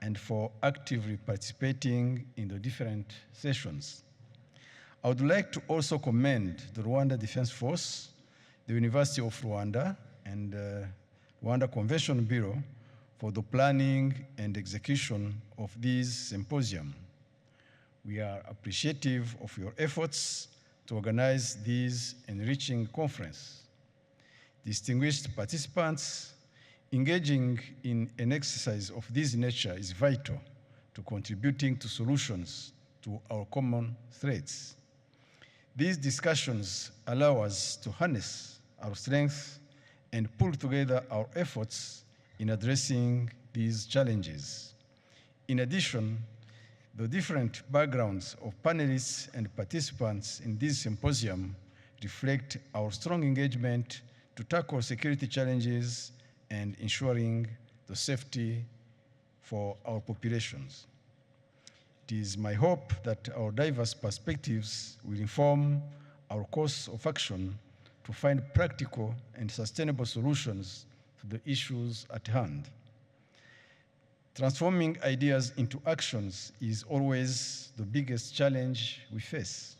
and for actively participating in the different sessions. I would like to also commend the Rwanda Defense Force, the University of Rwanda, and Rwanda Convention Bureau for the planning and execution of this symposium. We are appreciative of your efforts to organize this enriching conference. Distinguished participants, engaging in an exercise of this nature is vital to contributing to solutions to our common threats. These discussions allow us to harness our strengths and pull together our efforts in addressing these challenges. In addition, the different backgrounds of panelists and participants in this symposium reflect our strong engagement to tackle security challenges and ensuring the safety for our populations. It is my hope that our diverse perspectives will inform our course of action to find practical and sustainable solutions to the issues at hand. Transforming ideas into actions is always the biggest challenge we face.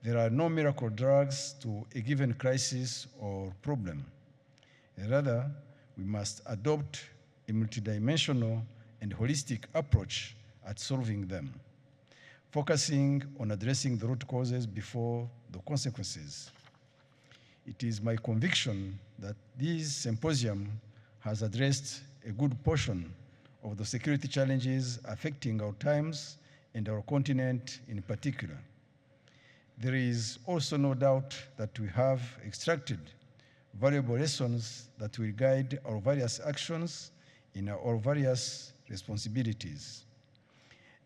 There are no miracle drugs to a given crisis or problem. Rather, we must adopt a multidimensional and holistic approach at solving them, focusing on addressing the root causes before the consequences. It is my conviction that this symposium has addressed a good portion of the security challenges affecting our times and our continent in particular. There is also no doubt that we have extracted valuable lessons that will guide our various actions in our various responsibilities.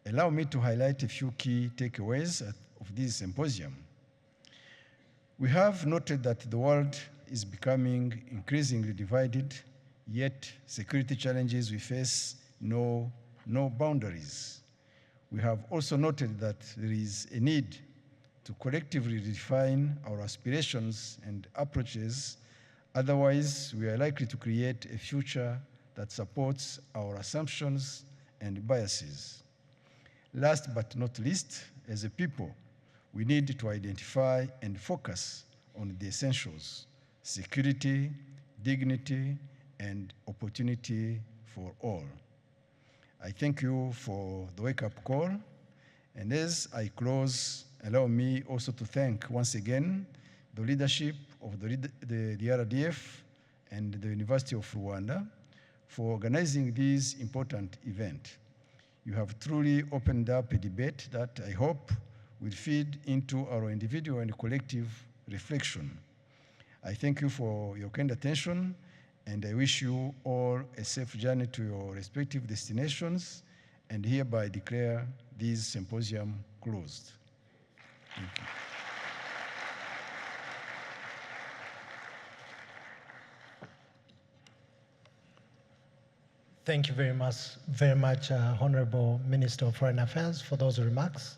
Allow me to highlight a few key takeaways of this symposium. We have noted that the world is becoming increasingly divided, yet security challenges we face know no boundaries. We have also noted that there is a need to collectively redefine our aspirations and approaches. Otherwise, we are likely to create a future that supports our assumptions and biases. Last but not least, as a people, we need to identify and focus on the essentials: security, dignity, and opportunity for all. I thank you for the wake-up call. And as I close, allow me also to thank once again the leadership of the RDF and the University of Rwanda for organizing this important event. You have truly opened up a debate that I hope will feed into our individual and collective reflection. I thank you for your kind attention, and I wish you all a safe journey to your respective destinations, and hereby declare this symposium closed. Thank you. Thank you very much, Honorable Minister of Foreign Affairs, for those remarks.